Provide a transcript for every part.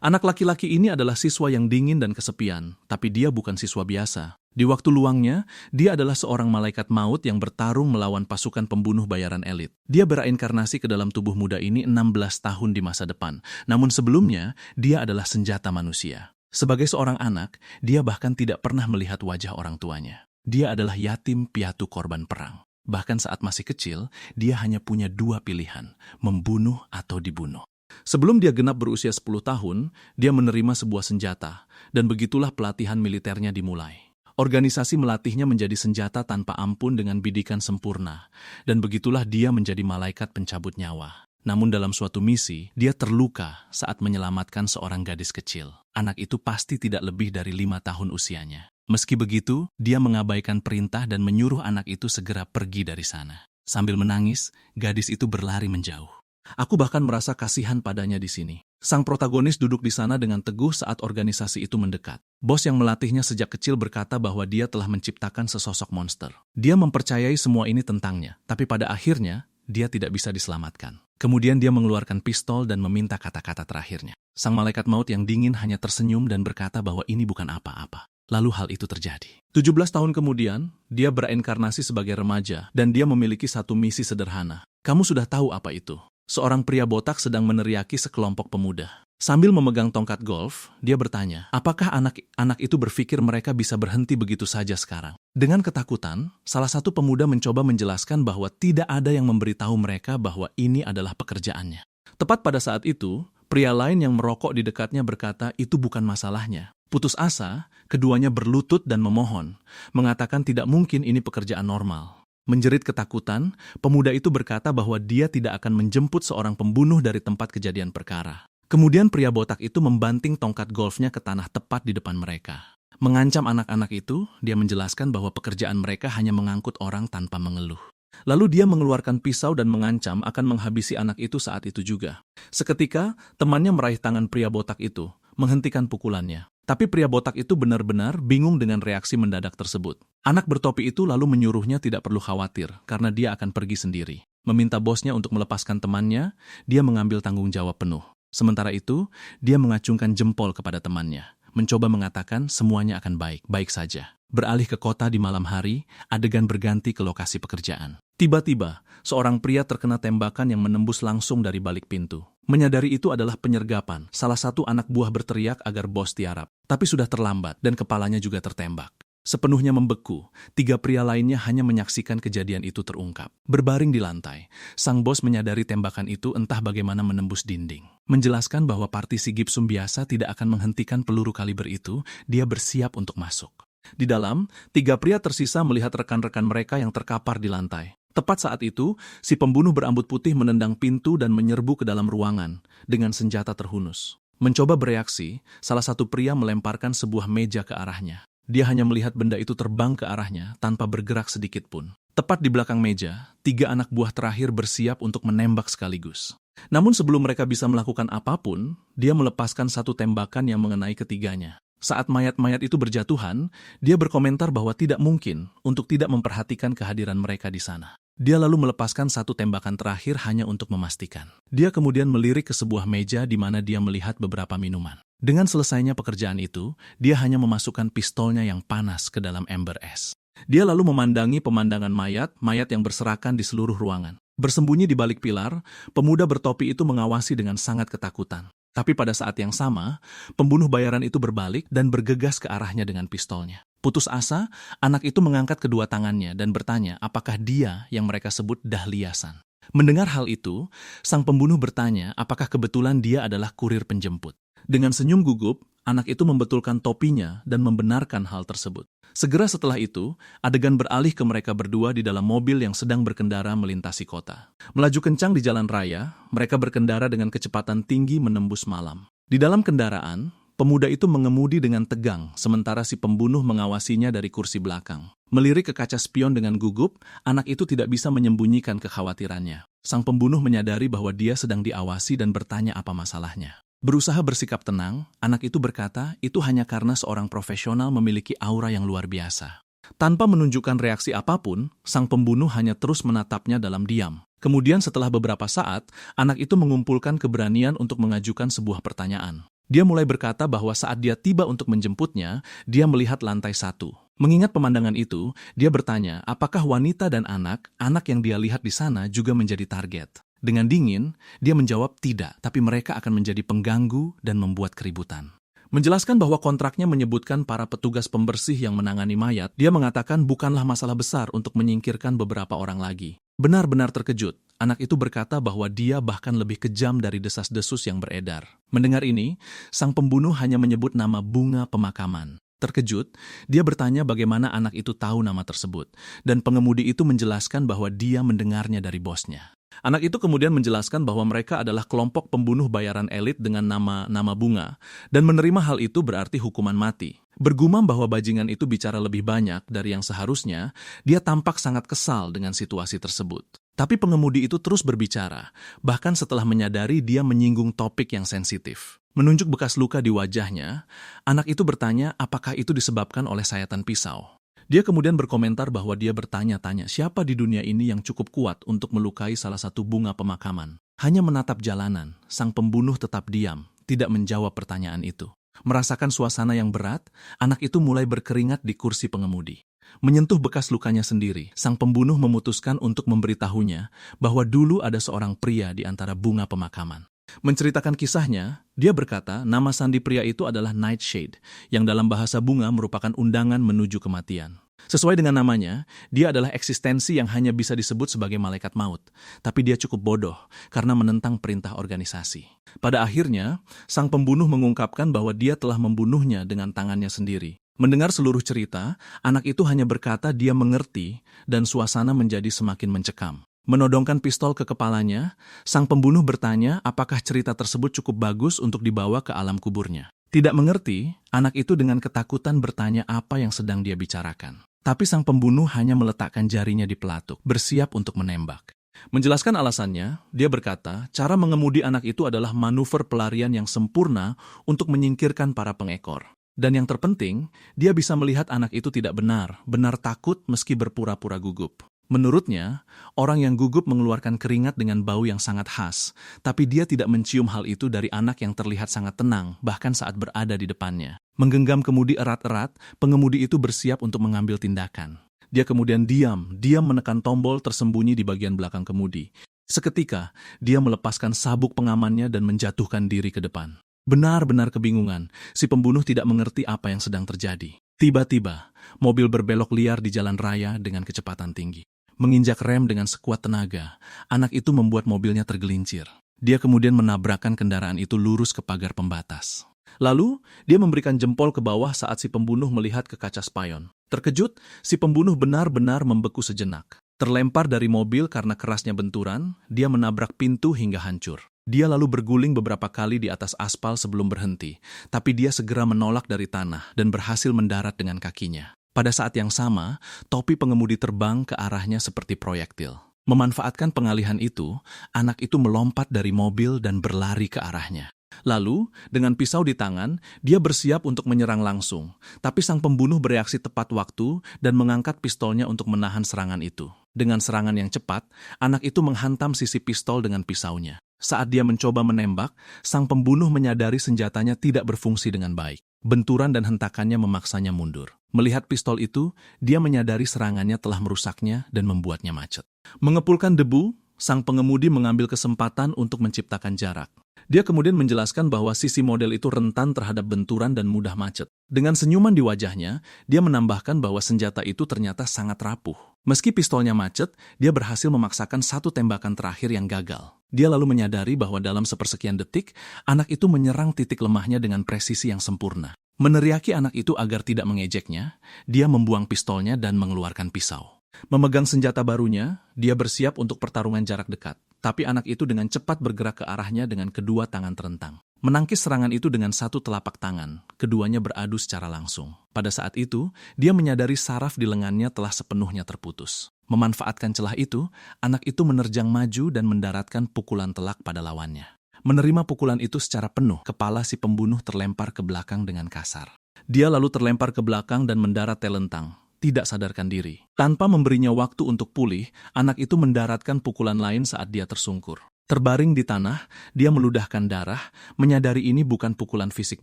Anak laki-laki ini adalah siswa yang dingin dan kesepian, tapi dia bukan siswa biasa. Di waktu luangnya, dia adalah seorang malaikat maut yang bertarung melawan pasukan pembunuh bayaran elit. Dia bereinkarnasi ke dalam tubuh muda ini 16 tahun di masa depan. Namun sebelumnya, dia adalah senjata manusia. Sebagai seorang anak, dia bahkan tidak pernah melihat wajah orang tuanya. Dia adalah yatim piatu korban perang. Bahkan saat masih kecil, dia hanya punya dua pilihan, membunuh atau dibunuh. Sebelum dia genap berusia 10 tahun, dia menerima sebuah senjata, dan begitulah pelatihan militernya dimulai. Organisasi melatihnya menjadi senjata tanpa ampun dengan bidikan sempurna, dan begitulah dia menjadi malaikat pencabut nyawa. Namun dalam suatu misi, dia terluka saat menyelamatkan seorang gadis kecil. Anak itu pasti tidak lebih dari 5 tahun usianya. Meski begitu, dia mengabaikan perintah dan menyuruh anak itu segera pergi dari sana. Sambil menangis, gadis itu berlari menjauh. Aku bahkan merasa kasihan padanya di sini. Sang protagonis duduk di sana dengan teguh saat organisasi itu mendekat. Bos yang melatihnya sejak kecil berkata bahwa dia telah menciptakan sesosok monster. Dia mempercayai semua ini tentangnya, tapi pada akhirnya, dia tidak bisa diselamatkan. Kemudian dia mengeluarkan pistol dan meminta kata-kata terakhirnya. Sang malaikat maut yang dingin hanya tersenyum dan berkata bahwa ini bukan apa-apa. Lalu hal itu terjadi. 17 tahun kemudian, dia bereinkarnasi sebagai remaja dan dia memiliki satu misi sederhana. Kamu sudah tahu apa itu? Seorang pria botak sedang meneriaki sekelompok pemuda. Sambil memegang tongkat golf, dia bertanya, apakah anak-anak itu berpikir mereka bisa berhenti begitu saja sekarang? Dengan ketakutan, salah satu pemuda mencoba menjelaskan bahwa tidak ada yang memberitahu mereka bahwa ini adalah pekerjaannya. Tepat pada saat itu, pria lain yang merokok di dekatnya berkata itu bukan masalahnya. Putus asa, keduanya berlutut dan memohon, mengatakan tidak mungkin ini pekerjaan normal. Menjerit ketakutan, pemuda itu berkata bahwa dia tidak akan menjemput seorang pembunuh dari tempat kejadian perkara. Kemudian pria botak itu membanting tongkat golfnya ke tanah tepat di depan mereka. Mengancam anak-anak itu, dia menjelaskan bahwa pekerjaan mereka hanya mengangkut orang tanpa mengeluh. Lalu dia mengeluarkan pisau dan mengancam akan menghabisi anak itu saat itu juga. Seketika, temannya meraih tangan pria botak itu, menghentikan pukulannya. Tapi pria botak itu benar-benar bingung dengan reaksi mendadak tersebut. Anak bertopi itu lalu menyuruhnya tidak perlu khawatir karena dia akan pergi sendiri. Meminta bosnya untuk melepaskan temannya, dia mengambil tanggung jawab penuh. Sementara itu, dia mengacungkan jempol kepada temannya, mencoba mengatakan semuanya akan baik-baik saja. Beralih ke kota di malam hari, adegan berganti ke lokasi pekerjaan. Tiba-tiba, seorang pria terkena tembakan yang menembus langsung dari balik pintu. Menyadari itu adalah penyergapan, salah satu anak buah berteriak agar bos tiarap. Tapi sudah terlambat dan kepalanya juga tertembak. Sepenuhnya membeku, 3 pria lainnya hanya menyaksikan kejadian itu terungkap. Berbaring di lantai, sang bos menyadari tembakan itu entah bagaimana menembus dinding. Menjelaskan bahwa partisi gipsum biasa tidak akan menghentikan peluru kaliber itu, dia bersiap untuk masuk. Di dalam, 3 pria tersisa melihat rekan-rekan mereka yang terkapar di lantai. Tepat saat itu, si pembunuh berambut putih menendang pintu dan menyerbu ke dalam ruangan dengan senjata terhunus. Mencoba bereaksi, salah satu pria melemparkan sebuah meja ke arahnya. Dia hanya melihat benda itu terbang ke arahnya tanpa bergerak sedikit pun. Tepat di belakang meja, 3 anak buah terakhir bersiap untuk menembak sekaligus. Namun sebelum mereka bisa melakukan apapun, dia melepaskan satu tembakan yang mengenai ketiganya. Saat mayat-mayat itu berjatuhan, dia berkomentar bahwa tidak mungkin untuk tidak memperhatikan kehadiran mereka di sana. Dia lalu melepaskan satu tembakan terakhir hanya untuk memastikan. Dia kemudian melirik ke sebuah meja di mana dia melihat beberapa minuman. Dengan selesainya pekerjaan itu, dia hanya memasukkan pistolnya yang panas ke dalam ember es. Dia lalu memandangi pemandangan mayat yang berserakan di seluruh ruangan. Bersembunyi di balik pilar, pemuda bertopi itu mengawasi dengan sangat ketakutan. Tapi pada saat yang sama, pembunuh bayaran itu berbalik dan bergegas ke arahnya dengan pistolnya. Putus asa, anak itu mengangkat kedua tangannya dan bertanya apakah dia yang mereka sebut Dahliasan. Mendengar hal itu, sang pembunuh bertanya apakah kebetulan dia adalah kurir penjemput. Dengan senyum gugup, anak itu membetulkan topinya dan membenarkan hal tersebut. Segera setelah itu, adegan beralih ke mereka berdua di dalam mobil yang sedang berkendara melintasi kota. Melaju kencang di jalan raya, mereka berkendara dengan kecepatan tinggi menembus malam. Di dalam kendaraan, pemuda itu mengemudi dengan tegang, sementara si pembunuh mengawasinya dari kursi belakang. Melirik ke kaca spion dengan gugup, anak itu tidak bisa menyembunyikan kekhawatirannya. Sang pembunuh menyadari bahwa dia sedang diawasi dan bertanya apa masalahnya. Berusaha bersikap tenang, anak itu berkata itu hanya karena seorang profesional memiliki aura yang luar biasa. Tanpa menunjukkan reaksi apapun, sang pembunuh hanya terus menatapnya dalam diam. Kemudian setelah beberapa saat, anak itu mengumpulkan keberanian untuk mengajukan sebuah pertanyaan. Dia mulai berkata bahwa saat dia tiba untuk menjemputnya, dia melihat lantai 1. Mengingat pemandangan itu, dia bertanya apakah wanita dan anak yang dia lihat di sana juga menjadi target. Dengan dingin, dia menjawab tidak, tapi mereka akan menjadi pengganggu dan membuat keributan. Menjelaskan bahwa kontraknya menyebutkan para petugas pembersih yang menangani mayat, dia mengatakan bukanlah masalah besar untuk menyingkirkan beberapa orang lagi. Benar-benar terkejut, anak itu berkata bahwa dia bahkan lebih kejam dari desas-desus yang beredar. Mendengar ini, sang pembunuh hanya menyebut nama bunga pemakaman. Terkejut, dia bertanya bagaimana anak itu tahu nama tersebut, dan pengemudi itu menjelaskan bahwa dia mendengarnya dari bosnya. Anak itu kemudian menjelaskan bahwa mereka adalah kelompok pembunuh bayaran elit dengan nama bunga, dan menerima hal itu berarti hukuman mati. Bergumam bahwa bajingan itu bicara lebih banyak dari yang seharusnya, dia tampak sangat kesal dengan situasi tersebut. Tapi pengemudi itu terus berbicara, bahkan setelah menyadari dia menyinggung topik yang sensitif. Menunjuk bekas luka di wajahnya, anak itu bertanya apakah itu disebabkan oleh sayatan pisau. Dia kemudian berkomentar bahwa dia bertanya-tanya siapa di dunia ini yang cukup kuat untuk melukai salah satu bunga pemakaman. Hanya menatap jalanan, sang pembunuh tetap diam, tidak menjawab pertanyaan itu. Merasakan suasana yang berat, anak itu mulai berkeringat di kursi pengemudi. Menyentuh bekas lukanya sendiri, sang pembunuh memutuskan untuk memberitahunya bahwa dulu ada seorang pria di antara bunga pemakaman. Menceritakan kisahnya, dia berkata nama sandi pria itu adalah Nightshade, yang dalam bahasa bunga merupakan undangan menuju kematian. Sesuai dengan namanya, dia adalah eksistensi yang hanya bisa disebut sebagai malaikat maut, tapi dia cukup bodoh karena menentang perintah organisasi. Pada akhirnya, sang pembunuh mengungkapkan bahwa dia telah membunuhnya dengan tangannya sendiri. Mendengar seluruh cerita, anak itu hanya berkata dia mengerti dan suasana menjadi semakin mencekam. Menodongkan pistol ke kepalanya, sang pembunuh bertanya apakah cerita tersebut cukup bagus untuk dibawa ke alam kuburnya. Tidak mengerti, anak itu dengan ketakutan bertanya apa yang sedang dia bicarakan. Tapi sang pembunuh hanya meletakkan jarinya di pelatuk, bersiap untuk menembak. Menjelaskan alasannya, dia berkata cara mengemudi anak itu adalah manuver pelarian yang sempurna untuk menyingkirkan para pengekor. Dan yang terpenting, dia bisa melihat anak itu tidak benar takut meski berpura-pura gugup. Menurutnya, orang yang gugup mengeluarkan keringat dengan bau yang sangat khas, tapi dia tidak mencium hal itu dari anak yang terlihat sangat tenang, bahkan saat berada di depannya. Menggenggam kemudi erat-erat, pengemudi itu bersiap untuk mengambil tindakan. Dia kemudian diam menekan tombol tersembunyi di bagian belakang kemudi. Seketika, dia melepaskan sabuk pengamannya dan menjatuhkan diri ke depan. Benar-benar kebingungan, si pembunuh tidak mengerti apa yang sedang terjadi. Tiba-tiba, mobil berbelok liar di jalan raya dengan kecepatan tinggi. Menginjak rem dengan sekuat tenaga, anak itu membuat mobilnya tergelincir. Dia kemudian menabrakkan kendaraan itu lurus ke pagar pembatas. Lalu, dia memberikan jempol ke bawah saat si pembunuh melihat ke kaca spion. Terkejut, si pembunuh benar-benar membeku sejenak. Terlempar dari mobil karena kerasnya benturan, dia menabrak pintu hingga hancur. Dia lalu berguling beberapa kali di atas aspal sebelum berhenti, tapi dia segera menolak dari tanah dan berhasil mendarat dengan kakinya. Pada saat yang sama, topi pengemudi terbang ke arahnya seperti proyektil. Memanfaatkan pengalihan itu, anak itu melompat dari mobil dan berlari ke arahnya. Lalu, dengan pisau di tangan, dia bersiap untuk menyerang langsung. Tapi sang pembunuh bereaksi tepat waktu dan mengangkat pistolnya untuk menahan serangan itu. Dengan serangan yang cepat, anak itu menghantam sisi pistol dengan pisaunya. Saat dia mencoba menembak, sang pembunuh menyadari senjatanya tidak berfungsi dengan baik. Benturan dan hentakannya memaksanya mundur. Melihat pistol itu, dia menyadari serangannya telah merusaknya dan membuatnya macet. Mengepulkan debu, sang pengemudi mengambil kesempatan untuk menciptakan jarak. Dia kemudian menjelaskan bahwa sisi model itu rentan terhadap benturan dan mudah macet. Dengan senyuman di wajahnya, dia menambahkan bahwa senjata itu ternyata sangat rapuh. Meski pistolnya macet, dia berhasil memaksakan satu tembakan terakhir yang gagal. Dia lalu menyadari bahwa dalam sepersekian detik, anak itu menyerang titik lemahnya dengan presisi yang sempurna. Meneriaki anak itu agar tidak mengejeknya, dia membuang pistolnya dan mengeluarkan pisau. Memegang senjata barunya, dia bersiap untuk pertarungan jarak dekat. Tapi anak itu dengan cepat bergerak ke arahnya dengan kedua tangan terentang. Menangkis serangan itu dengan satu telapak tangan, keduanya beradu secara langsung. Pada saat itu, dia menyadari saraf di lengannya telah sepenuhnya terputus. Memanfaatkan celah itu, anak itu menerjang maju dan mendaratkan pukulan telak pada lawannya. Menerima pukulan itu secara penuh, kepala si pembunuh terlempar ke belakang dengan kasar. Dia lalu terlempar ke belakang dan mendarat telentang, tidak sadarkan diri. Tanpa memberinya waktu untuk pulih, anak itu mendaratkan pukulan lain saat dia tersungkur. Terbaring di tanah, dia meludahkan darah, menyadari ini bukan pukulan fisik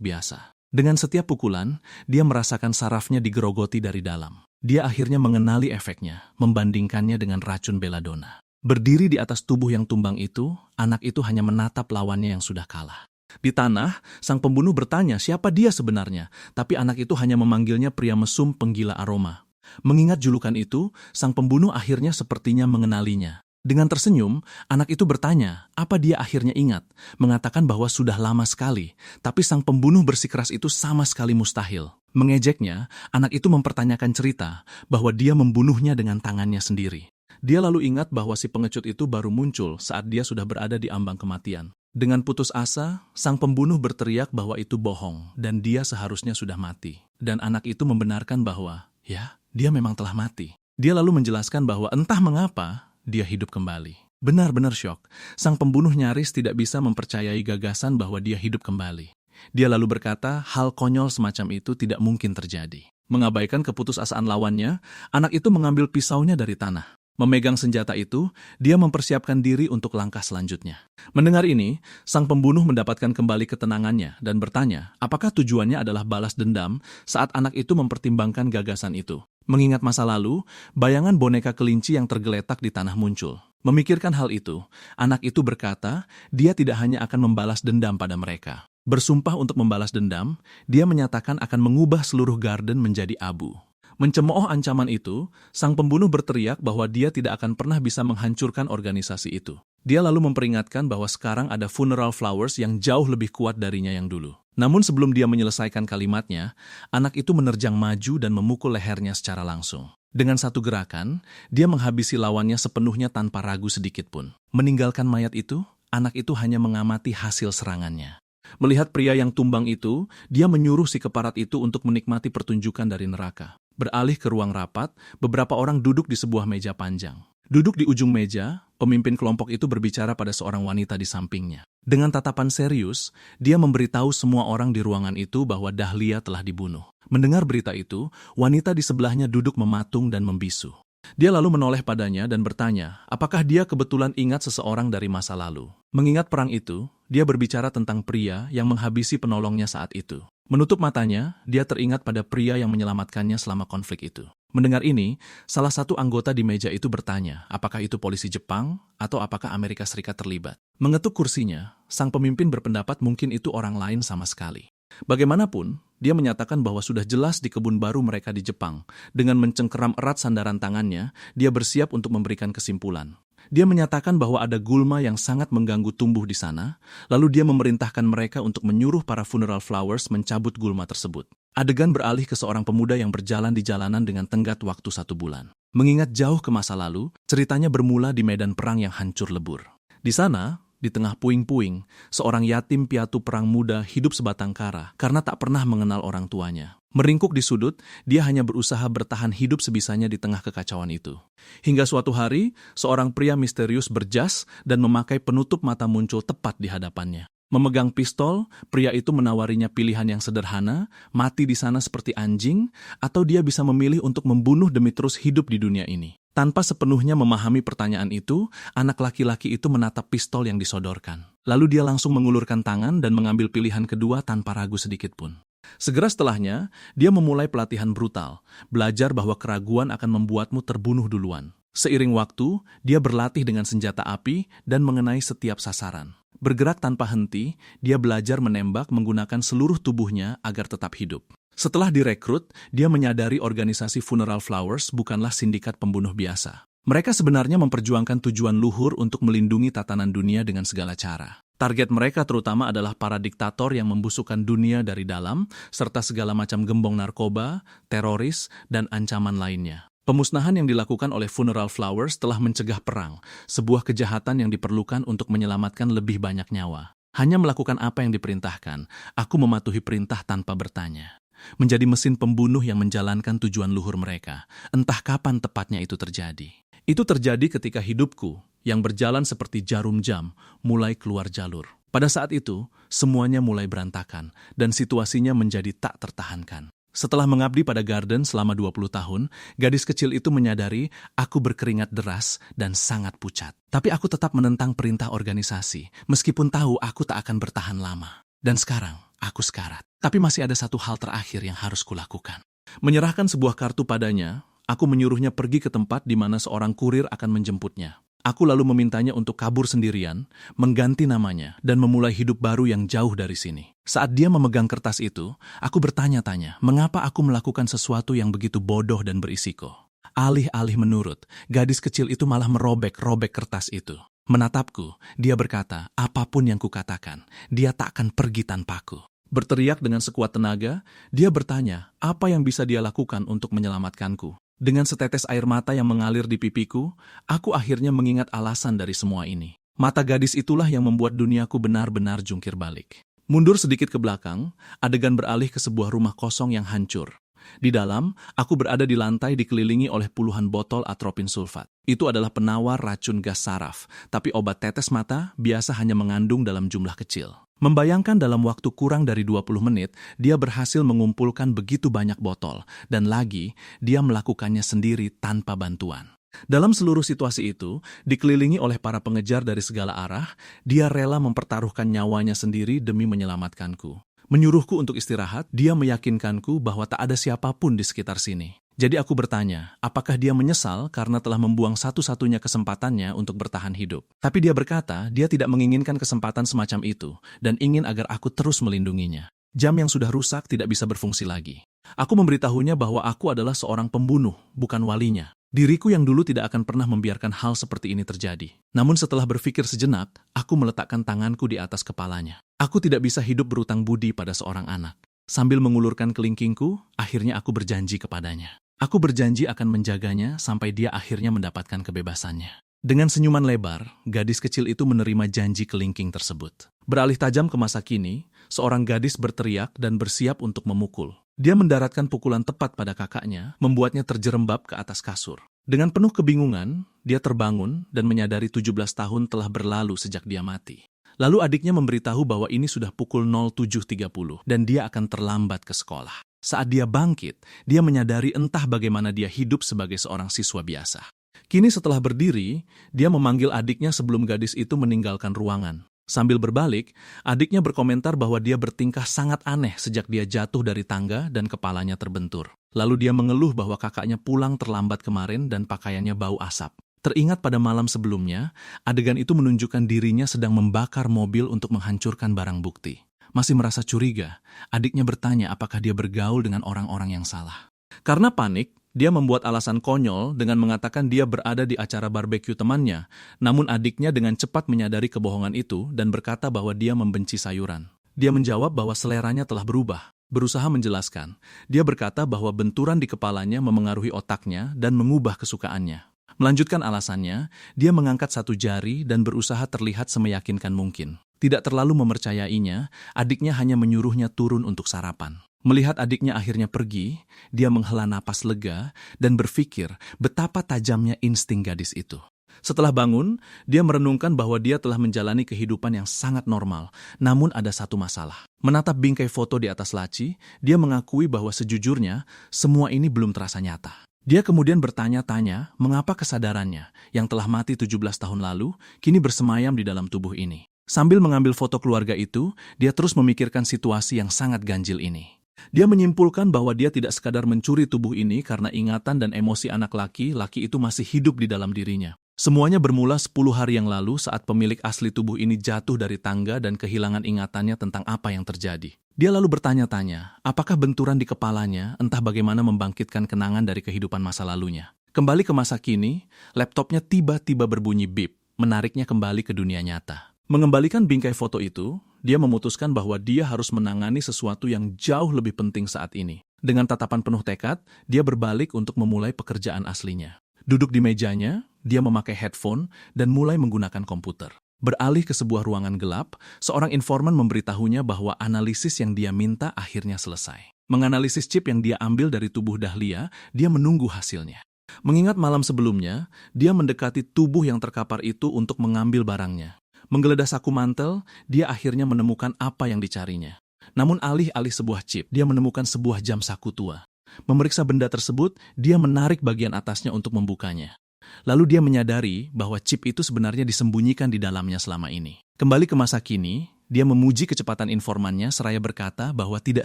biasa. Dengan setiap pukulan, dia merasakan sarafnya digerogoti dari dalam. Dia akhirnya mengenali efeknya, membandingkannya dengan racun belladonna. Berdiri di atas tubuh yang tumbang itu, anak itu hanya menatap lawannya yang sudah kalah. Di tanah, sang pembunuh bertanya siapa dia sebenarnya, tapi anak itu hanya memanggilnya pria mesum penggila aroma. Mengingat julukan itu, sang pembunuh akhirnya sepertinya mengenalinya. Dengan tersenyum, anak itu bertanya apa dia akhirnya ingat, mengatakan bahwa sudah lama sekali, tapi sang pembunuh bersikeras itu sama sekali mustahil. Mengejeknya, anak itu mempertanyakan cerita bahwa dia membunuhnya dengan tangannya sendiri. Dia lalu ingat bahwa si pengecut itu baru muncul saat dia sudah berada di ambang kematian. Dengan putus asa, sang pembunuh berteriak bahwa itu bohong dan dia seharusnya sudah mati. Dan anak itu membenarkan bahwa, ya, dia memang telah mati. Dia lalu menjelaskan bahwa entah mengapa, dia hidup kembali. Benar-benar syok. Sang pembunuh nyaris tidak bisa mempercayai gagasan bahwa dia hidup kembali. Dia lalu berkata, hal konyol semacam itu tidak mungkin terjadi. Mengabaikan keputusasaan lawannya, anak itu mengambil pisaunya dari tanah. Memegang senjata itu, dia mempersiapkan diri untuk langkah selanjutnya. Mendengar ini, sang pembunuh mendapatkan kembali ketenangannya dan bertanya, apakah tujuannya adalah balas dendam saat anak itu mempertimbangkan gagasan itu. Mengingat masa lalu, bayangan boneka kelinci yang tergeletak di tanah muncul. Memikirkan hal itu, anak itu berkata, dia tidak hanya akan membalas dendam pada mereka. Bersumpah untuk membalas dendam, dia menyatakan akan mengubah seluruh garden menjadi abu. Mencemooh ancaman itu, sang pembunuh berteriak bahwa dia tidak akan pernah bisa menghancurkan organisasi itu. Dia lalu memperingatkan bahwa sekarang ada Funeral Flowers yang jauh lebih kuat darinya yang dulu. Namun sebelum dia menyelesaikan kalimatnya, anak itu menerjang maju dan memukul lehernya secara langsung. Dengan satu gerakan, dia menghabisi lawannya sepenuhnya tanpa ragu sedikit pun. Meninggalkan mayat itu, anak itu hanya mengamati hasil serangannya. Melihat pria yang tumbang itu, dia menyuruh si keparat itu untuk menikmati pertunjukan dari neraka. Beralih ke ruang rapat, beberapa orang duduk di sebuah meja panjang. Duduk di ujung meja, pemimpin kelompok itu berbicara pada seorang wanita di sampingnya. Dengan tatapan serius, dia memberitahu semua orang di ruangan itu bahwa Dahlia telah dibunuh. Mendengar berita itu, wanita di sebelahnya duduk mematung dan membisu. Dia lalu menoleh padanya dan bertanya, apakah dia kebetulan ingat seseorang dari masa lalu. Mengingat perang itu, dia berbicara tentang pria yang menghabisi penolongnya saat itu. Menutup matanya, dia teringat pada pria yang menyelamatkannya selama konflik itu. Mendengar ini, salah satu anggota di meja itu bertanya, apakah itu polisi Jepang atau apakah Amerika Serikat terlibat. Mengetuk kursinya, sang pemimpin berpendapat mungkin itu orang lain sama sekali. Bagaimanapun, dia menyatakan bahwa sudah jelas di kebun baru mereka di Jepang. Dengan mencengkeram erat sandaran tangannya, dia bersiap untuk memberikan kesimpulan. Dia menyatakan bahwa ada gulma yang sangat mengganggu tumbuh di sana, lalu dia memerintahkan mereka untuk menyuruh para Funeral Flowers mencabut gulma tersebut. Adegan beralih ke seorang pemuda yang berjalan di jalanan dengan tenggat waktu 1 bulan. Mengingat jauh ke masa lalu, ceritanya bermula di medan perang yang hancur lebur. Di sana, di tengah puing-puing, seorang yatim piatu perang muda hidup sebatang kara karena tak pernah mengenal orang tuanya. Meringkuk di sudut, dia hanya berusaha bertahan hidup sebisanya di tengah kekacauan itu. Hingga suatu hari, seorang pria misterius berjas dan memakai penutup mata muncul tepat di hadapannya. Memegang pistol, pria itu menawarinya pilihan yang sederhana, mati di sana seperti anjing, atau dia bisa memilih untuk membunuh demi terus hidup di dunia ini. Tanpa sepenuhnya memahami pertanyaan itu, anak laki-laki itu menatap pistol yang disodorkan. Lalu dia langsung mengulurkan tangan dan mengambil pilihan kedua tanpa ragu sedikit pun. Segera setelahnya, dia memulai pelatihan brutal, belajar bahwa keraguan akan membuatmu terbunuh duluan. Seiring waktu, dia berlatih dengan senjata api dan mengenai setiap sasaran. Bergerak tanpa henti, dia belajar menembak menggunakan seluruh tubuhnya agar tetap hidup. Setelah direkrut, dia menyadari organisasi Funeral Flowers bukanlah sindikat pembunuh biasa. Mereka sebenarnya memperjuangkan tujuan luhur untuk melindungi tatanan dunia dengan segala cara. Target mereka terutama adalah para diktator yang membusukkan dunia dari dalam, serta segala macam gembong narkoba, teroris, dan ancaman lainnya. Pemusnahan yang dilakukan oleh Funeral Flowers telah mencegah perang, sebuah kejahatan yang diperlukan untuk menyelamatkan lebih banyak nyawa. Hanya melakukan apa yang diperintahkan, aku mematuhi perintah tanpa bertanya. Menjadi mesin pembunuh yang menjalankan tujuan luhur mereka, entah kapan tepatnya itu terjadi. Itu terjadi ketika hidupku, yang berjalan seperti jarum jam, mulai keluar jalur. Pada saat itu, semuanya mulai berantakan, dan situasinya menjadi tak tertahankan. Setelah mengabdi pada Garden selama 20 tahun, gadis kecil itu menyadari aku berkeringat deras dan sangat pucat. Tapi aku tetap menentang perintah organisasi, meskipun tahu aku tak akan bertahan lama. Dan sekarang, aku sekarat. Tapi masih ada satu hal terakhir yang harus kulakukan. Menyerahkan sebuah kartu padanya, aku menyuruhnya pergi ke tempat di mana seorang kurir akan menjemputnya. Aku lalu memintanya untuk kabur sendirian, mengganti namanya, dan memulai hidup baru yang jauh dari sini. Saat dia memegang kertas itu, aku bertanya-tanya, mengapa aku melakukan sesuatu yang begitu bodoh dan berisiko? Alih-alih menurut, gadis kecil itu malah merobek-robek kertas itu. Menatapku, dia berkata, apapun yang kukatakan, dia tak akan pergi tanpaku. Berteriak dengan sekuat tenaga, dia bertanya, apa yang bisa dia lakukan untuk menyelamatkanku? Dengan setetes air mata yang mengalir di pipiku, aku akhirnya mengingat alasan dari semua ini. Mata gadis itulah yang membuat duniaku benar-benar jungkir balik. Mundur sedikit ke belakang, adegan beralih ke sebuah rumah kosong yang hancur. Di dalam, aku berada di lantai dikelilingi oleh puluhan botol atropin sulfat. Itu adalah penawar racun gas saraf, tapi obat tetes mata biasa hanya mengandung dalam jumlah kecil. Membayangkan dalam waktu kurang dari 20 menit, dia berhasil mengumpulkan begitu banyak botol, dan lagi, dia melakukannya sendiri tanpa bantuan. Dalam seluruh situasi itu, dikelilingi oleh para pengejar dari segala arah, dia rela mempertaruhkan nyawanya sendiri demi menyelamatkanku. Menyuruhku untuk istirahat, dia meyakinkanku bahwa tak ada siapapun di sekitar sini. Jadi aku bertanya, apakah dia menyesal karena telah membuang satu-satunya kesempatannya untuk bertahan hidup? Tapi dia berkata, dia tidak menginginkan kesempatan semacam itu, dan ingin agar aku terus melindunginya. Jam yang sudah rusak tidak bisa berfungsi lagi. Aku memberitahunya bahwa aku adalah seorang pembunuh, bukan walinya. Diriku yang dulu tidak akan pernah membiarkan hal seperti ini terjadi. Namun setelah berpikir sejenak, aku meletakkan tanganku di atas kepalanya. Aku tidak bisa hidup berutang budi pada seorang anak. Sambil mengulurkan kelingkingku, akhirnya aku berjanji kepadanya. Aku berjanji akan menjaganya sampai dia akhirnya mendapatkan kebebasannya. Dengan senyuman lebar, gadis kecil itu menerima janji kelingking tersebut. Beralih tajam ke masa kini, seorang gadis berteriak dan bersiap untuk memukul. Dia mendaratkan pukulan tepat pada kakaknya, membuatnya terjerembab ke atas kasur. Dengan penuh kebingungan, dia terbangun dan menyadari 17 tahun telah berlalu sejak dia mati. Lalu adiknya memberitahu bahwa ini sudah pukul 07.30 dan dia akan terlambat ke sekolah. Saat dia bangkit, dia menyadari entah bagaimana dia hidup sebagai seorang siswa biasa. Kini setelah berdiri, dia memanggil adiknya sebelum gadis itu meninggalkan ruangan. Sambil berbalik, adiknya berkomentar bahwa dia bertingkah sangat aneh sejak dia jatuh dari tangga dan kepalanya terbentur. Lalu dia mengeluh bahwa kakaknya pulang terlambat kemarin dan pakaiannya bau asap. Teringat pada malam sebelumnya, adegan itu menunjukkan dirinya sedang membakar mobil untuk menghancurkan barang bukti. Masih merasa curiga, adiknya bertanya apakah dia bergaul dengan orang-orang yang salah. Karena panik, dia membuat alasan konyol dengan mengatakan dia berada di acara barbeque temannya, namun adiknya dengan cepat menyadari kebohongan itu dan berkata bahwa dia membenci sayuran. Dia menjawab bahwa seleranya telah berubah. Berusaha menjelaskan, dia berkata bahwa benturan di kepalanya memengaruhi otaknya dan mengubah kesukaannya. Melanjutkan alasannya, dia mengangkat satu jari dan berusaha terlihat semeyakinkan mungkin. Tidak terlalu mempercayainya, adiknya hanya menyuruhnya turun untuk sarapan. Melihat adiknya akhirnya pergi, dia menghela napas lega dan berpikir betapa tajamnya insting gadis itu. Setelah bangun, dia merenungkan bahwa dia telah menjalani kehidupan yang sangat normal, namun ada satu masalah. Menatap bingkai foto di atas laci, dia mengakui bahwa sejujurnya semua ini belum terasa nyata. Dia kemudian bertanya-tanya mengapa kesadarannya, yang telah mati 17 tahun lalu, kini bersemayam di dalam tubuh ini. Sambil mengambil foto keluarga itu, dia terus memikirkan situasi yang sangat ganjil ini. Dia menyimpulkan bahwa dia tidak sekadar mencuri tubuh ini karena ingatan dan emosi anak laki-laki itu masih hidup di dalam dirinya. Semuanya bermula 10 hari yang lalu saat pemilik asli tubuh ini jatuh dari tangga dan kehilangan ingatannya tentang apa yang terjadi. Dia lalu bertanya-tanya, apakah benturan di kepalanya entah bagaimana membangkitkan kenangan dari kehidupan masa lalunya. Kembali ke masa kini, laptopnya tiba-tiba berbunyi bip, menariknya kembali ke dunia nyata. Mengembalikan bingkai foto itu, dia memutuskan bahwa dia harus menangani sesuatu yang jauh lebih penting saat ini. Dengan tatapan penuh tekad, dia berbalik untuk memulai pekerjaan aslinya. Duduk di mejanya, dia memakai headphone dan mulai menggunakan komputer. Beralih ke sebuah ruangan gelap, seorang informan memberitahunya bahwa analisis yang dia minta akhirnya selesai. Menganalisis chip yang dia ambil dari tubuh Dahlia, dia menunggu hasilnya. Mengingat malam sebelumnya, dia mendekati tubuh yang terkapar itu untuk mengambil barangnya. Menggeledah saku mantel, dia akhirnya menemukan apa yang dicarinya. Namun alih-alih sebuah chip, dia menemukan sebuah jam saku tua. Memeriksa benda tersebut, dia menarik bagian atasnya untuk membukanya. Lalu dia menyadari bahwa chip itu sebenarnya disembunyikan di dalamnya selama ini. Kembali ke masa kini, dia memuji kecepatan informannya seraya berkata bahwa tidak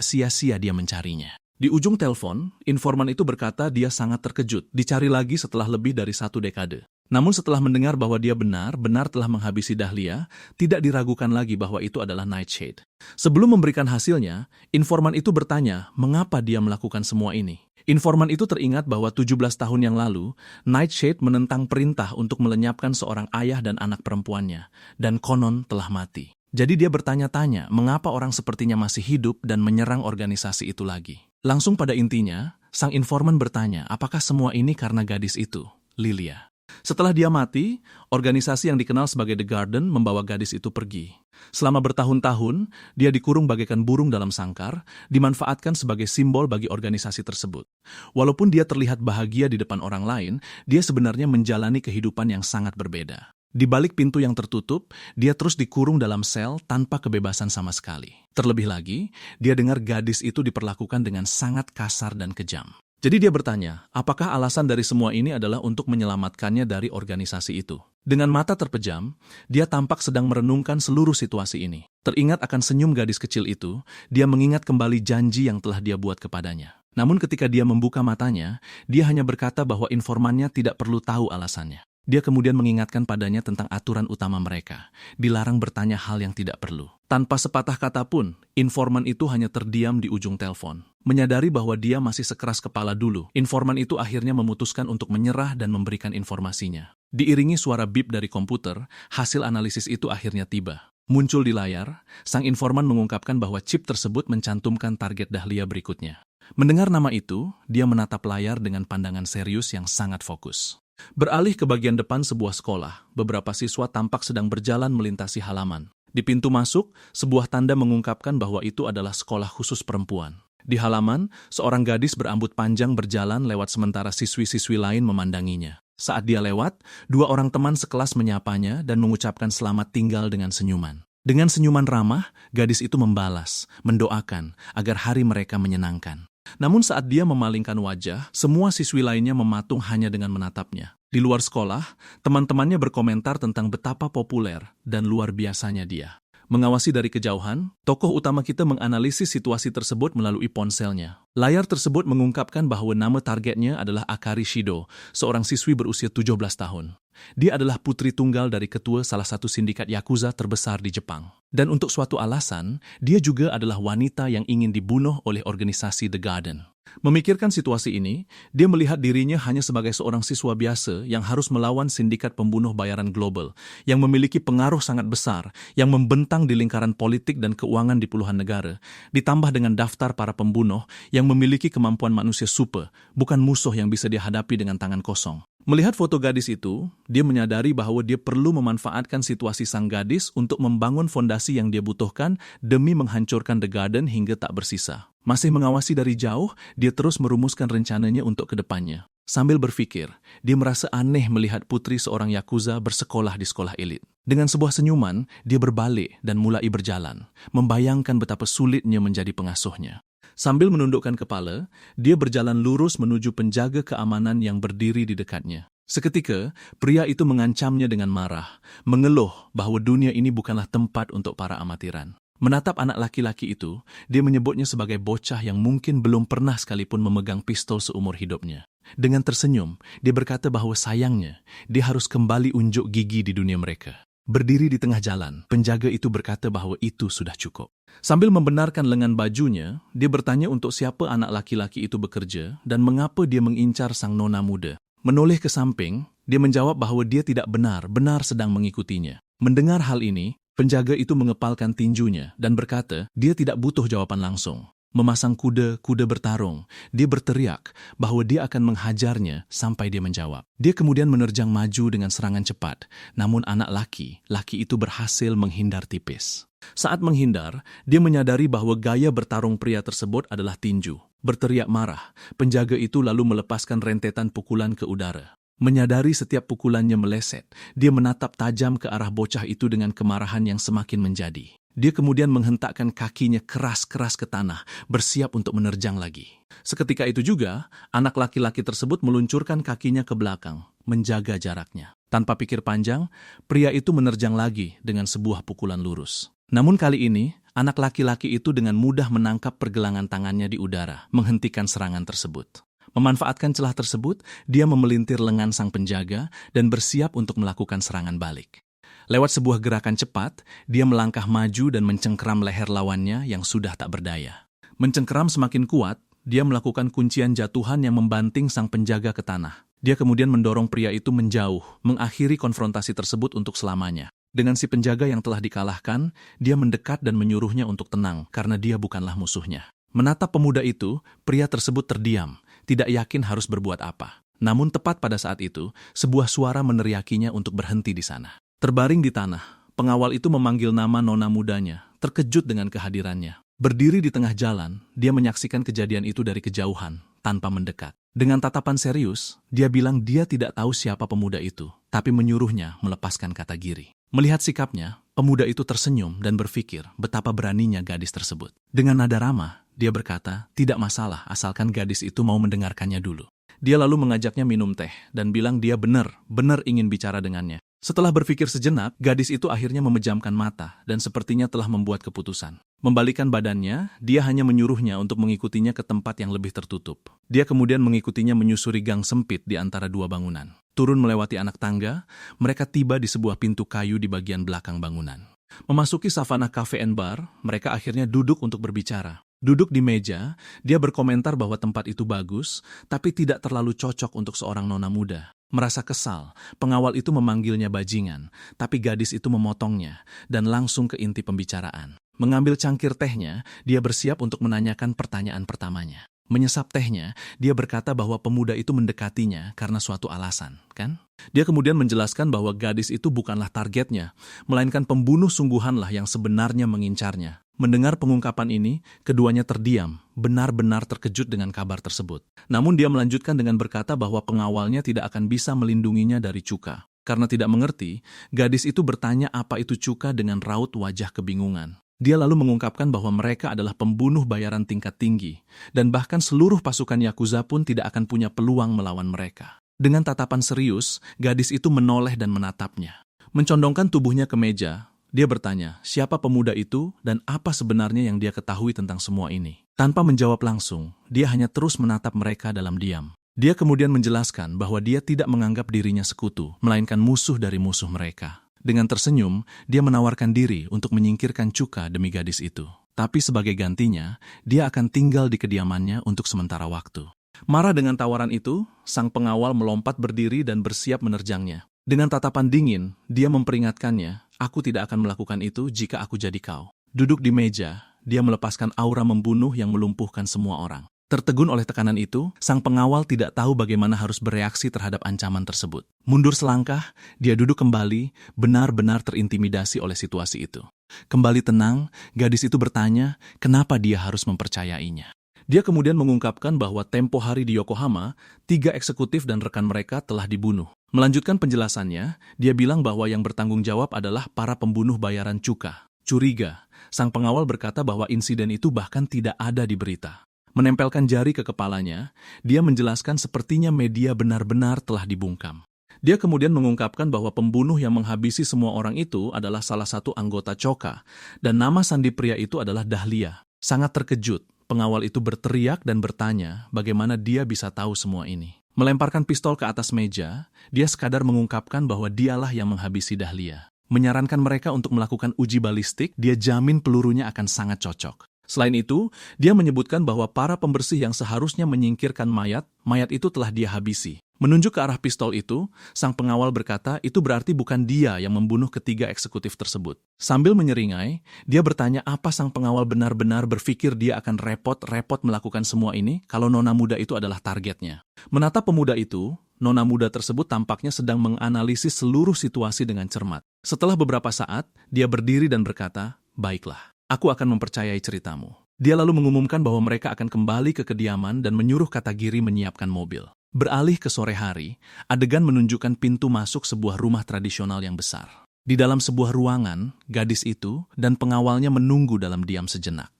sia-sia dia mencarinya. Di ujung telepon, informan itu berkata dia sangat terkejut, dicari lagi setelah lebih dari 1 dekade. Namun setelah mendengar bahwa dia benar-benar telah menghabisi Dahlia, tidak diragukan lagi bahwa itu adalah Nightshade. Sebelum memberikan hasilnya, informan itu bertanya mengapa dia melakukan semua ini. Informan itu teringat bahwa 17 tahun yang lalu, Nightshade menentang perintah untuk melenyapkan seorang ayah dan anak perempuannya, dan konon telah mati. Jadi dia bertanya-tanya mengapa orang sepertinya masih hidup dan menyerang organisasi itu lagi. Langsung pada intinya, sang informan bertanya apakah semua ini karena gadis itu, Lilia. Setelah dia mati, organisasi yang dikenal sebagai The Garden membawa gadis itu pergi. Selama bertahun-tahun, dia dikurung bagaikan burung dalam sangkar, dimanfaatkan sebagai simbol bagi organisasi tersebut. Walaupun dia terlihat bahagia di depan orang lain, dia sebenarnya menjalani kehidupan yang sangat berbeda. Di balik pintu yang tertutup, dia terus dikurung dalam sel tanpa kebebasan sama sekali. Terlebih lagi, dia dengar gadis itu diperlakukan dengan sangat kasar dan kejam. Jadi dia bertanya, apakah alasan dari semua ini adalah untuk menyelamatkannya dari organisasi itu? Dengan mata terpejam, dia tampak sedang merenungkan seluruh situasi ini. Teringat akan senyum gadis kecil itu, dia mengingat kembali janji yang telah dia buat kepadanya. Namun ketika dia membuka matanya, dia hanya berkata bahwa informannya tidak perlu tahu alasannya. Dia kemudian mengingatkan padanya tentang aturan utama mereka, dilarang bertanya hal yang tidak perlu. Tanpa sepatah kata pun, informan itu hanya terdiam di ujung telepon. Menyadari bahwa dia masih sekeras kepala dulu, informan itu akhirnya memutuskan untuk menyerah dan memberikan informasinya. Diiringi suara bip dari komputer, hasil analisis itu akhirnya tiba. Muncul di layar, sang informan mengungkapkan bahwa chip tersebut mencantumkan target Dahlia berikutnya. Mendengar nama itu, dia menatap layar dengan pandangan serius yang sangat fokus. Beralih ke bagian depan sebuah sekolah, beberapa siswa tampak sedang berjalan melintasi halaman. Di pintu masuk, sebuah tanda mengungkapkan bahwa itu adalah sekolah khusus perempuan. Di halaman, seorang gadis berambut panjang berjalan lewat sementara siswi-siswi lain memandanginya. Saat dia lewat, 2 orang teman sekelas menyapanya dan mengucapkan selamat tinggal dengan senyuman. Dengan senyuman ramah, gadis itu membalas, mendoakan agar hari mereka menyenangkan. Namun saat dia memalingkan wajah, semua siswi lainnya mematung hanya dengan menatapnya. Di luar sekolah, teman-temannya berkomentar tentang betapa populer dan luar biasanya dia. Mengawasi dari kejauhan, tokoh utama kita menganalisis situasi tersebut melalui ponselnya. Layar tersebut mengungkapkan bahwa nama targetnya adalah Akari Shido, seorang siswi berusia 17 tahun. Dia adalah putri tunggal dari ketua salah satu sindikat Yakuza terbesar di Jepang. Dan untuk suatu alasan, dia juga adalah wanita yang ingin dibunuh oleh organisasi The Garden. Memikirkan situasi ini, dia melihat dirinya hanya sebagai seorang siswa biasa yang harus melawan sindikat pembunuh bayaran global, yang memiliki pengaruh sangat besar, yang membentang di lingkaran politik dan keuangan di puluhan negara, ditambah dengan daftar para pembunuh yang memiliki kemampuan manusia super, bukan musuh yang bisa dihadapi dengan tangan kosong. Melihat foto gadis itu, dia menyadari bahwa dia perlu memanfaatkan situasi sang gadis untuk membangun fondasi yang dia butuhkan demi menghancurkan The Garden hingga tak bersisa. Masih mengawasi dari jauh, dia terus merumuskan rencananya untuk kedepannya. Sambil berpikir, dia merasa aneh melihat putri seorang Yakuza bersekolah di sekolah elit. Dengan sebuah senyuman, dia berbalik dan mulai berjalan, membayangkan betapa sulitnya menjadi pengasuhnya. Sambil menundukkan kepala, dia berjalan lurus menuju penjaga keamanan yang berdiri di dekatnya. Seketika, pria itu mengancamnya dengan marah, mengeluh bahwa dunia ini bukanlah tempat untuk para amatiran. Menatap anak laki-laki itu, dia menyebutnya sebagai bocah yang mungkin belum pernah sekalipun memegang pistol seumur hidupnya. Dengan tersenyum, dia berkata bahwa sayangnya, dia harus kembali unjuk gigi di dunia mereka. Berdiri di tengah jalan, penjaga itu berkata bahwa itu sudah cukup. Sambil membenarkan lengan bajunya, dia bertanya untuk siapa anak laki-laki itu bekerja dan mengapa dia mengincar sang nona muda. Menoleh ke samping, dia menjawab bahwa dia tidak benar-benar sedang mengikutinya. Mendengar hal ini, penjaga itu mengepalkan tinjunya dan berkata dia tidak butuh jawaban langsung. Memasang kuda bertarung, dia berteriak bahwa dia akan menghajarnya sampai dia menjawab. Dia kemudian menerjang maju dengan serangan cepat, namun anak laki itu berhasil menghindar tipis. Saat menghindar, dia menyadari bahwa gaya bertarung pria tersebut adalah tinju. Berteriak marah, penjaga itu lalu melepaskan rentetan pukulan ke udara. Menyadari setiap pukulannya meleset, dia menatap tajam ke arah bocah itu dengan kemarahan yang semakin menjadi. Dia kemudian menghentakkan kakinya keras-keras ke tanah, bersiap untuk menerjang lagi. Seketika itu juga, anak laki-laki tersebut meluncurkan kakinya ke belakang, menjaga jaraknya. Tanpa pikir panjang, pria itu menerjang lagi dengan sebuah pukulan lurus. Namun kali ini, anak laki-laki itu dengan mudah menangkap pergelangan tangannya di udara, menghentikan serangan tersebut. Memanfaatkan celah tersebut, dia memelintir lengan sang penjaga dan bersiap untuk melakukan serangan balik. Lewat sebuah gerakan cepat, dia melangkah maju dan mencengkeram leher lawannya yang sudah tak berdaya. Mencengkeram semakin kuat, dia melakukan kuncian jatuhan yang membanting sang penjaga ke tanah. Dia kemudian mendorong pria itu menjauh, mengakhiri konfrontasi tersebut untuk selamanya. Dengan si penjaga yang telah dikalahkan, dia mendekat dan menyuruhnya untuk tenang karena dia bukanlah musuhnya. Menatap pemuda itu, pria tersebut terdiam, tidak yakin harus berbuat apa. Namun tepat pada saat itu, sebuah suara meneriakinya untuk berhenti di sana. Terbaring di tanah, pengawal itu memanggil nama nona mudanya, terkejut dengan kehadirannya. Berdiri di tengah jalan, dia menyaksikan kejadian itu dari kejauhan, tanpa mendekat. Dengan tatapan serius, dia bilang dia tidak tahu siapa pemuda itu, tapi menyuruhnya melepaskan kata Giri. Melihat sikapnya, pemuda itu tersenyum dan berpikir betapa beraninya gadis tersebut. Dengan nada ramah, dia berkata, tidak masalah asalkan gadis itu mau mendengarkannya dulu. Dia lalu mengajaknya minum teh dan bilang dia benar ingin bicara dengannya. Setelah berpikir sejenak, gadis itu akhirnya memejamkan mata dan sepertinya telah membuat keputusan. Membalikan badannya, dia hanya menyuruhnya untuk mengikutinya ke tempat yang lebih tertutup. Dia kemudian mengikutinya menyusuri gang sempit di antara dua bangunan. Turun melewati anak tangga, mereka tiba di sebuah pintu kayu di bagian belakang bangunan. Memasuki Savannah Cafe and Bar, mereka akhirnya duduk untuk berbicara. Duduk di meja, dia berkomentar bahwa tempat itu bagus, tapi tidak terlalu cocok untuk seorang nona muda. Merasa kesal, pengawal itu memanggilnya bajingan, tapi gadis itu memotongnya dan langsung ke inti pembicaraan. Mengambil cangkir tehnya, dia bersiap untuk menanyakan pertanyaan pertamanya. Menyesap tehnya, dia berkata bahwa pemuda itu mendekatinya karena suatu alasan, kan? Dia kemudian menjelaskan bahwa gadis itu bukanlah targetnya, melainkan pembunuh sungguhanlah yang sebenarnya mengincarnya. Mendengar pengungkapan ini, keduanya terdiam, benar-benar terkejut dengan kabar tersebut. Namun dia melanjutkan dengan berkata bahwa pengawalnya tidak akan bisa melindunginya dari Cuka. Karena tidak mengerti, gadis itu bertanya apa itu Cuka dengan raut wajah kebingungan. Dia lalu mengungkapkan bahwa mereka adalah pembunuh bayaran tingkat tinggi, dan bahkan seluruh pasukan Yakuza pun tidak akan punya peluang melawan mereka. Dengan tatapan serius, gadis itu menoleh dan menatapnya. Mencondongkan tubuhnya ke meja, dia bertanya, siapa pemuda itu dan apa sebenarnya yang dia ketahui tentang semua ini. Tanpa menjawab langsung, dia hanya terus menatap mereka dalam diam. Dia kemudian menjelaskan bahwa dia tidak menganggap dirinya sekutu, melainkan musuh dari musuh mereka. Dengan tersenyum, dia menawarkan diri untuk menyingkirkan Cuka demi gadis itu. Tapi sebagai gantinya, dia akan tinggal di kediamannya untuk sementara waktu. Marah dengan tawaran itu, sang pengawal melompat berdiri dan bersiap menerjangnya. Dengan tatapan dingin, dia memperingatkannya, aku tidak akan melakukan itu jika aku jadi kau. Duduk di meja, dia melepaskan aura membunuh yang melumpuhkan semua orang. Tertegun oleh tekanan itu, sang pengawal tidak tahu bagaimana harus bereaksi terhadap ancaman tersebut. Mundur selangkah, dia duduk kembali, benar-benar terintimidasi oleh situasi itu. Kembali tenang, gadis itu bertanya, kenapa dia harus mempercayainya. Dia kemudian mengungkapkan bahwa tempo hari di Yokohama, 3 eksekutif dan rekan mereka telah dibunuh. Melanjutkan penjelasannya, dia bilang bahwa yang bertanggung jawab adalah para pembunuh bayaran Cuka. Curiga, sang pengawal berkata bahwa insiden itu bahkan tidak ada di berita. Menempelkan jari ke kepalanya, dia menjelaskan sepertinya media benar-benar telah dibungkam. Dia kemudian mengungkapkan bahwa pembunuh yang menghabisi semua orang itu adalah salah satu anggota Choka, dan nama sandi pria itu adalah Dahlia. Sangat terkejut, pengawal itu berteriak dan bertanya bagaimana dia bisa tahu semua ini. Melemparkan pistol ke atas meja, dia sekadar mengungkapkan bahwa dialah yang menghabisi Dahlia. Menyarankan mereka untuk melakukan uji balistik, dia jamin pelurunya akan sangat cocok. Selain itu, dia menyebutkan bahwa para pembersih yang seharusnya menyingkirkan mayat itu telah dia habisi. Menunjuk ke arah pistol itu, sang pengawal berkata itu berarti bukan dia yang membunuh ketiga eksekutif tersebut. Sambil menyeringai, dia bertanya apa sang pengawal benar-benar berpikir dia akan repot-repot melakukan semua ini kalau nona muda itu adalah targetnya. Menatap pemuda itu, nona muda tersebut tampaknya sedang menganalisis seluruh situasi dengan cermat. Setelah beberapa saat, dia berdiri dan berkata, baiklah. Aku akan mempercayai ceritamu. Dia lalu mengumumkan bahwa mereka akan kembali ke kediaman dan menyuruh Katagiri menyiapkan mobil. Beralih ke sore hari, adegan menunjukkan pintu masuk sebuah rumah tradisional yang besar. Di dalam sebuah ruangan, gadis itu dan pengawalnya menunggu dalam diam sejenak.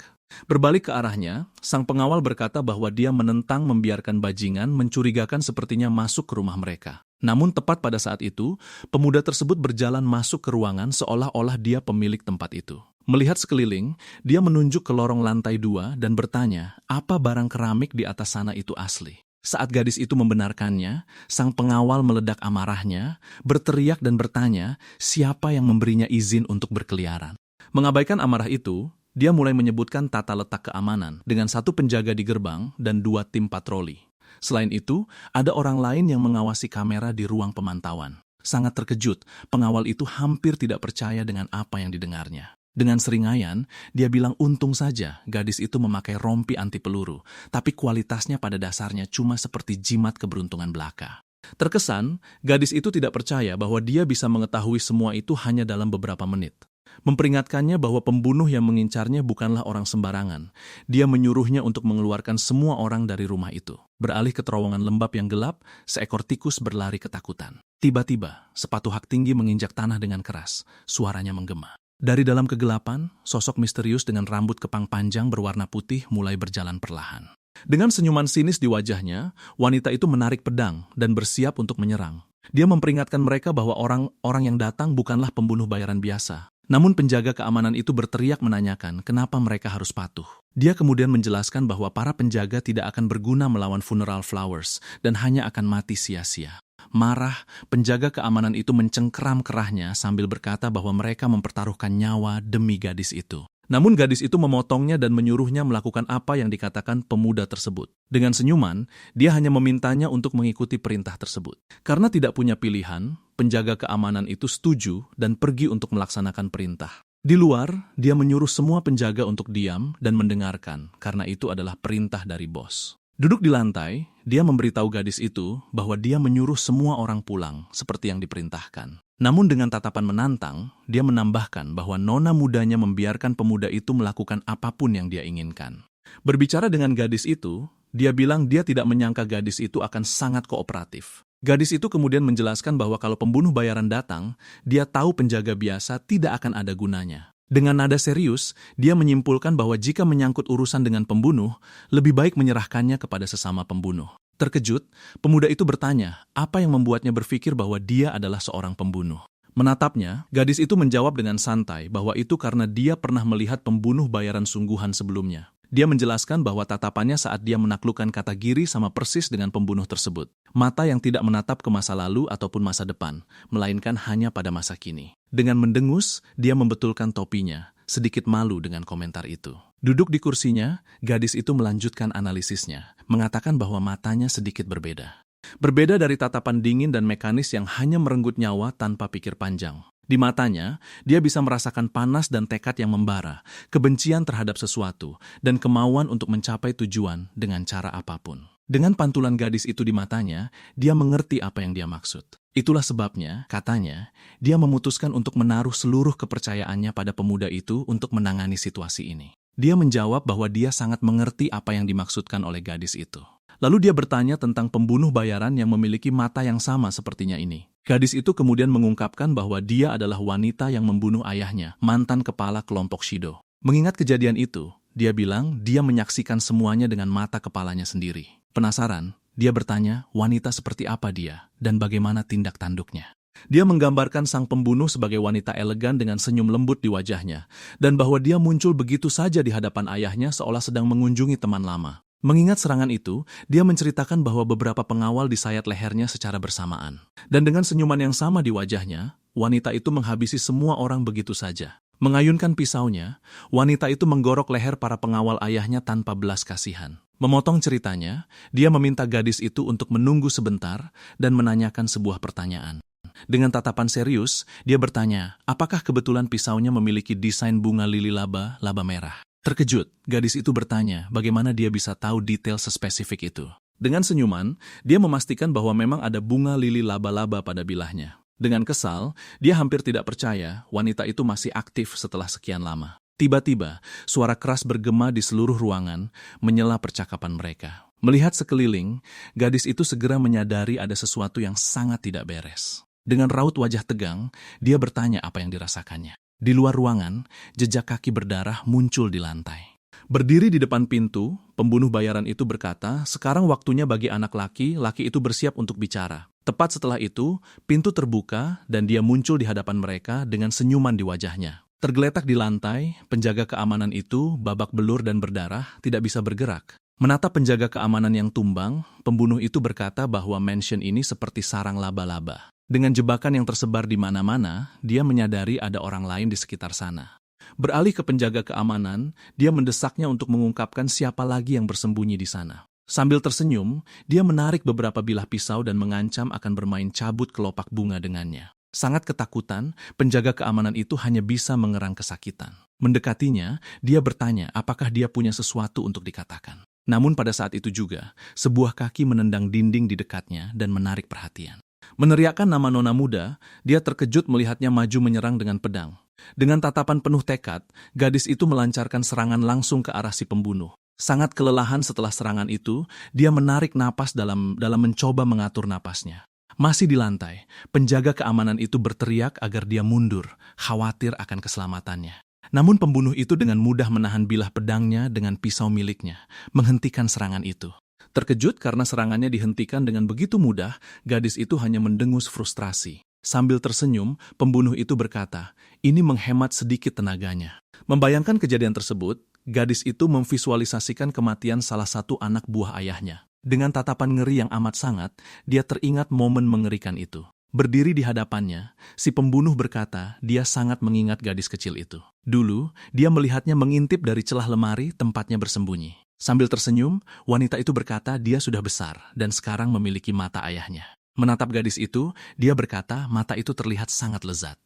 Berbalik ke arahnya, sang pengawal berkata bahwa dia menentang membiarkan bajingan mencurigakan sepertinya masuk ke rumah mereka. Namun tepat pada saat itu, pemuda tersebut berjalan masuk ke ruangan seolah-olah dia pemilik tempat itu. Melihat sekeliling, dia menunjuk ke lorong lantai 2 dan bertanya, apa barang keramik di atas sana itu asli. Saat gadis itu membenarkannya, sang pengawal meledak amarahnya, berteriak dan bertanya, siapa yang memberinya izin untuk berkeliaran. Mengabaikan amarah itu, dia mulai menyebutkan tata letak keamanan dengan 1 penjaga di gerbang dan 2 tim patroli. Selain itu, ada orang lain yang mengawasi kamera di ruang pemantauan. Sangat terkejut, pengawal itu hampir tidak percaya dengan apa yang didengarnya. Dengan seringayan, dia bilang untung saja gadis itu memakai rompi anti peluru, tapi kualitasnya pada dasarnya cuma seperti jimat keberuntungan belaka. Terkesan, gadis itu tidak percaya bahwa dia bisa mengetahui semua itu hanya dalam beberapa menit. Memperingatkannya bahwa pembunuh yang mengincarnya bukanlah orang sembarangan. Dia menyuruhnya untuk mengeluarkan semua orang dari rumah itu. Beralih ke terowongan lembab yang gelap, seekor tikus berlari ketakutan. Tiba-tiba, sepatu hak tinggi menginjak tanah dengan keras. Suaranya menggema. Dari dalam kegelapan, sosok misterius dengan rambut kepang panjang berwarna putih mulai berjalan perlahan. Dengan senyuman sinis di wajahnya, wanita itu menarik pedang dan bersiap untuk menyerang. Dia memperingatkan mereka bahwa orang-orang yang datang bukanlah pembunuh bayaran biasa. Namun penjaga keamanan itu berteriak menanyakan kenapa mereka harus patuh. Dia kemudian menjelaskan bahwa para penjaga tidak akan berguna melawan Funeral Flowers dan hanya akan mati sia-sia. Marah, penjaga keamanan itu mencengkeram kerahnya sambil berkata bahwa mereka mempertaruhkan nyawa demi gadis itu. Namun gadis itu memotongnya dan menyuruhnya melakukan apa yang dikatakan pemuda tersebut. Dengan senyuman, dia hanya memintanya untuk mengikuti perintah tersebut. Karena tidak punya pilihan, penjaga keamanan itu setuju dan pergi untuk melaksanakan perintah. Di luar, dia menyuruh semua penjaga untuk diam dan mendengarkan, karena itu adalah perintah dari bos. Duduk di lantai, dia memberitahu gadis itu bahwa dia menyuruh semua orang pulang, seperti yang diperintahkan. Namun dengan tatapan menantang, dia menambahkan bahwa nona mudanya membiarkan pemuda itu melakukan apapun yang dia inginkan. Berbicara dengan gadis itu, dia bilang dia tidak menyangka gadis itu akan sangat kooperatif. Gadis itu kemudian menjelaskan bahwa kalau pembunuh bayaran datang, dia tahu penjaga biasa tidak akan ada gunanya. Dengan nada serius, dia menyimpulkan bahwa jika menyangkut urusan dengan pembunuh, lebih baik menyerahkannya kepada sesama pembunuh. Terkejut, pemuda itu bertanya, apa yang membuatnya berpikir bahwa dia adalah seorang pembunuh. Menatapnya, gadis itu menjawab dengan santai bahwa itu karena dia pernah melihat pembunuh bayaran sungguhan sebelumnya. Dia menjelaskan bahwa tatapannya saat dia menaklukkan kata Giri sama persis dengan pembunuh tersebut. Mata yang tidak menatap ke masa lalu ataupun masa depan, melainkan hanya pada masa kini. Dengan mendengus, dia membetulkan topinya, sedikit malu dengan komentar itu. Duduk di kursinya, gadis itu melanjutkan analisisnya, mengatakan bahwa matanya sedikit berbeda. Berbeda dari tatapan dingin dan mekanis yang hanya merenggut nyawa tanpa pikir panjang. Di matanya, dia bisa merasakan panas dan tekad yang membara, kebencian terhadap sesuatu, dan kemauan untuk mencapai tujuan dengan cara apapun. Dengan pantulan gadis itu di matanya, dia mengerti apa yang dia maksud. Itulah sebabnya, katanya, dia memutuskan untuk menaruh seluruh kepercayaannya pada pemuda itu untuk menangani situasi ini. Dia menjawab bahwa dia sangat mengerti apa yang dimaksudkan oleh gadis itu. Lalu dia bertanya tentang pembunuh bayaran yang memiliki mata yang sama sepertinya ini. Gadis itu kemudian mengungkapkan bahwa dia adalah wanita yang membunuh ayahnya, mantan kepala kelompok Shido. Mengingat kejadian itu, dia bilang dia menyaksikan semuanya dengan mata kepalanya sendiri. Penasaran, dia bertanya wanita seperti apa dia dan bagaimana tindak tanduknya. Dia menggambarkan sang pembunuh sebagai wanita elegan dengan senyum lembut di wajahnya, dan bahwa dia muncul begitu saja di hadapan ayahnya seolah sedang mengunjungi teman lama. Mengingat serangan itu, dia menceritakan bahwa beberapa pengawal disayat lehernya secara bersamaan. Dan dengan senyuman yang sama di wajahnya, wanita itu menghabisi semua orang begitu saja. Mengayunkan pisaunya, wanita itu menggorok leher para pengawal ayahnya tanpa belas kasihan. Memotong ceritanya, dia meminta gadis itu untuk menunggu sebentar dan menanyakan sebuah pertanyaan. Dengan tatapan serius, dia bertanya, apakah kebetulan pisaunya memiliki desain bunga lili laba merah? Terkejut, gadis itu bertanya bagaimana dia bisa tahu detail sespesifik itu. Dengan senyuman, dia memastikan bahwa memang ada bunga lili laba-laba pada bilahnya. Dengan kesal, dia hampir tidak percaya wanita itu masih aktif setelah sekian lama. Tiba-tiba, suara keras bergema di seluruh ruangan, menyela percakapan mereka. Melihat sekeliling, gadis itu segera menyadari ada sesuatu yang sangat tidak beres. Dengan raut wajah tegang, dia bertanya apa yang dirasakannya. Di luar ruangan, jejak kaki berdarah muncul di lantai. Berdiri di depan pintu, pembunuh bayaran itu berkata, sekarang waktunya bagi anak laki itu bersiap untuk bicara. Tepat setelah itu, pintu terbuka dan dia muncul di hadapan mereka dengan senyuman di wajahnya. Tergeletak di lantai, penjaga keamanan itu, babak belur dan berdarah, tidak bisa bergerak. Menatap penjaga keamanan yang tumbang, pembunuh itu berkata bahwa mansion ini seperti sarang laba-laba. Dengan jebakan yang tersebar di mana-mana, dia menyadari ada orang lain di sekitar sana. Beralih ke penjaga keamanan, dia mendesaknya untuk mengungkapkan siapa lagi yang bersembunyi di sana. Sambil tersenyum, dia menarik beberapa bilah pisau dan mengancam akan bermain cabut kelopak bunga dengannya. Sangat ketakutan, penjaga keamanan itu hanya bisa mengerang kesakitan. Mendekatinya, dia bertanya apakah dia punya sesuatu untuk dikatakan. Namun pada saat itu juga, sebuah kaki menendang dinding di dekatnya dan menarik perhatian. Meneriakkan nama nona muda, dia terkejut melihatnya maju menyerang dengan pedang. Dengan tatapan penuh tekad, gadis itu melancarkan serangan langsung ke arah si pembunuh. Sangat kelelahan setelah serangan itu, dia menarik napas dalam mencoba mengatur napasnya. Masih di lantai, penjaga keamanan itu berteriak agar dia mundur, khawatir akan keselamatannya. Namun pembunuh itu dengan mudah menahan bilah pedangnya dengan pisau miliknya, menghentikan serangan itu. Terkejut karena serangannya dihentikan dengan begitu mudah, gadis itu hanya mendengus frustrasi. Sambil tersenyum, pembunuh itu berkata, ini menghemat sedikit tenaganya. Membayangkan kejadian tersebut, gadis itu memvisualisasikan kematian salah satu anak buah ayahnya. Dengan tatapan ngeri yang amat sangat, dia teringat momen mengerikan itu. Berdiri di hadapannya, si pembunuh berkata dia sangat mengingat gadis kecil itu. Dulu, dia melihatnya mengintip dari celah lemari tempatnya bersembunyi. Sambil tersenyum, wanita itu berkata dia sudah besar dan sekarang memiliki mata ayahnya. Menatap gadis itu, dia berkata mata itu terlihat sangat lezat.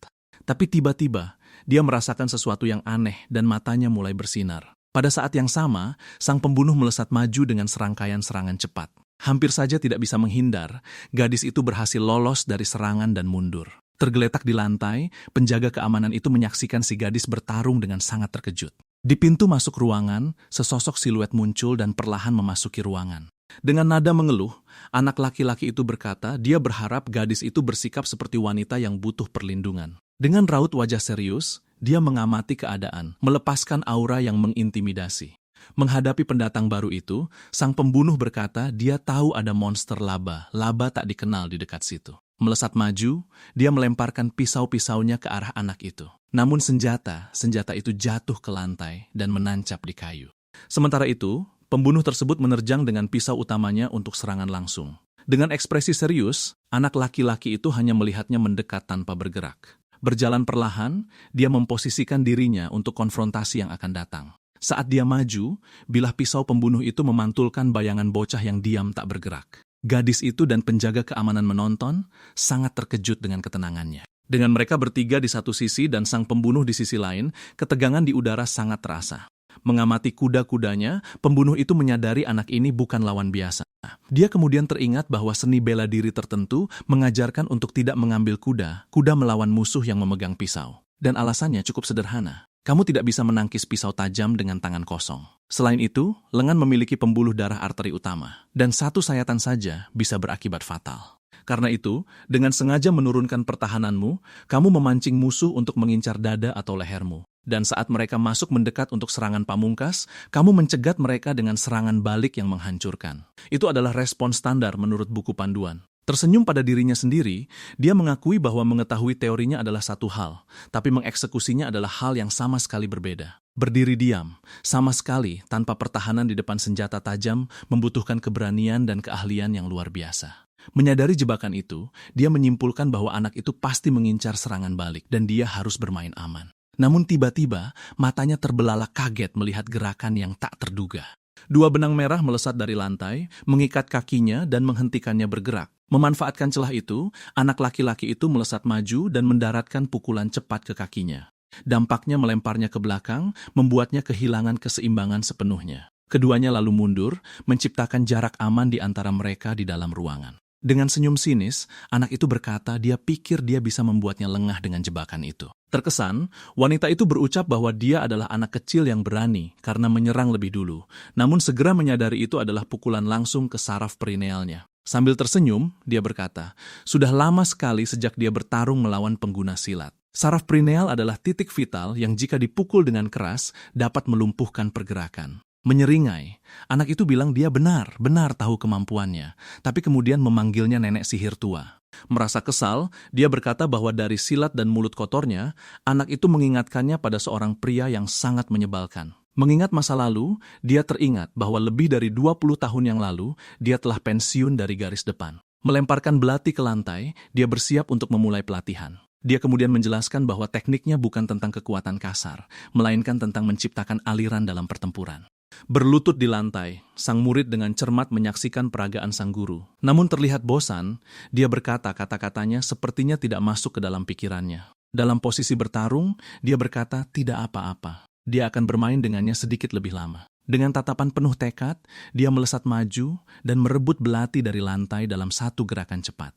Tapi tiba-tiba, dia merasakan sesuatu yang aneh dan matanya mulai bersinar. Pada saat yang sama, sang pembunuh melesat maju dengan serangkaian serangan cepat. Hampir saja tidak bisa menghindar, gadis itu berhasil lolos dari serangan dan mundur. Tergeletak di lantai, penjaga keamanan itu menyaksikan si gadis bertarung dengan sangat terkejut. Di pintu masuk ruangan, sesosok siluet muncul dan perlahan memasuki ruangan. Dengan nada mengeluh, anak laki-laki itu berkata dia berharap gadis itu bersikap seperti wanita yang butuh perlindungan. Dengan raut wajah serius, dia mengamati keadaan, melepaskan aura yang mengintimidasi. Menghadapi pendatang baru itu, sang pembunuh berkata dia tahu ada monster laba tak dikenal di dekat situ. Melesat maju, dia melemparkan pisau-pisaunya ke arah anak itu. Namun senjata itu jatuh ke lantai dan menancap di kayu. Sementara itu, pembunuh tersebut menerjang dengan pisau utamanya untuk serangan langsung. Dengan ekspresi serius, anak laki-laki itu hanya melihatnya mendekat tanpa bergerak. Berjalan perlahan, dia memposisikan dirinya untuk konfrontasi yang akan datang. Saat dia maju, bilah pisau pembunuh itu memantulkan bayangan bocah yang diam tak bergerak. Gadis itu dan penjaga keamanan menonton, sangat terkejut dengan ketenangannya. Dengan mereka bertiga di satu sisi dan sang pembunuh di sisi lain, ketegangan di udara sangat terasa. Mengamati kuda-kudanya, pembunuh itu menyadari anak ini bukan lawan biasa. Dia kemudian teringat bahwa seni bela diri tertentu mengajarkan untuk tidak mengambil kuda melawan musuh yang memegang pisau. Dan alasannya cukup sederhana. Kamu tidak bisa menangkis pisau tajam dengan tangan kosong. Selain itu, lengan memiliki pembuluh darah arteri utama, dan satu sayatan saja bisa berakibat fatal. Karena itu, dengan sengaja menurunkan pertahananmu, kamu memancing musuh untuk mengincar dada atau lehermu. Dan saat mereka masuk mendekat untuk serangan pamungkas, kamu mencegat mereka dengan serangan balik yang menghancurkan. Itu adalah respon standar menurut buku panduan. Tersenyum pada dirinya sendiri, dia mengakui bahwa mengetahui teorinya adalah satu hal, tapi mengeksekusinya adalah hal yang sama sekali berbeda. Berdiri diam, sama sekali tanpa pertahanan di depan senjata tajam, membutuhkan keberanian dan keahlian yang luar biasa. Menyadari jebakan itu, dia menyimpulkan bahwa anak itu pasti mengincar serangan balik dan dia harus bermain aman. Namun tiba-tiba, matanya terbelalak kaget melihat gerakan yang tak terduga. Dua benang merah melesat dari lantai, mengikat kakinya dan menghentikannya bergerak. Memanfaatkan celah itu, anak laki-laki itu melesat maju dan mendaratkan pukulan cepat ke kakinya. Dampaknya melemparnya ke belakang, membuatnya kehilangan keseimbangan sepenuhnya. Keduanya lalu mundur, menciptakan jarak aman di antara mereka di dalam ruangan. Dengan senyum sinis, anak itu berkata dia pikir dia bisa membuatnya lengah dengan jebakan itu. Terkesan, wanita itu berucap bahwa dia adalah anak kecil yang berani karena menyerang lebih dulu, namun segera menyadari itu adalah pukulan langsung ke saraf perinealnya. Sambil tersenyum, dia berkata, sudah lama sekali sejak dia bertarung melawan pengguna silat. Saraf perineal adalah titik vital yang jika dipukul dengan keras dapat melumpuhkan pergerakan. Menyeringai, anak itu bilang dia benar tahu kemampuannya, tapi kemudian memanggilnya nenek sihir tua. Merasa kesal, dia berkata bahwa dari silat dan mulut kotornya, anak itu mengingatkannya pada seorang pria yang sangat menyebalkan. Mengingat masa lalu, dia teringat bahwa lebih dari 20 tahun yang lalu, dia telah pensiun dari garis depan. Melemparkan belati ke lantai, dia bersiap untuk memulai pelatihan. Dia kemudian menjelaskan bahwa tekniknya bukan tentang kekuatan kasar, melainkan tentang menciptakan aliran dalam pertempuran. Berlutut di lantai, sang murid dengan cermat menyaksikan peragaan sang guru. Namun terlihat bosan, dia berkata kata-katanya sepertinya tidak masuk ke dalam pikirannya. Dalam posisi bertarung, dia berkata tidak apa-apa. Dia akan bermain dengannya sedikit lebih lama. Dengan tatapan penuh tekad, dia melesat maju dan merebut belati dari lantai dalam satu gerakan cepat.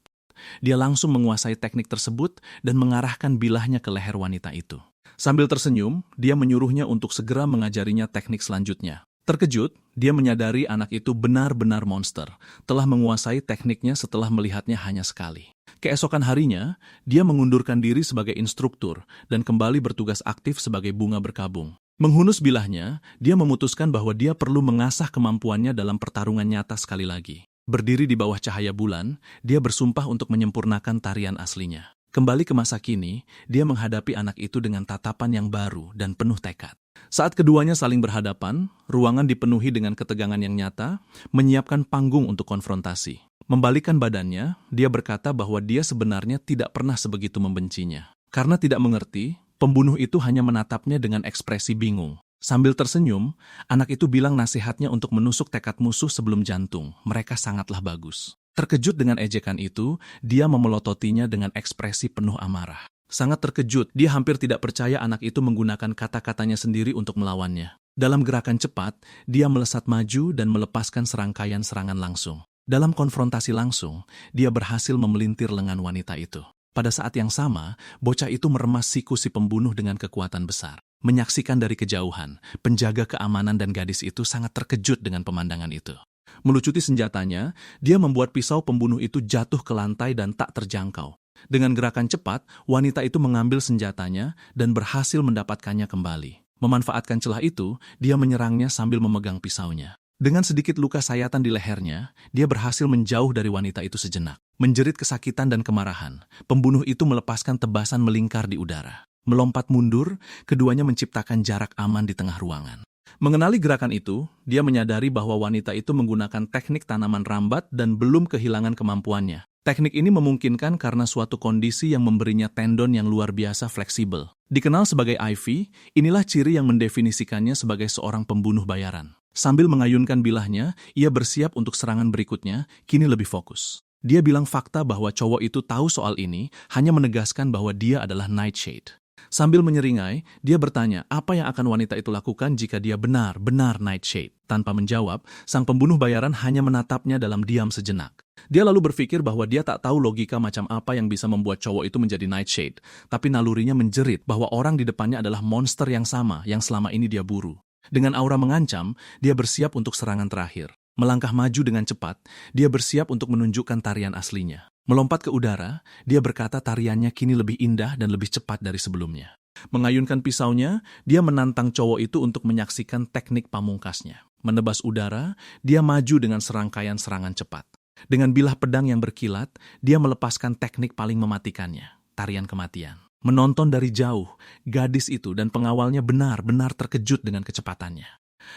Dia langsung menguasai teknik tersebut dan mengarahkan bilahnya ke leher wanita itu. Sambil tersenyum, dia menyuruhnya untuk segera mengajarinya teknik selanjutnya. Terkejut, dia menyadari anak itu benar-benar monster, telah menguasai tekniknya setelah melihatnya hanya sekali. Keesokan harinya, dia mengundurkan diri sebagai instruktur dan kembali bertugas aktif sebagai bunga berkabung. Menghunus bilahnya, dia memutuskan bahwa dia perlu mengasah kemampuannya dalam pertarungan nyata sekali lagi. Berdiri di bawah cahaya bulan, dia bersumpah untuk menyempurnakan tarian aslinya. Kembali ke masa kini, dia menghadapi anak itu dengan tatapan yang baru dan penuh tekad. Saat keduanya saling berhadapan, ruangan dipenuhi dengan ketegangan yang nyata, menyiapkan panggung untuk konfrontasi. Membalikkan badannya, dia berkata bahwa dia sebenarnya tidak pernah sebegitu membencinya. Karena tidak mengerti, pembunuh itu hanya menatapnya dengan ekspresi bingung. Sambil tersenyum, anak itu bilang nasihatnya untuk menusuk tekad musuh sebelum jantung. Mereka sangatlah bagus. Terkejut dengan ejekan itu, dia memelototinya dengan ekspresi penuh amarah. Sangat terkejut, dia hampir tidak percaya anak itu menggunakan kata-katanya sendiri untuk melawannya. Dalam gerakan cepat, dia melesat maju dan melepaskan serangkaian serangan langsung. Dalam konfrontasi langsung, dia berhasil memelintir lengan wanita itu. Pada saat yang sama, bocah itu meremas siku si pembunuh dengan kekuatan besar. Menyaksikan dari kejauhan, penjaga keamanan dan gadis itu sangat terkejut dengan pemandangan itu. Melucuti senjatanya, dia membuat pisau pembunuh itu jatuh ke lantai dan tak terjangkau. Dengan gerakan cepat, wanita itu mengambil senjatanya dan berhasil mendapatkannya kembali. Memanfaatkan celah itu, dia menyerangnya sambil memegang pisaunya. Dengan sedikit luka sayatan di lehernya, dia berhasil menjauh dari wanita itu sejenak. Menjerit kesakitan dan kemarahan, pembunuh itu melepaskan tebasan melingkar di udara. Melompat mundur, keduanya menciptakan jarak aman di tengah ruangan. Mengenali gerakan itu, dia menyadari bahwa wanita itu menggunakan teknik tanaman rambat dan belum kehilangan kemampuannya. Teknik ini memungkinkan karena suatu kondisi yang memberinya tendon yang luar biasa fleksibel. Dikenal sebagai Ivy, inilah ciri yang mendefinisikannya sebagai seorang pembunuh bayaran. Sambil mengayunkan bilahnya, ia bersiap untuk serangan berikutnya, kini lebih fokus. Dia bilang fakta bahwa cowok itu tahu soal ini, hanya menegaskan bahwa dia adalah Nightshade. Sambil menyeringai, dia bertanya apa yang akan wanita itu lakukan jika dia benar-benar Nightshade. Tanpa menjawab, sang pembunuh bayaran hanya menatapnya dalam diam sejenak. Dia lalu berpikir bahwa dia tak tahu logika macam apa yang bisa membuat cowok itu menjadi Nightshade, tapi nalurinya menjerit bahwa orang di depannya adalah monster yang sama yang selama ini dia buru. Dengan aura mengancam, dia bersiap untuk serangan terakhir. Melangkah maju dengan cepat, dia bersiap untuk menunjukkan tarian aslinya. Melompat ke udara, dia berkata tariannya kini lebih indah dan lebih cepat dari sebelumnya. Mengayunkan pisaunya, dia menantang cowok itu untuk menyaksikan teknik pamungkasnya. Menebas udara, dia maju dengan serangkaian serangan cepat. Dengan bilah pedang yang berkilat, dia melepaskan teknik paling mematikannya, tarian kematian. Menonton dari jauh, gadis itu dan pengawalnya benar-benar terkejut dengan kecepatannya.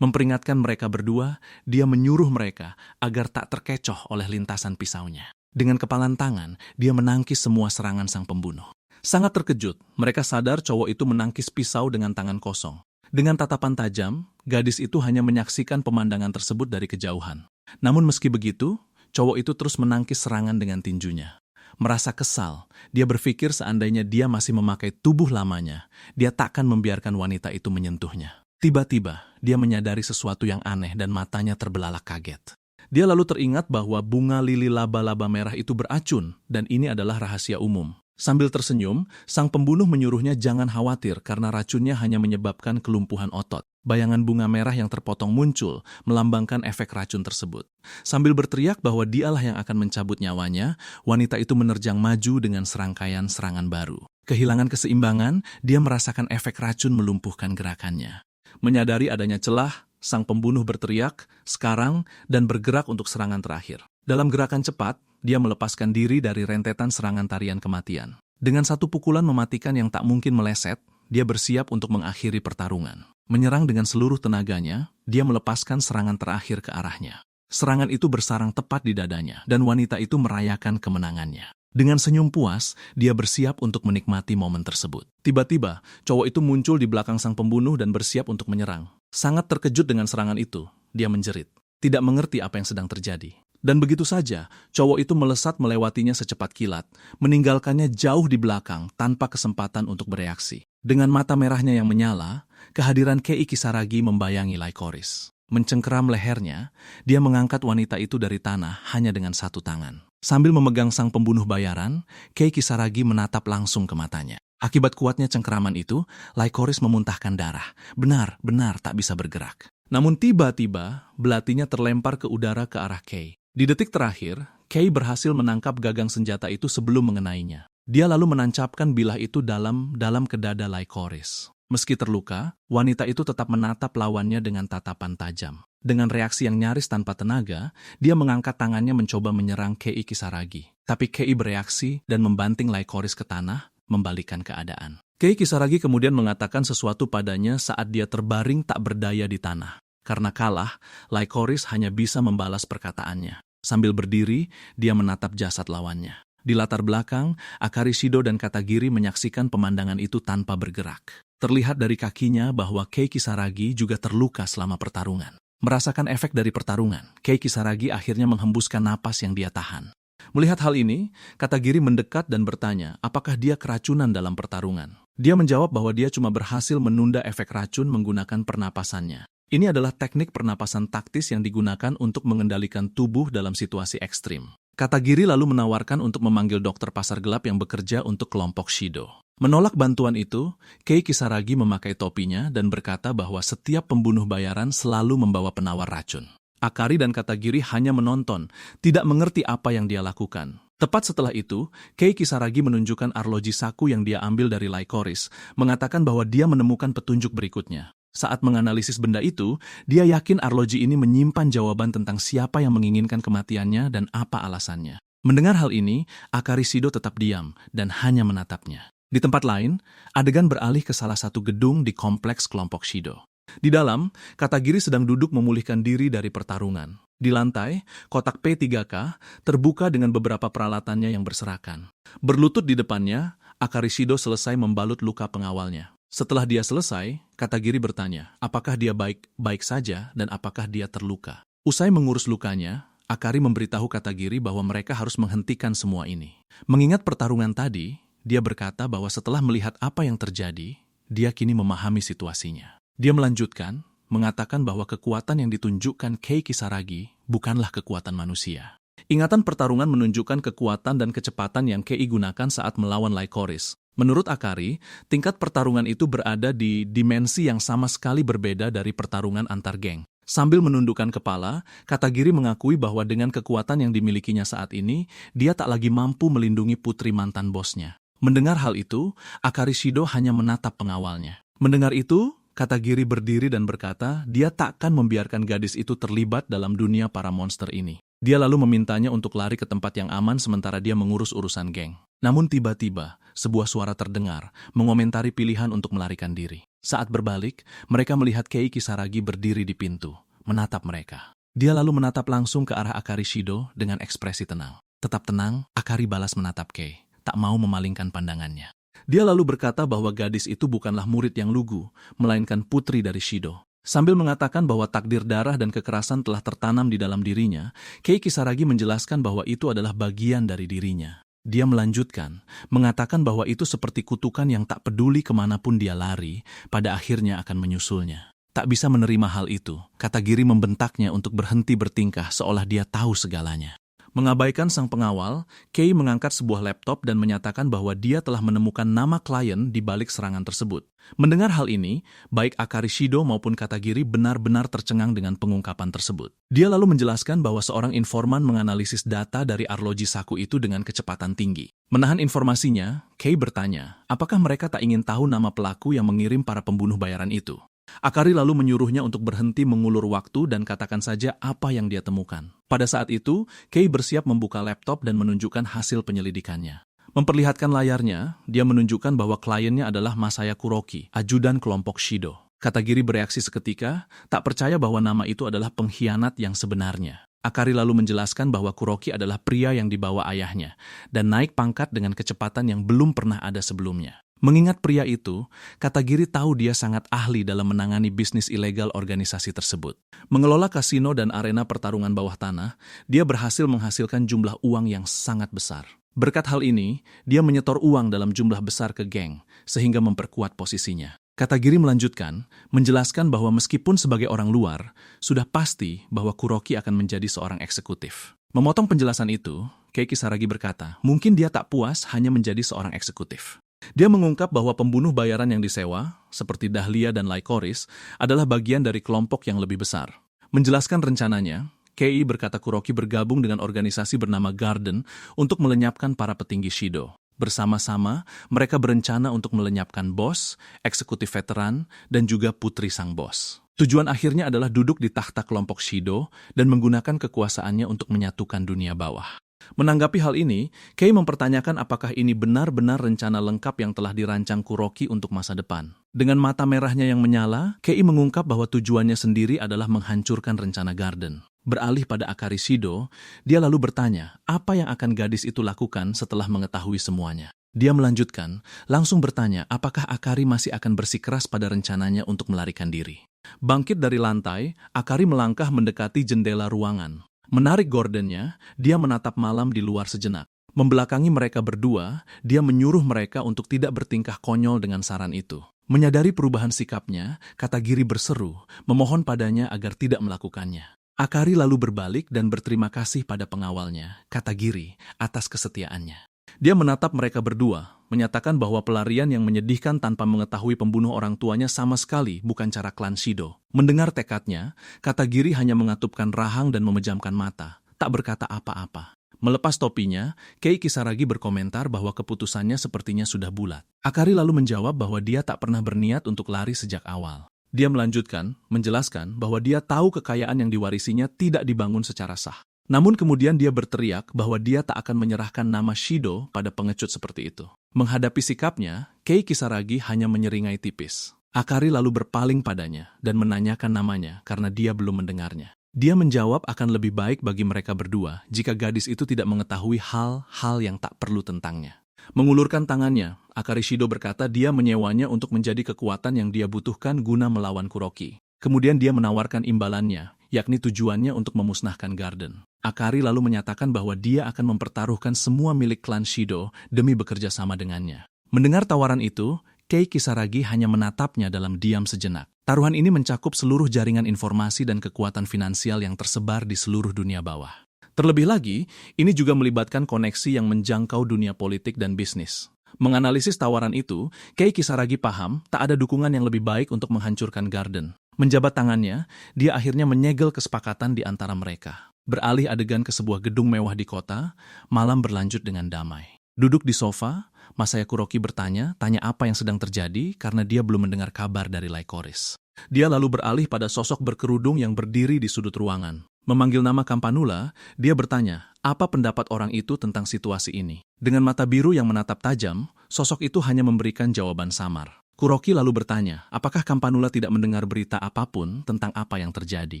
Memperingatkan mereka berdua, dia menyuruh mereka agar tak terkecoh oleh lintasan pisaunya. Dengan kepalan tangan, dia menangkis semua serangan sang pembunuh. Sangat terkejut, mereka sadar cowok itu menangkis pisau dengan tangan kosong. Dengan tatapan tajam, gadis itu hanya menyaksikan pemandangan tersebut dari kejauhan. Namun meski begitu, cowok itu terus menangkis serangan dengan tinjunya. Merasa kesal, dia berpikir seandainya dia masih memakai tubuh lamanya, dia takkan membiarkan wanita itu menyentuhnya. Tiba-tiba, dia menyadari sesuatu yang aneh dan matanya terbelalak kaget. Dia lalu teringat bahwa bunga lili laba-laba merah itu beracun dan ini adalah rahasia umum. Sambil tersenyum, sang pembunuh menyuruhnya jangan khawatir karena racunnya hanya menyebabkan kelumpuhan otot. Bayangan bunga merah yang terpotong muncul, melambangkan efek racun tersebut. Sambil berteriak bahwa dialah yang akan mencabut nyawanya, wanita itu menerjang maju dengan serangkaian serangan baru. Kehilangan keseimbangan, dia merasakan efek racun melumpuhkan gerakannya. Menyadari adanya celah, sang pembunuh berteriak, sekarang, dan bergerak untuk serangan terakhir. Dalam gerakan cepat, dia melepaskan diri dari rentetan serangan tarian kematian. Dengan satu pukulan mematikan yang tak mungkin meleset, dia bersiap untuk mengakhiri pertarungan. Menyerang dengan seluruh tenaganya, dia melepaskan serangan terakhir ke arahnya. Serangan itu bersarang tepat di dadanya, dan wanita itu merayakan kemenangannya. Dengan senyum puas, dia bersiap untuk menikmati momen tersebut. Tiba-tiba, cowok itu muncul di belakang sang pembunuh dan bersiap untuk menyerang. Sangat terkejut dengan serangan itu, dia menjerit. Tidak mengerti apa yang sedang terjadi. Dan begitu saja, cowok itu melesat melewatinya secepat kilat, meninggalkannya jauh di belakang tanpa kesempatan untuk bereaksi. Dengan mata merahnya yang menyala, kehadiran Kei Kisaragi membayangi Lycoris. Mencengkeram lehernya, dia mengangkat wanita itu dari tanah hanya dengan satu tangan. Sambil memegang sang pembunuh bayaran, Kei Kisaragi menatap langsung ke matanya. Akibat kuatnya cengkeraman itu, Lycoris memuntahkan darah. Benar-benar tak bisa bergerak. Namun tiba-tiba, belatinya terlempar ke udara ke arah Kei. Di detik terakhir, Kei berhasil menangkap gagang senjata itu sebelum mengenainya. Dia lalu menancapkan bilah itu dalam ke dada Lycoris. Meski terluka, wanita itu tetap menatap lawannya dengan tatapan tajam. Dengan reaksi yang nyaris tanpa tenaga, dia mengangkat tangannya mencoba menyerang Kei Kisaragi. Tapi Kei bereaksi dan membanting Lycoris ke tanah, membalikkan keadaan. Kei Kisaragi kemudian mengatakan sesuatu padanya saat dia terbaring tak berdaya di tanah. Karena kalah, Lycoris hanya bisa membalas perkataannya. Sambil berdiri, dia menatap jasad lawannya. Di latar belakang, Akari Shido dan Katagiri menyaksikan pemandangan itu tanpa bergerak. Terlihat dari kakinya bahwa Kei Kisaragi juga terluka selama pertarungan. Merasakan efek dari pertarungan, Kei Kisaragi akhirnya menghembuskan napas yang dia tahan. Melihat hal ini, Katagiri mendekat dan bertanya apakah dia keracunan dalam pertarungan. Dia menjawab bahwa dia cuma berhasil menunda efek racun menggunakan pernapasannya. Ini adalah teknik pernapasan taktis yang digunakan untuk mengendalikan tubuh dalam situasi ekstrim. Katagiri lalu menawarkan untuk memanggil dokter pasar gelap yang bekerja untuk kelompok Shido. Menolak bantuan itu, Kei Kisaragi memakai topinya dan berkata bahwa setiap pembunuh bayaran selalu membawa penawar racun. Akari dan Katagiri hanya menonton, tidak mengerti apa yang dia lakukan. Tepat setelah itu, Kei Kisaragi menunjukkan arloji saku yang dia ambil dari Lycoris, mengatakan bahwa dia menemukan petunjuk berikutnya. Saat menganalisis benda itu, dia yakin arloji ini menyimpan jawaban tentang siapa yang menginginkan kematiannya dan apa alasannya. Mendengar hal ini, Akari Shido tetap diam dan hanya menatapnya. Di tempat lain, adegan beralih ke salah satu gedung di kompleks kelompok Shido. Di dalam, Katagiri sedang duduk memulihkan diri dari pertarungan. Di lantai, kotak P3K terbuka dengan beberapa peralatannya yang berserakan. Berlutut di depannya, Akari Shido selesai membalut luka pengawalnya. Setelah dia selesai, Katagiri bertanya, apakah dia baik-baik saja dan apakah dia terluka. Usai mengurus lukanya, Akari memberitahu Katagiri bahwa mereka harus menghentikan semua ini. Mengingat pertarungan tadi, dia berkata bahwa setelah melihat apa yang terjadi, dia kini memahami situasinya. Dia melanjutkan, mengatakan bahwa kekuatan yang ditunjukkan Kei Kisaragi bukanlah kekuatan manusia. Ingatan pertarungan menunjukkan kekuatan dan kecepatan yang Kei gunakan saat melawan Lycoris. Menurut Akari, tingkat pertarungan itu berada di dimensi yang sama sekali berbeda dari pertarungan antar geng. Sambil menundukkan kepala, Katagiri mengakui bahwa dengan kekuatan yang dimilikinya saat ini, dia tak lagi mampu melindungi putri mantan bosnya. Mendengar hal itu, Akari Shido hanya menatap pengawalnya. Mendengar itu, Katagiri berdiri dan berkata, dia takkan membiarkan gadis itu terlibat dalam dunia para monster ini. Dia lalu memintanya untuk lari ke tempat yang aman sementara dia mengurus urusan geng. Namun tiba-tiba, sebuah suara terdengar, mengomentari pilihan untuk melarikan diri. Saat berbalik, mereka melihat Kei Kisaragi berdiri di pintu, menatap mereka. Dia lalu menatap langsung ke arah Akari Shido dengan ekspresi tenang. Tetap tenang, Akari balas menatap Kei, tak mau memalingkan pandangannya. Dia lalu berkata bahwa gadis itu bukanlah murid yang lugu, melainkan putri dari Shido. Sambil mengatakan bahwa takdir darah dan kekerasan telah tertanam di dalam dirinya, Kei Kisaragi menjelaskan bahwa itu adalah bagian dari dirinya. Dia melanjutkan, mengatakan bahwa itu seperti kutukan yang tak peduli kemanapun dia lari, pada akhirnya akan menyusulnya. Tak bisa menerima hal itu, Katagiri membentaknya untuk berhenti bertingkah seolah dia tahu segalanya. Mengabaikan sang pengawal, Kei mengangkat sebuah laptop dan menyatakan bahwa dia telah menemukan nama klien di balik serangan tersebut. Mendengar hal ini, baik Akari Shido maupun Katagiri benar-benar tercengang dengan pengungkapan tersebut. Dia lalu menjelaskan bahwa seorang informan menganalisis data dari arloji saku itu dengan kecepatan tinggi. Menahan informasinya, Kei bertanya, apakah mereka tak ingin tahu nama pelaku yang mengirim para pembunuh bayaran itu? Akari lalu menyuruhnya untuk berhenti mengulur waktu dan katakan saja apa yang dia temukan. Pada saat itu, Kei bersiap membuka laptop dan menunjukkan hasil penyelidikannya. Memperlihatkan layarnya, dia menunjukkan bahwa kliennya adalah Masaya Kuroki, ajudan kelompok Shido. Katagiri bereaksi seketika, tak percaya bahwa nama itu adalah pengkhianat yang sebenarnya. Akari lalu menjelaskan bahwa Kuroki adalah pria yang dibawa ayahnya dan naik pangkat dengan kecepatan yang belum pernah ada sebelumnya. Mengingat pria itu, Katagiri tahu dia sangat ahli dalam menangani bisnis ilegal organisasi tersebut. Mengelola kasino dan arena pertarungan bawah tanah, dia berhasil menghasilkan jumlah uang yang sangat besar. Berkat hal ini, dia menyetor uang dalam jumlah besar ke geng, sehingga memperkuat posisinya. Katagiri melanjutkan, menjelaskan bahwa meskipun sebagai orang luar, sudah pasti bahwa Kuroki akan menjadi seorang eksekutif. Memotong penjelasan itu, Kei Kisaragi berkata, mungkin dia tak puas hanya menjadi seorang eksekutif. Dia mengungkap bahwa pembunuh bayaran yang disewa, seperti Dahlia dan Lycoris, adalah bagian dari kelompok yang lebih besar. Menjelaskan rencananya, Kei berkata Kuroki bergabung dengan organisasi bernama Garden untuk melenyapkan para petinggi Shido. Bersama-sama, mereka berencana untuk melenyapkan bos, eksekutif veteran, dan juga putri sang bos. Tujuan akhirnya adalah duduk di tahta kelompok Shido dan menggunakan kekuasaannya untuk menyatukan dunia bawah. Menanggapi hal ini, Kei mempertanyakan apakah ini benar-benar rencana lengkap yang telah dirancang Kuroki untuk masa depan. Dengan mata merahnya yang menyala, Kei mengungkap bahwa tujuannya sendiri adalah menghancurkan rencana Garden. Beralih pada Akari Shido, dia lalu bertanya, apa yang akan gadis itu lakukan setelah mengetahui semuanya? Dia melanjutkan, langsung bertanya apakah Akari masih akan bersikeras pada rencananya untuk melarikan diri. Bangkit dari lantai, Akari melangkah mendekati jendela ruangan. Menarik gordennya, dia menatap malam di luar sejenak. Membelakangi mereka berdua, dia menyuruh mereka untuk tidak bertingkah konyol dengan saran itu. Menyadari perubahan sikapnya, Katagiri berseru, memohon padanya agar tidak melakukannya. Akari lalu berbalik dan berterima kasih pada pengawalnya, Katagiri, atas kesetiaannya. Dia menatap mereka berdua, menyatakan bahwa pelarian yang menyedihkan tanpa mengetahui pembunuh orang tuanya sama sekali bukan cara klan Shido. Mendengar tekadnya, Katagiri hanya mengatupkan rahang dan memejamkan mata, tak berkata apa-apa. Melepas topinya, Kei Kisaragi berkomentar bahwa keputusannya sepertinya sudah bulat. Akari lalu menjawab bahwa dia tak pernah berniat untuk lari sejak awal. Dia melanjutkan, menjelaskan bahwa dia tahu kekayaan yang diwarisinya tidak dibangun secara sah. Namun kemudian dia berteriak bahwa dia tak akan menyerahkan nama Shido pada pengecut seperti itu. Menghadapi sikapnya, Kei Kisaragi hanya menyeringai tipis. Akari lalu berpaling padanya dan menanyakan namanya karena dia belum mendengarnya. Dia menjawab akan lebih baik bagi mereka berdua jika gadis itu tidak mengetahui hal-hal yang tak perlu tentangnya. Mengulurkan tangannya, Akari Shido berkata dia menyewanya untuk menjadi kekuatan yang dia butuhkan guna melawan Kuroki. Kemudian dia menawarkan imbalannya, yakni tujuannya untuk memusnahkan Garden. Akari lalu menyatakan bahwa dia akan mempertaruhkan semua milik klan Shido demi bekerja sama dengannya. Mendengar tawaran itu, Kei Kisaragi hanya menatapnya dalam diam sejenak. Taruhan ini mencakup seluruh jaringan informasi dan kekuatan finansial yang tersebar di seluruh dunia bawah. Terlebih lagi, ini juga melibatkan koneksi yang menjangkau dunia politik dan bisnis. Menganalisis tawaran itu, Kei Kisaragi paham tak ada dukungan yang lebih baik untuk menghancurkan Garden. Menjabat tangannya, dia akhirnya menyegel kesepakatan di antara mereka. Beralih adegan ke sebuah gedung mewah di kota, malam berlanjut dengan damai. Duduk di sofa, Masaya Kuroki bertanya apa yang sedang terjadi karena dia belum mendengar kabar dari Lycoris. Dia lalu beralih pada sosok berkerudung yang berdiri di sudut ruangan. Memanggil nama Campanula, dia bertanya, apa pendapat orang itu tentang situasi ini? Dengan mata biru yang menatap tajam, sosok itu hanya memberikan jawaban samar. Kuroki lalu bertanya, apakah Campanula tidak mendengar berita apapun tentang apa yang terjadi?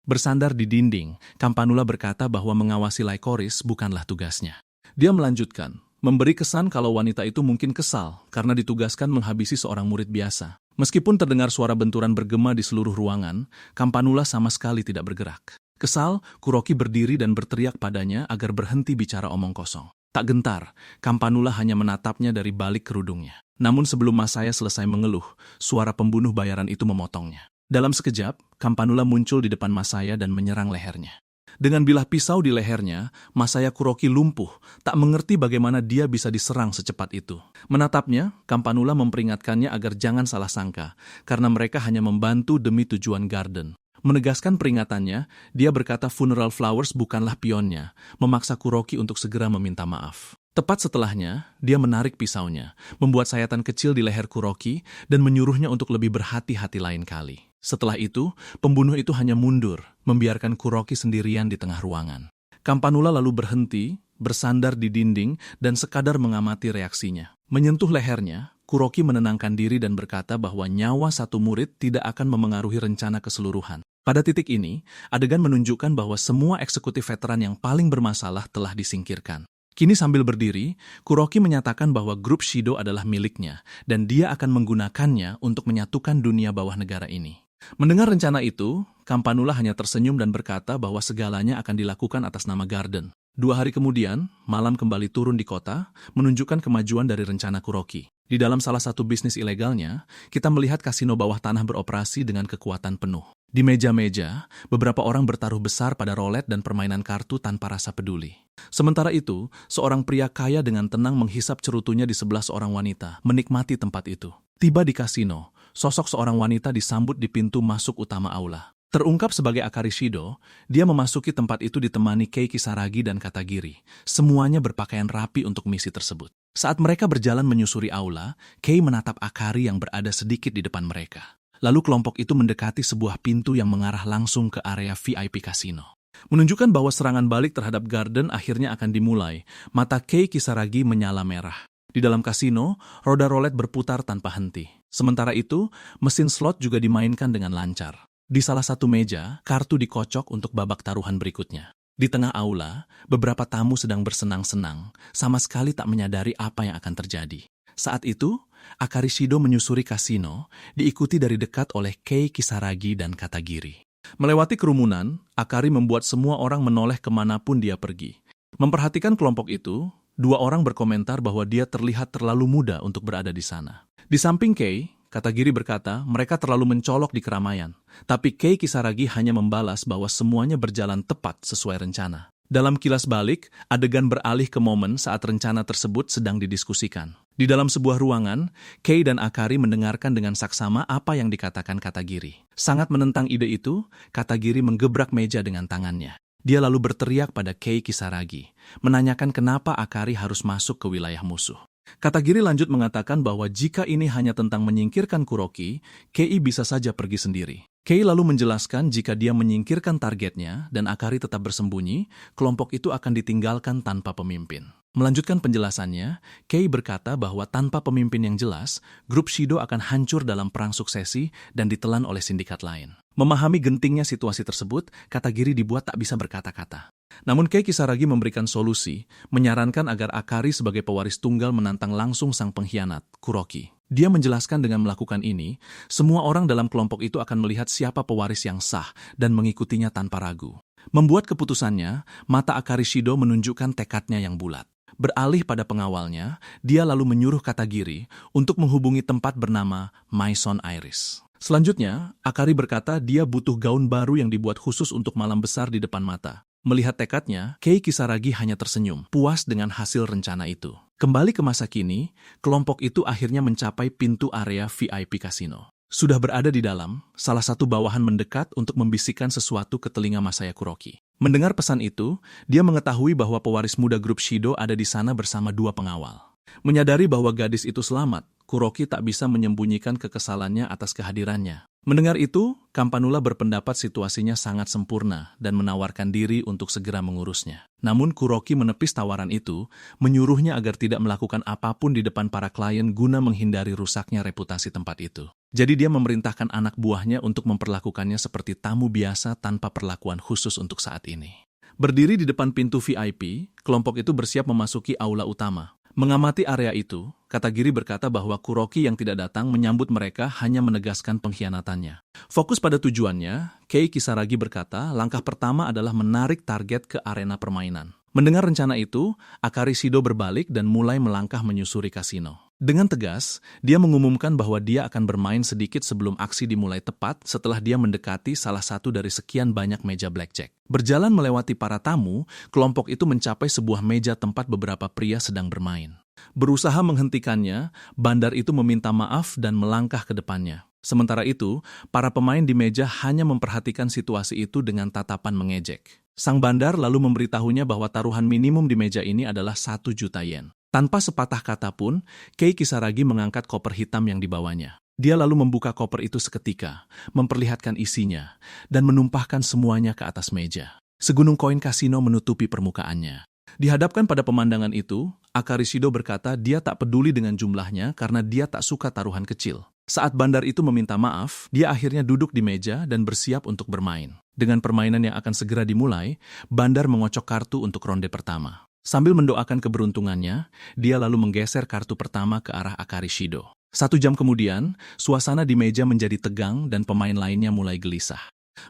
Bersandar di dinding, Campanula berkata bahwa mengawasi Lycoris bukanlah tugasnya. Dia melanjutkan, memberi kesan kalau wanita itu mungkin kesal karena ditugaskan menghabisi seorang murid biasa. Meskipun terdengar suara benturan bergema di seluruh ruangan, Campanula sama sekali tidak bergerak. Kesal, Kuroki berdiri dan berteriak padanya agar berhenti bicara omong kosong. Tak gentar, Campanula hanya menatapnya dari balik kerudungnya. Namun sebelum Masaya selesai mengeluh, suara pembunuh bayaran itu memotongnya. Dalam sekejap, Campanula muncul di depan Masaya dan menyerang lehernya. Dengan bilah pisau di lehernya, Masaya Kuroki lumpuh, tak mengerti bagaimana dia bisa diserang secepat itu. Menatapnya, Campanula memperingatkannya agar jangan salah sangka, karena mereka hanya membantu demi tujuan Garden. Menegaskan peringatannya, dia berkata Funeral Flowers bukanlah pionnya, memaksa Kuroki untuk segera meminta maaf. Tepat setelahnya, dia menarik pisaunya, membuat sayatan kecil di leher Kuroki, dan menyuruhnya untuk lebih berhati-hati lain kali. Setelah itu, pembunuh itu hanya mundur, membiarkan Kuroki sendirian di tengah ruangan. Campanula lalu berhenti, bersandar di dinding, dan sekadar mengamati reaksinya. Menyentuh lehernya, Kuroki menenangkan diri dan berkata bahwa nyawa satu murid tidak akan memengaruhi rencana keseluruhan. Pada titik ini, adegan menunjukkan bahwa semua eksekutif veteran yang paling bermasalah telah disingkirkan. Kini sambil berdiri, Kuroki menyatakan bahwa grup Shido adalah miliknya, dan dia akan menggunakannya untuk menyatukan dunia bawah negara ini. Mendengar rencana itu, Campanula hanya tersenyum dan berkata bahwa segalanya akan dilakukan atas nama Garden. 2 hari kemudian, malam kembali turun di kota, menunjukkan kemajuan dari rencana Kuroki. Di dalam salah satu bisnis ilegalnya, kita melihat kasino bawah tanah beroperasi dengan kekuatan penuh. Di meja-meja, beberapa orang bertaruh besar pada roulette dan permainan kartu tanpa rasa peduli. Sementara itu, seorang pria kaya dengan tenang menghisap cerutunya di sebelah seorang wanita, menikmati tempat itu. Tiba di kasino, sosok seorang wanita disambut di pintu masuk utama aula. Terungkap sebagai Akari Shido, dia memasuki tempat itu ditemani Kei Kisaragi dan Katagiri. Semuanya berpakaian rapi untuk misi tersebut. Saat mereka berjalan menyusuri aula, Kei menatap Akari yang berada sedikit di depan mereka. Lalu kelompok itu mendekati sebuah pintu yang mengarah langsung ke area VIP kasino. Menunjukkan bahwa serangan balik terhadap Garden akhirnya akan dimulai, mata Kei Kisaragi menyala merah. Di dalam kasino, roda roulette berputar tanpa henti. Sementara itu, mesin slot juga dimainkan dengan lancar. Di salah satu meja, kartu dikocok untuk babak taruhan berikutnya. Di tengah aula, beberapa tamu sedang bersenang-senang, sama sekali tak menyadari apa yang akan terjadi. Saat itu, Akari Shido menyusuri kasino, diikuti dari dekat oleh Kei Kisaragi dan Katagiri. Melewati kerumunan, Akari membuat semua orang menoleh kemanapun dia pergi. Memperhatikan kelompok itu, 2 orang berkomentar bahwa dia terlihat terlalu muda untuk berada di sana. Di samping Kei, Katagiri berkata mereka terlalu mencolok di keramaian. Tapi Kei Kisaragi hanya membalas bahwa semuanya berjalan tepat sesuai rencana. Dalam kilas balik, adegan beralih ke momen saat rencana tersebut sedang didiskusikan. Di dalam sebuah ruangan, Kei dan Akari mendengarkan dengan saksama apa yang dikatakan Katagiri. Sangat menentang ide itu, Katagiri menggebrak meja dengan tangannya. Dia lalu berteriak pada Kei Kisaragi, menanyakan kenapa Akari harus masuk ke wilayah musuh. Katagiri lanjut mengatakan bahwa jika ini hanya tentang menyingkirkan Kuroki, Kei bisa saja pergi sendiri. Kei lalu menjelaskan jika dia menyingkirkan targetnya dan Akari tetap bersembunyi, kelompok itu akan ditinggalkan tanpa pemimpin. Melanjutkan penjelasannya, Kei berkata bahwa tanpa pemimpin yang jelas, grup Shido akan hancur dalam perang suksesi dan ditelan oleh sindikat lain. Memahami gentingnya situasi tersebut, Katagiri dibuat tak bisa berkata-kata. Namun Kei Kisaragi memberikan solusi, menyarankan agar Akari sebagai pewaris tunggal menantang langsung sang pengkhianat, Kuroki. Dia menjelaskan dengan melakukan ini, semua orang dalam kelompok itu akan melihat siapa pewaris yang sah dan mengikutinya tanpa ragu. Membuat keputusannya, mata Akari Shido menunjukkan tekadnya yang bulat. Beralih pada pengawalnya, dia lalu menyuruh Katagiri untuk menghubungi tempat bernama Maison Iris. Selanjutnya, Akari berkata dia butuh gaun baru yang dibuat khusus untuk malam besar di depan mata. Melihat tekadnya, Kei Kisaragi hanya tersenyum, puas dengan hasil rencana itu. Kembali ke masa kini, kelompok itu akhirnya mencapai pintu area VIP kasino. Sudah berada di dalam, salah satu bawahan mendekat untuk membisikkan sesuatu ke telinga Masaya Kuroki. Mendengar pesan itu, dia mengetahui bahwa pewaris muda grup Shido ada di sana bersama 2 pengawal. Menyadari bahwa gadis itu selamat, Kuroki tak bisa menyembunyikan kekesalannya atas kehadirannya. Mendengar itu, Campanula berpendapat situasinya sangat sempurna dan menawarkan diri untuk segera mengurusnya. Namun Kuroki menepis tawaran itu, menyuruhnya agar tidak melakukan apapun di depan para klien guna menghindari rusaknya reputasi tempat itu. Jadi dia memerintahkan anak buahnya untuk memperlakukannya seperti tamu biasa tanpa perlakuan khusus untuk saat ini. Berdiri di depan pintu VIP, kelompok itu bersiap memasuki aula utama. Mengamati area itu, Katagiri berkata bahwa Kuroki yang tidak datang menyambut mereka hanya menegaskan pengkhianatannya. Fokus pada tujuannya, Kei Kisaragi berkata langkah pertama adalah menarik target ke arena permainan. Mendengar rencana itu, Akari Shido berbalik dan mulai melangkah menyusuri kasino. Dengan tegas, dia mengumumkan bahwa dia akan bermain sedikit sebelum aksi dimulai tepat setelah dia mendekati salah satu dari sekian banyak meja blackjack. Berjalan melewati para tamu, kelompok itu mencapai sebuah meja tempat beberapa pria sedang bermain. Berusaha menghentikannya, bandar itu meminta maaf dan melangkah ke depannya. Sementara itu, para pemain di meja hanya memperhatikan situasi itu dengan tatapan mengejek. Sang bandar lalu memberitahunya bahwa taruhan minimum di meja ini adalah 1 juta yen. Tanpa sepatah kata pun, Kei Kisaragi mengangkat koper hitam yang dibawanya. Dia lalu membuka koper itu seketika, memperlihatkan isinya, dan menumpahkan semuanya ke atas meja. Segunung koin kasino menutupi permukaannya. Dihadapkan pada pemandangan itu, Akari Shido berkata dia tak peduli dengan jumlahnya karena dia tak suka taruhan kecil. Saat bandar itu meminta maaf, dia akhirnya duduk di meja dan bersiap untuk bermain. Dengan permainan yang akan segera dimulai, bandar mengocok kartu untuk ronde pertama. Sambil mendoakan keberuntungannya, dia lalu menggeser kartu pertama ke arah Akari Shido. 1 jam kemudian, suasana di meja menjadi tegang dan pemain lainnya mulai gelisah.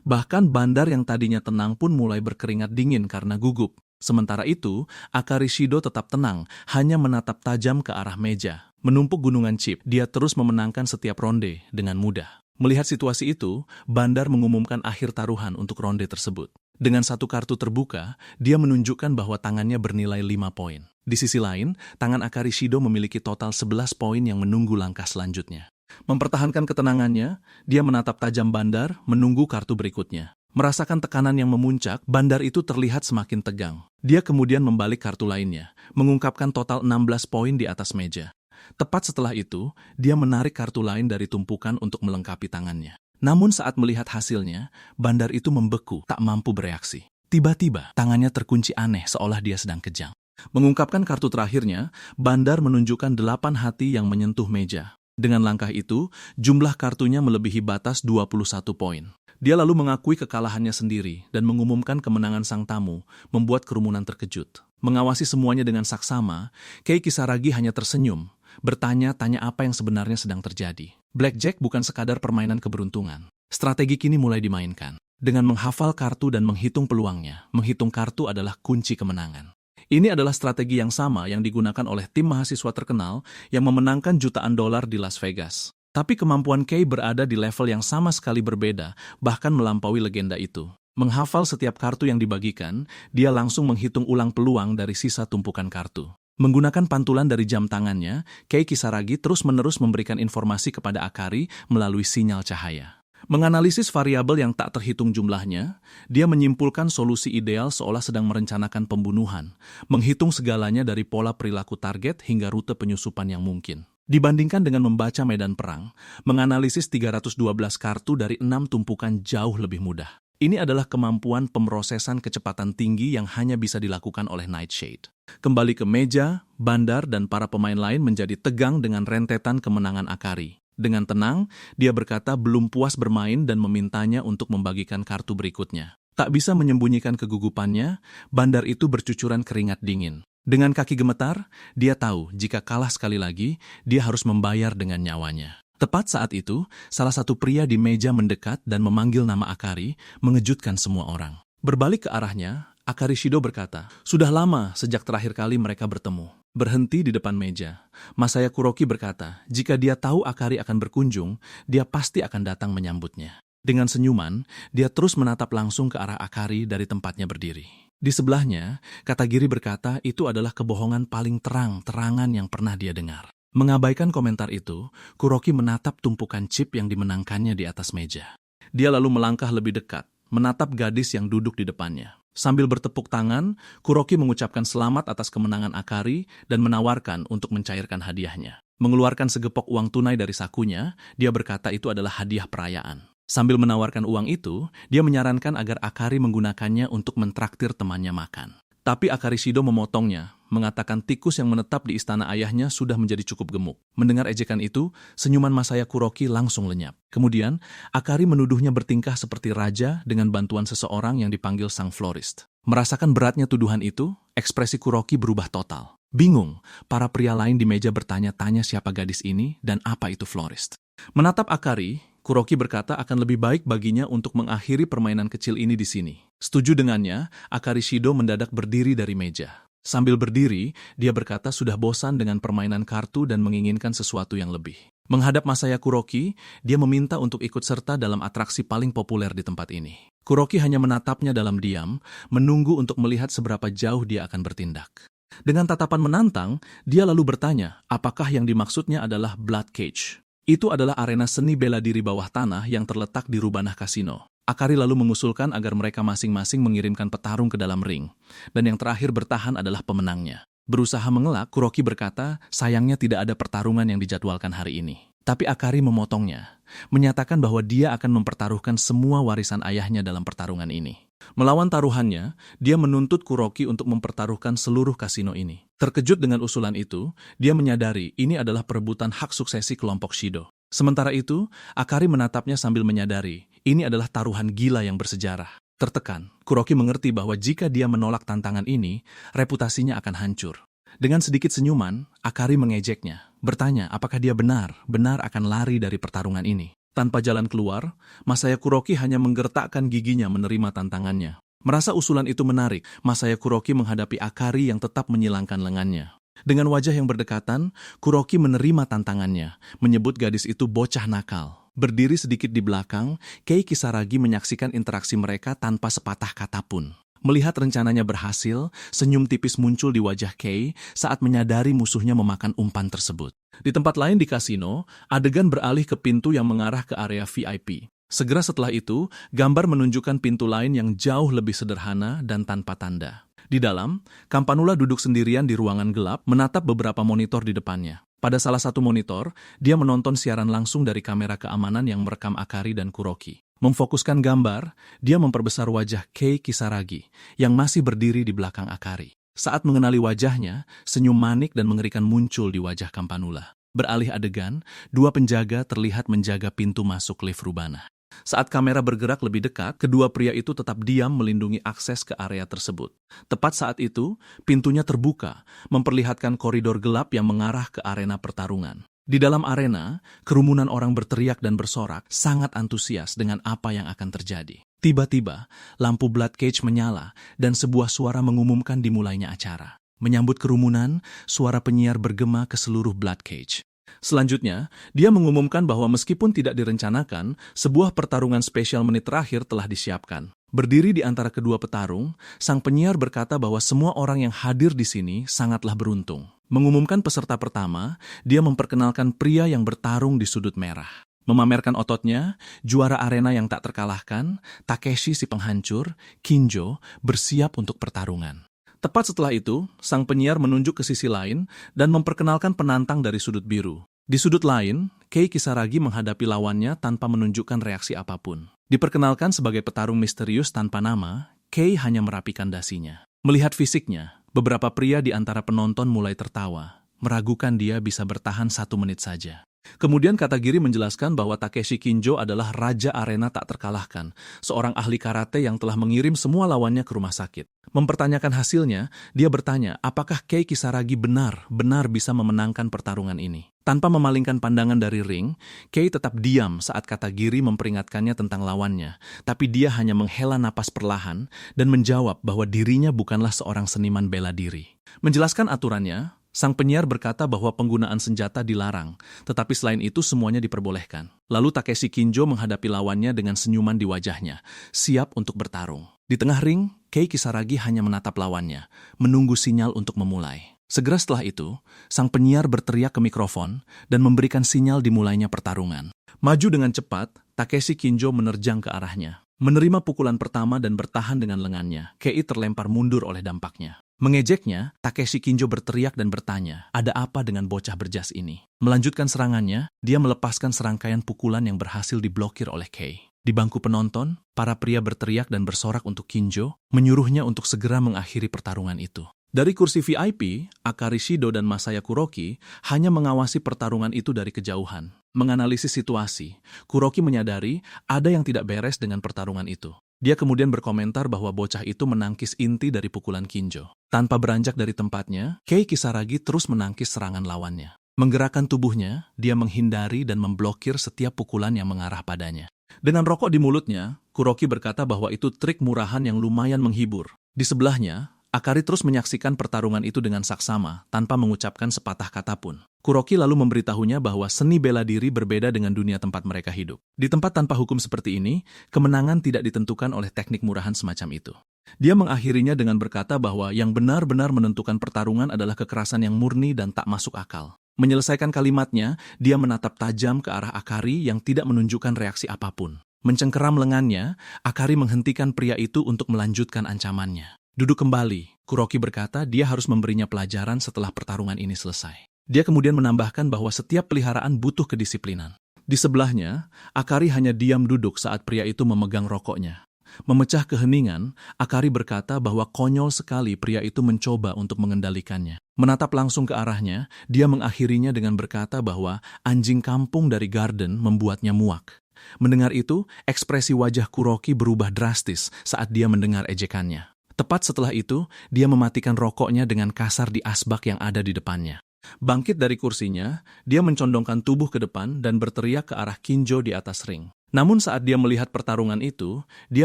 Bahkan bandar yang tadinya tenang pun mulai berkeringat dingin karena gugup. Sementara itu, Akari Shido tetap tenang, hanya menatap tajam ke arah meja. Menumpuk gunungan chip, dia terus memenangkan setiap ronde dengan mudah. Melihat situasi itu, bandar mengumumkan akhir taruhan untuk ronde tersebut. Dengan 1 kartu terbuka, dia menunjukkan bahwa tangannya bernilai 5 poin. Di sisi lain, tangan Akari Shido memiliki total 11 poin yang menunggu langkah selanjutnya. Mempertahankan ketenangannya, dia menatap tajam bandar, menunggu kartu berikutnya. Merasakan tekanan yang memuncak, bandar itu terlihat semakin tegang. Dia kemudian membalik kartu lainnya, mengungkapkan total 16 poin di atas meja. Tepat setelah itu, dia menarik kartu lain dari tumpukan untuk melengkapi tangannya. Namun saat melihat hasilnya, bandar itu membeku, tak mampu bereaksi. Tiba-tiba, tangannya terkunci aneh seolah dia sedang kejang. Mengungkapkan kartu terakhirnya, bandar menunjukkan 8 hati yang menyentuh meja. Dengan langkah itu, jumlah kartunya melebihi batas 21 poin. Dia lalu mengakui kekalahannya sendiri dan mengumumkan kemenangan sang tamu, membuat kerumunan terkejut. Mengawasi semuanya dengan saksama, Kei Kisaragi hanya tersenyum, bertanya-tanya apa yang sebenarnya sedang terjadi. Blackjack bukan sekadar permainan keberuntungan. Strategi kini mulai dimainkan. Dengan menghafal kartu dan menghitung peluangnya, menghitung kartu adalah kunci kemenangan. Ini adalah strategi yang sama yang digunakan oleh tim mahasiswa terkenal yang memenangkan jutaan dolar di Las Vegas. Tapi kemampuan Kei berada di level yang sama sekali berbeda, bahkan melampaui legenda itu. Menghafal setiap kartu yang dibagikan, dia langsung menghitung ulang peluang dari sisa tumpukan kartu. Menggunakan pantulan dari jam tangannya, Kei Kisaragi terus-menerus memberikan informasi kepada Akari melalui sinyal cahaya. Menganalisis variabel yang tak terhitung jumlahnya, dia menyimpulkan solusi ideal seolah sedang merencanakan pembunuhan, menghitung segalanya dari pola perilaku target hingga rute penyusupan yang mungkin. Dibandingkan dengan membaca medan perang, menganalisis 312 kartu dari 6 tumpukan jauh lebih mudah. Ini adalah kemampuan pemrosesan kecepatan tinggi yang hanya bisa dilakukan oleh Nightshade. Kembali ke meja, bandar dan para pemain lain menjadi tegang dengan rentetan kemenangan Akari. Dengan tenang, dia berkata belum puas bermain dan memintanya untuk membagikan kartu berikutnya. Tak bisa menyembunyikan kegugupannya, bandar itu bercucuran keringat dingin. Dengan kaki gemetar, dia tahu jika kalah sekali lagi, dia harus membayar dengan nyawanya. Tepat saat itu, salah satu pria di meja mendekat dan memanggil nama Akari, mengejutkan semua orang. Berbalik ke arahnya, Akari Shido berkata, "Sudah lama sejak terakhir kali mereka bertemu." Berhenti di depan meja, Masaya Kuroki berkata, jika dia tahu Akari akan berkunjung, dia pasti akan datang menyambutnya. Dengan senyuman, dia terus menatap langsung ke arah Akari dari tempatnya berdiri. Di sebelahnya, Katagiri berkata itu adalah kebohongan paling terang-terangan yang pernah dia dengar. Mengabaikan komentar itu, Kuroki menatap tumpukan chip yang dimenangkannya di atas meja. Dia lalu melangkah lebih dekat, menatap gadis yang duduk di depannya. Sambil bertepuk tangan, Kuroki mengucapkan selamat atas kemenangan Akari dan menawarkan untuk mencairkan hadiahnya. Mengeluarkan segepok uang tunai dari sakunya, dia berkata itu adalah hadiah perayaan. Sambil menawarkan uang itu, dia menyarankan agar Akari menggunakannya untuk mentraktir temannya makan. Tapi Akari Shido memotongnya, mengatakan tikus yang menetap di istana ayahnya sudah menjadi cukup gemuk. Mendengar ejekan itu, senyuman Masaya Kuroki langsung lenyap. Kemudian, Akari menuduhnya bertingkah seperti raja dengan bantuan seseorang yang dipanggil sang florist. Merasakan beratnya tuduhan itu, ekspresi Kuroki berubah total. Bingung, para pria lain di meja bertanya-tanya siapa gadis ini dan apa itu florist. Menatap Akari, Kuroki berkata akan lebih baik baginya untuk mengakhiri permainan kecil ini di sini. Setuju dengannya, Akari Shido mendadak berdiri dari meja. Sambil berdiri, dia berkata sudah bosan dengan permainan kartu dan menginginkan sesuatu yang lebih. Menghadap Masaya Kuroki, dia meminta untuk ikut serta dalam atraksi paling populer di tempat ini. Kuroki hanya menatapnya dalam diam, menunggu untuk melihat seberapa jauh dia akan bertindak. Dengan tatapan menantang, dia lalu bertanya, apakah yang dimaksudnya adalah Blood Cage. Itu adalah arena seni bela diri bawah tanah yang terletak di Rubanah Kasino. Akari lalu mengusulkan agar mereka masing-masing mengirimkan petarung ke dalam ring, dan yang terakhir bertahan adalah pemenangnya. Berusaha mengelak, Kuroki berkata, sayangnya tidak ada pertarungan yang dijadwalkan hari ini. Tapi Akari memotongnya, menyatakan bahwa dia akan mempertaruhkan semua warisan ayahnya dalam pertarungan ini. Melawan taruhannya, dia menuntut Kuroki untuk mempertaruhkan seluruh kasino ini. Terkejut dengan usulan itu, dia menyadari ini adalah perebutan hak suksesi kelompok Shido. Sementara itu, Akari menatapnya sambil menyadari, ini adalah taruhan gila yang bersejarah. Tertekan, Kuroki mengerti bahwa jika dia menolak tantangan ini, reputasinya akan hancur. Dengan sedikit senyuman, Akari mengejeknya, bertanya apakah dia benar akan lari dari pertarungan ini. Tanpa jalan keluar, Masaya Kuroki hanya menggertakkan giginya menerima tantangannya. Merasa usulan itu menarik, Masaya Kuroki menghadapi Akari yang tetap menyilangkan lengannya. Dengan wajah yang berdekatan, Kuroki menerima tantangannya, menyebut gadis itu bocah nakal. Berdiri sedikit di belakang, Kei Kisaragi menyaksikan interaksi mereka tanpa sepatah kata pun. Melihat rencananya berhasil, senyum tipis muncul di wajah Kei saat menyadari musuhnya memakan umpan tersebut. Di tempat lain di kasino, adegan beralih ke pintu yang mengarah ke area VIP. Segera setelah itu, gambar menunjukkan pintu lain yang jauh lebih sederhana dan tanpa tanda. Di dalam, Campanula duduk sendirian di ruangan gelap menatap beberapa monitor di depannya. Pada salah satu monitor, dia menonton siaran langsung dari kamera keamanan yang merekam Akari dan Kuroki. Memfokuskan gambar, dia memperbesar wajah Kei Kisaragi yang masih berdiri di belakang Akari. Saat mengenali wajahnya, senyum manik dan mengerikan muncul di wajah Campanula. Beralih adegan, dua penjaga terlihat menjaga pintu masuk lift Rubanah. Saat kamera bergerak lebih dekat, kedua pria itu tetap diam melindungi akses ke area tersebut. Tepat saat itu, pintunya terbuka, memperlihatkan koridor gelap yang mengarah ke arena pertarungan. Di dalam arena, kerumunan orang berteriak dan bersorak, sangat antusias dengan apa yang akan terjadi. Tiba-tiba, lampu Blood Cage menyala dan sebuah suara mengumumkan dimulainya acara. Menyambut kerumunan, suara penyiar bergema ke seluruh Blood Cage. Selanjutnya, dia mengumumkan bahwa meskipun tidak direncanakan, sebuah pertarungan spesial menit terakhir telah disiapkan. Berdiri di antara kedua petarung, sang penyiar berkata bahwa semua orang yang hadir di sini sangatlah beruntung. Mengumumkan peserta pertama, dia memperkenalkan pria yang bertarung di sudut merah. Memamerkan ototnya, juara arena yang tak terkalahkan, Takeshi si penghancur, Kinjo, bersiap untuk pertarungan. Tepat setelah itu, sang penyiar menunjuk ke sisi lain dan memperkenalkan penantang dari sudut biru. Di sudut lain, Kei Kisaragi menghadapi lawannya tanpa menunjukkan reaksi apapun. Diperkenalkan sebagai petarung misterius tanpa nama, Kei hanya merapikan dasinya. Melihat fisiknya, beberapa pria di antara penonton mulai tertawa, meragukan dia bisa bertahan 1 menit saja. Kemudian Katagiri menjelaskan bahwa Takeshi Kinjo adalah raja arena tak terkalahkan, seorang ahli karate yang telah mengirim semua lawannya ke rumah sakit. Mempertanyakan hasilnya, dia bertanya apakah Kei Kisaragi benar bisa memenangkan pertarungan ini. Tanpa memalingkan pandangan dari ring, Kei tetap diam saat Katagiri memperingatkannya tentang lawannya, tapi dia hanya menghela napas perlahan dan menjawab bahwa dirinya bukanlah seorang seniman bela diri. Menjelaskan aturannya, sang penyiar berkata bahwa penggunaan senjata dilarang, tetapi selain itu semuanya diperbolehkan. Lalu Takeshi Kinjo menghadapi lawannya dengan senyuman di wajahnya, siap untuk bertarung. Di tengah ring, Kei Kisaragi hanya menatap lawannya, menunggu sinyal untuk memulai. Segera setelah itu, sang penyiar berteriak ke mikrofon dan memberikan sinyal dimulainya pertarungan. Maju dengan cepat, Takeshi Kinjo menerjang ke arahnya. Menerima pukulan pertama dan bertahan dengan lengannya, Kei terlempar mundur oleh dampaknya. Mengejeknya, Takeshi Kinjo berteriak dan bertanya, ada apa dengan bocah berjas ini? Melanjutkan serangannya, dia melepaskan serangkaian pukulan yang berhasil diblokir oleh Kei. Di bangku penonton, para pria berteriak dan bersorak untuk Kinjo, menyuruhnya untuk segera mengakhiri pertarungan itu. Dari kursi VIP, Akari Shido dan Masaya Kuroki hanya mengawasi pertarungan itu dari kejauhan. Menganalisis situasi, Kuroki menyadari ada yang tidak beres dengan pertarungan itu. Dia kemudian berkomentar bahwa bocah itu menangkis inti dari pukulan Kinjo. Tanpa beranjak dari tempatnya, Kei Kisaragi terus menangkis serangan lawannya. Menggerakkan tubuhnya, dia menghindari dan memblokir setiap pukulan yang mengarah padanya. Dengan rokok di mulutnya, Kuroki berkata bahwa itu trik murahan yang lumayan menghibur. Di sebelahnya, Akari terus menyaksikan pertarungan itu dengan saksama, tanpa mengucapkan sepatah kata pun. Kuroki lalu memberitahunya bahwa seni bela diri berbeda dengan dunia tempat mereka hidup. Di tempat tanpa hukum seperti ini, kemenangan tidak ditentukan oleh teknik murahan semacam itu. Dia mengakhirinya dengan berkata bahwa yang benar-benar menentukan pertarungan adalah kekerasan yang murni dan tak masuk akal. Menyelesaikan kalimatnya, dia menatap tajam ke arah Akari yang tidak menunjukkan reaksi apapun. Mencengkeram lengannya, Akari menghentikan pria itu untuk melanjutkan ancamannya. Duduk kembali, Kuroki berkata dia harus memberinya pelajaran setelah pertarungan ini selesai. Dia kemudian menambahkan bahwa setiap peliharaan butuh kedisiplinan. Di sebelahnya, Akari hanya diam duduk saat pria itu memegang rokoknya. Memecah keheningan, Akari berkata bahwa konyol sekali pria itu mencoba untuk mengendalikannya. Menatap langsung ke arahnya, dia mengakhirinya dengan berkata bahwa anjing kampung dari Garden membuatnya muak. Mendengar itu, ekspresi wajah Kuroki berubah drastis saat dia mendengar ejekannya. Tepat setelah itu, dia mematikan rokoknya dengan kasar di asbak yang ada di depannya. Bangkit dari kursinya, dia mencondongkan tubuh ke depan dan berteriak ke arah Kinjo di atas ring. Namun saat dia melihat pertarungan itu, dia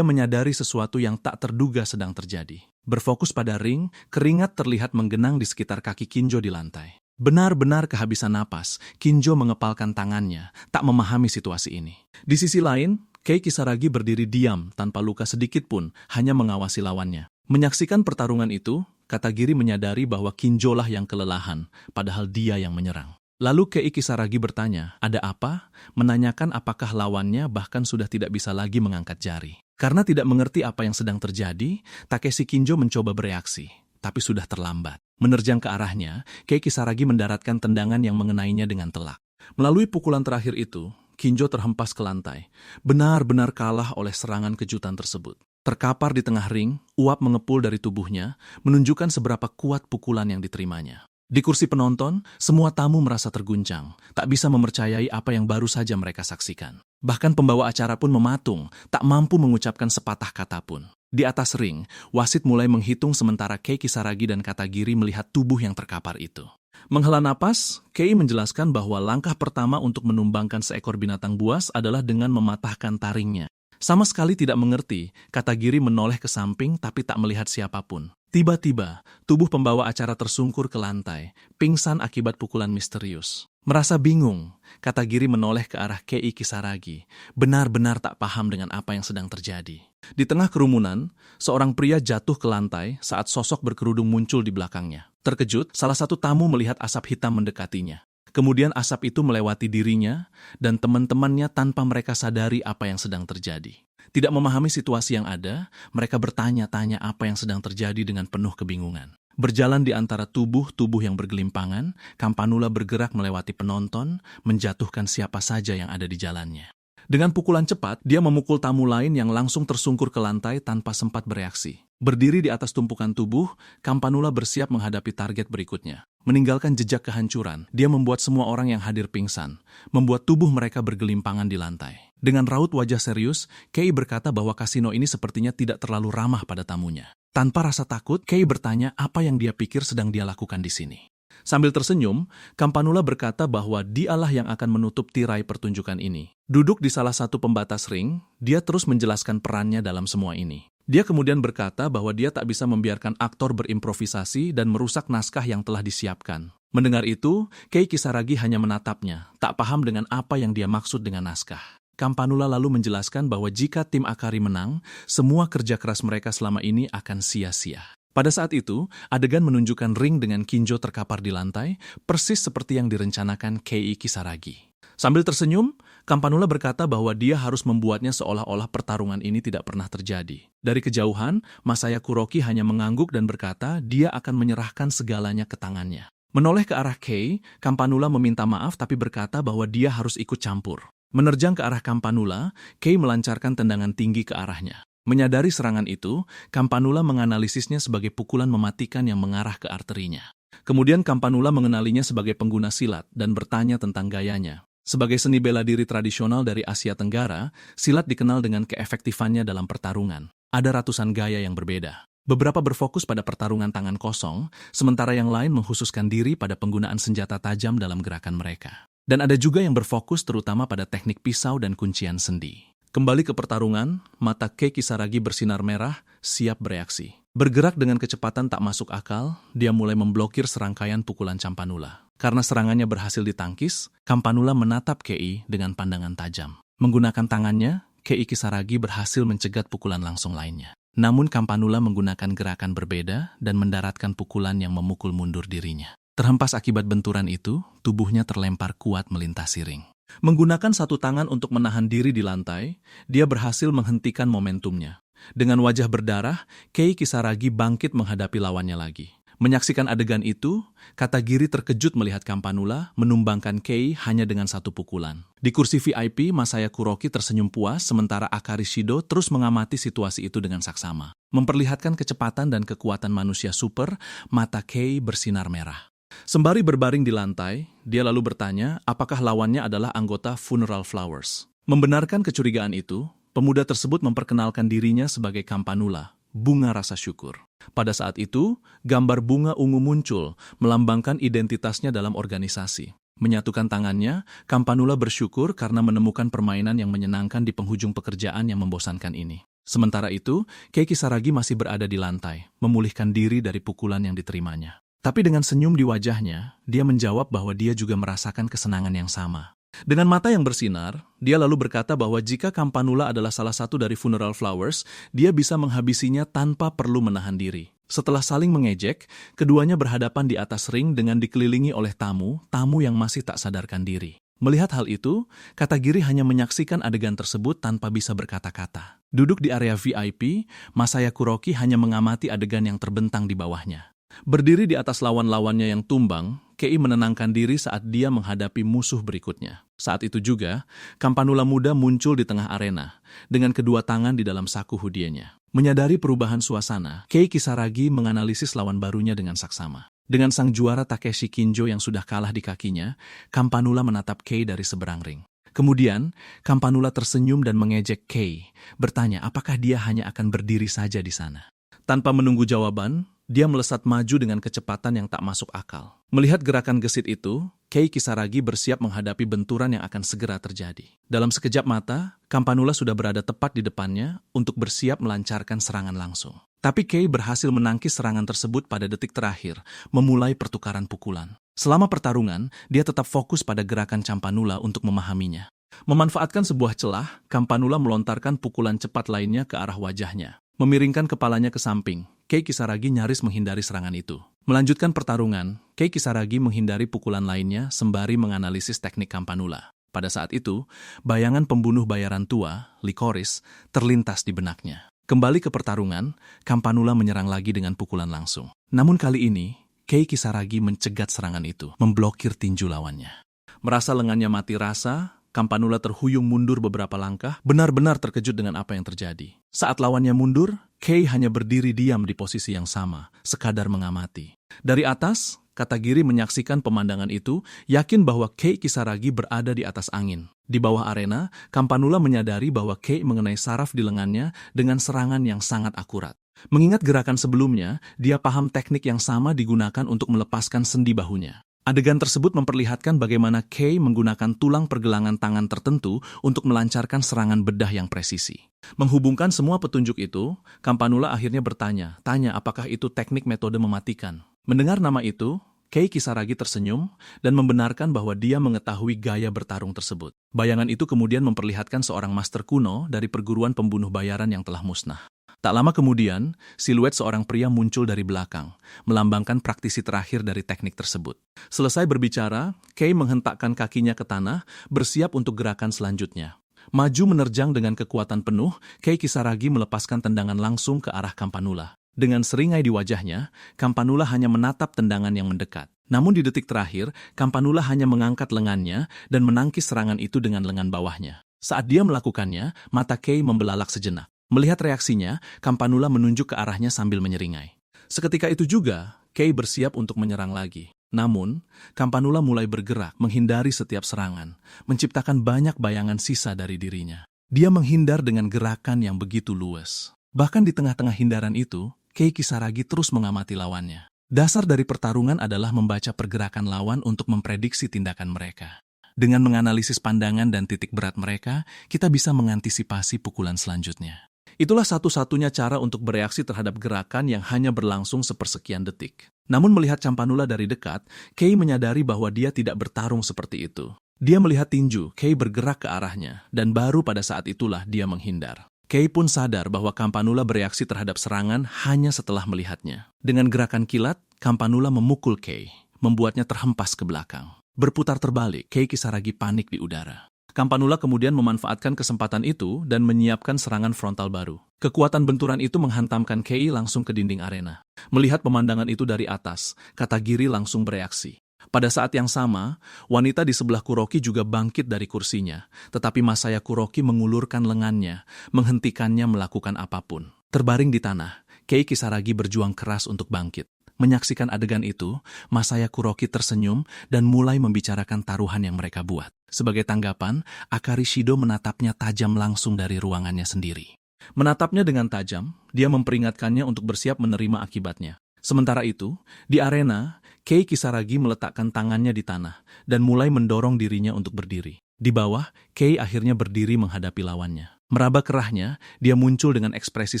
menyadari sesuatu yang tak terduga sedang terjadi. Berfokus pada ring, keringat terlihat menggenang di sekitar kaki Kinjo di lantai. Benar-benar kehabisan napas, Kinjo mengepalkan tangannya, tak memahami situasi ini. Di sisi lain, Kei Kisaragi berdiri diam tanpa luka sedikit pun, hanya mengawasi lawannya. Menyaksikan pertarungan itu, Katagiri menyadari bahwa Kinjo lah yang kelelahan, padahal dia yang menyerang. Lalu Kei Kisaragi bertanya, ada apa? Menanyakan apakah lawannya bahkan sudah tidak bisa lagi mengangkat jari. Karena tidak mengerti apa yang sedang terjadi, Takeshi Kinjo mencoba bereaksi, tapi sudah terlambat. Menerjang ke arahnya, Kei Kisaragi mendaratkan tendangan yang mengenainya dengan telak. Melalui pukulan terakhir itu, Kinjo terhempas ke lantai, benar-benar kalah oleh serangan kejutan tersebut. Terkapar di tengah ring, uap mengepul dari tubuhnya, menunjukkan seberapa kuat pukulan yang diterimanya. Di kursi penonton, semua tamu merasa terguncang, tak bisa mempercayai apa yang baru saja mereka saksikan. Bahkan pembawa acara pun mematung, tak mampu mengucapkan sepatah kata pun. Di atas ring, wasit mulai menghitung sementara Kei Kisaragi dan Katagiri melihat tubuh yang terkapar itu. Menghela napas, Kei menjelaskan bahwa langkah pertama untuk menumbangkan seekor binatang buas adalah dengan mematahkan taringnya. Sama sekali tidak mengerti, Katagiri menoleh ke samping tapi tak melihat siapapun. Tiba-tiba, tubuh pembawa acara tersungkur ke lantai, pingsan akibat pukulan misterius. Merasa bingung, Katagiri menoleh ke arah Kei Kisaragi, benar-benar tak paham dengan apa yang sedang terjadi. Di tengah kerumunan, seorang pria jatuh ke lantai saat sosok berkerudung muncul di belakangnya. Terkejut, salah satu tamu melihat asap hitam mendekatinya. Kemudian asap itu melewati dirinya dan teman-temannya tanpa mereka sadari apa yang sedang terjadi. Tidak memahami situasi yang ada, mereka bertanya-tanya apa yang sedang terjadi dengan penuh kebingungan. Berjalan di antara tubuh-tubuh yang bergelimpangan, Campanula bergerak melewati penonton, menjatuhkan siapa saja yang ada di jalannya. Dengan pukulan cepat, dia memukul tamu lain yang langsung tersungkur ke lantai tanpa sempat bereaksi. Berdiri di atas tumpukan tubuh, Campanula bersiap menghadapi target berikutnya. Meninggalkan jejak kehancuran, dia membuat semua orang yang hadir pingsan, membuat tubuh mereka bergelimpangan di lantai. Dengan raut wajah serius, Kei berkata bahwa kasino ini sepertinya tidak terlalu ramah pada tamunya. Tanpa rasa takut, Kei bertanya apa yang dia pikir sedang dia lakukan di sini. Sambil tersenyum, Campanula berkata bahwa dialah yang akan menutup tirai pertunjukan ini. Duduk di salah satu pembatas ring, dia terus menjelaskan perannya dalam semua ini. Dia kemudian berkata bahwa dia tak bisa membiarkan aktor berimprovisasi dan merusak naskah yang telah disiapkan. Mendengar itu, Kei Kisaragi hanya menatapnya, tak paham dengan apa yang dia maksud dengan naskah. Campanula lalu menjelaskan bahwa jika tim Akari menang, semua kerja keras mereka selama ini akan sia-sia. Pada saat itu, adegan menunjukkan ring dengan Kinjo terkapar di lantai, persis seperti yang direncanakan Kei Kisaragi. Sambil tersenyum, Campanula berkata bahwa dia harus membuatnya seolah-olah pertarungan ini tidak pernah terjadi. Dari kejauhan, Masaya Kuroki hanya mengangguk dan berkata dia akan menyerahkan segalanya ke tangannya. Menoleh ke arah Kei, Campanula meminta maaf tapi berkata bahwa dia harus ikut campur. Menerjang ke arah Campanula, Kei melancarkan tendangan tinggi ke arahnya. Menyadari serangan itu, Campanula menganalisisnya sebagai pukulan mematikan yang mengarah ke arterinya. Kemudian Campanula mengenalinya sebagai pengguna silat dan bertanya tentang gayanya. Sebagai seni bela diri tradisional dari Asia Tenggara, silat dikenal dengan keefektifannya dalam pertarungan. Ada ratusan gaya yang berbeda. Beberapa berfokus pada pertarungan tangan kosong, sementara yang lain mengkhususkan diri pada penggunaan senjata tajam dalam gerakan mereka. Dan ada juga yang berfokus terutama pada teknik pisau dan kuncian sendi. Kembali ke pertarungan, mata Kei Kisaragi bersinar merah, siap bereaksi. Bergerak dengan kecepatan tak masuk akal, dia mulai memblokir serangkaian pukulan Campanula. Karena serangannya berhasil ditangkis, Campanula menatap Kei dengan pandangan tajam. Menggunakan tangannya, Kei Kisaragi berhasil mencegat pukulan langsung lainnya. Namun Campanula menggunakan gerakan berbeda dan mendaratkan pukulan yang memukul mundur dirinya. Terhempas akibat benturan itu, tubuhnya terlempar kuat melintasi ring. Menggunakan satu tangan untuk menahan diri di lantai, dia berhasil menghentikan momentumnya. Dengan wajah berdarah, Kei Kisaragi bangkit menghadapi lawannya lagi. Menyaksikan adegan itu, Katagiri terkejut melihat Campanula menumbangkan Kei hanya dengan satu pukulan. Di kursi VIP, Masaya Kuroki tersenyum puas sementara Akari Shido terus mengamati situasi itu dengan saksama. Memperlihatkan kecepatan dan kekuatan manusia super, mata Kei bersinar merah. Sembari berbaring di lantai, dia lalu bertanya apakah lawannya adalah anggota Funeral Flowers. Membenarkan kecurigaan itu, pemuda tersebut memperkenalkan dirinya sebagai Campanula, bunga rasa syukur. Pada saat itu, gambar bunga ungu muncul, melambangkan identitasnya dalam organisasi. Menyatukan tangannya, Campanula bersyukur karena menemukan permainan yang menyenangkan di penghujung pekerjaan yang membosankan ini. Sementara itu, Kei Kisaragi masih berada di lantai, memulihkan diri dari pukulan yang diterimanya. Tapi dengan senyum di wajahnya, dia menjawab bahwa dia juga merasakan kesenangan yang sama. Dengan mata yang bersinar, dia lalu berkata bahwa jika Campanula adalah salah satu dari Funeral Flowers, dia bisa menghabisinya tanpa perlu menahan diri. Setelah saling mengejek, keduanya berhadapan di atas ring dengan dikelilingi oleh tamu yang masih tak sadarkan diri. Melihat hal itu, Katagiri hanya menyaksikan adegan tersebut tanpa bisa berkata-kata. Duduk di area VIP, Masaya Kuroki hanya mengamati adegan yang terbentang di bawahnya. Berdiri di atas lawan-lawannya yang tumbang, Kei menenangkan diri saat dia menghadapi musuh berikutnya. Saat itu juga, Campanula muda muncul di tengah arena, dengan kedua tangan di dalam saku hoodie-nya. Menyadari perubahan suasana, Kei Kisaragi menganalisis lawan barunya dengan saksama. Dengan sang juara Takeshi Kinjo yang sudah kalah di kakinya, Campanula menatap Kei dari seberang ring. Kemudian, Campanula tersenyum dan mengejek Kei, bertanya apakah dia hanya akan berdiri saja di sana. Tanpa menunggu jawaban, dia melesat maju dengan kecepatan yang tak masuk akal. Melihat gerakan gesit itu, Kei Kisaragi bersiap menghadapi benturan yang akan segera terjadi. Dalam sekejap mata, Campanula sudah berada tepat di depannya untuk bersiap melancarkan serangan langsung. Tapi Kei berhasil menangkis serangan tersebut pada detik terakhir, memulai pertukaran pukulan. Selama pertarungan, dia tetap fokus pada gerakan Campanula untuk memahaminya. Memanfaatkan sebuah celah, Campanula melontarkan pukulan cepat lainnya ke arah wajahnya. Memiringkan kepalanya ke samping, Kei Kisaragi nyaris menghindari serangan itu. Melanjutkan pertarungan, Kei Kisaragi menghindari pukulan lainnya sembari menganalisis teknik Campanula. Pada saat itu, bayangan pembunuh bayaran tua, Licorice, terlintas di benaknya. Kembali ke pertarungan, Campanula menyerang lagi dengan pukulan langsung. Namun kali ini, Kei Kisaragi mencegat serangan itu, memblokir tinju lawannya. Merasa lengannya mati rasa, Campanula terhuyung mundur beberapa langkah, benar-benar terkejut dengan apa yang terjadi. Saat lawannya mundur, Kei hanya berdiri diam di posisi yang sama, sekadar mengamati. Dari atas, Katagiri menyaksikan pemandangan itu, yakin bahwa Kei Kisaragi berada di atas angin. Di bawah arena, Campanula menyadari bahwa Kei mengenai saraf di lengannya dengan serangan yang sangat akurat. Mengingat gerakan sebelumnya, dia paham teknik yang sama digunakan untuk melepaskan sendi bahunya. Adegan tersebut memperlihatkan bagaimana Kei menggunakan tulang pergelangan tangan tertentu untuk melancarkan serangan bedah yang presisi. Menghubungkan semua petunjuk itu, Campanula akhirnya bertanya, apakah itu teknik metode mematikan. Mendengar nama itu, Kei Kisaragi tersenyum dan membenarkan bahwa dia mengetahui gaya bertarung tersebut. Bayangan itu kemudian memperlihatkan seorang master kuno dari perguruan pembunuh bayaran yang telah musnah. Tak lama kemudian, siluet seorang pria muncul dari belakang, melambangkan praktisi terakhir dari teknik tersebut. Selesai berbicara, Kei menghentakkan kakinya ke tanah, bersiap untuk gerakan selanjutnya. Maju menerjang dengan kekuatan penuh, Kei Kisaragi melepaskan tendangan langsung ke arah Campanula. Dengan seringai di wajahnya, Campanula hanya menatap tendangan yang mendekat. Namun di detik terakhir, Campanula hanya mengangkat lengannya dan menangkis serangan itu dengan lengan bawahnya. Saat dia melakukannya, mata Kei membelalak sejenak. Melihat reaksinya, Campanula menunjuk ke arahnya sambil menyeringai. Seketika itu juga, Kei bersiap untuk menyerang lagi. Namun, Campanula mulai bergerak, menghindari setiap serangan, menciptakan banyak bayangan sisa dari dirinya. Dia menghindar dengan gerakan yang begitu luas. Bahkan di tengah-tengah hindaran itu, Kei Kisaragi terus mengamati lawannya. Dasar dari pertarungan adalah membaca pergerakan lawan untuk memprediksi tindakan mereka. Dengan menganalisis pandangan dan titik berat mereka, kita bisa mengantisipasi pukulan selanjutnya. Itulah satu-satunya cara untuk bereaksi terhadap gerakan yang hanya berlangsung sepersekian detik. Namun melihat Campanula dari dekat, Kei menyadari bahwa dia tidak bertarung seperti itu. Dia melihat tinju, Kei bergerak ke arahnya, dan baru pada saat itulah dia menghindar. Kei pun sadar bahwa Campanula bereaksi terhadap serangan hanya setelah melihatnya. Dengan gerakan kilat, Campanula memukul Kei, membuatnya terhempas ke belakang. Berputar terbalik, Kei Kisaragi panik di udara. Campanula kemudian memanfaatkan kesempatan itu dan menyiapkan serangan frontal baru. Kekuatan benturan itu menghantamkan Kei langsung ke dinding arena. Melihat pemandangan itu dari atas, Katagiri langsung bereaksi. Pada saat yang sama, wanita di sebelah Kuroki juga bangkit dari kursinya, tetapi Masaya Kuroki mengulurkan lengannya, menghentikannya melakukan apapun. Terbaring di tanah, Kei Kisaragi berjuang keras untuk bangkit. Menyaksikan adegan itu, Masaya Kuroki tersenyum dan mulai membicarakan taruhan yang mereka buat. Sebagai tanggapan, Akari Shido menatapnya tajam langsung dari ruangannya sendiri. Menatapnya dengan tajam, dia memperingatkannya untuk bersiap menerima akibatnya. Sementara itu, di arena, Kei Kisaragi meletakkan tangannya di tanah dan mulai mendorong dirinya untuk berdiri. Di bawah, Kei akhirnya berdiri menghadapi lawannya. Meraba kerahnya, dia muncul dengan ekspresi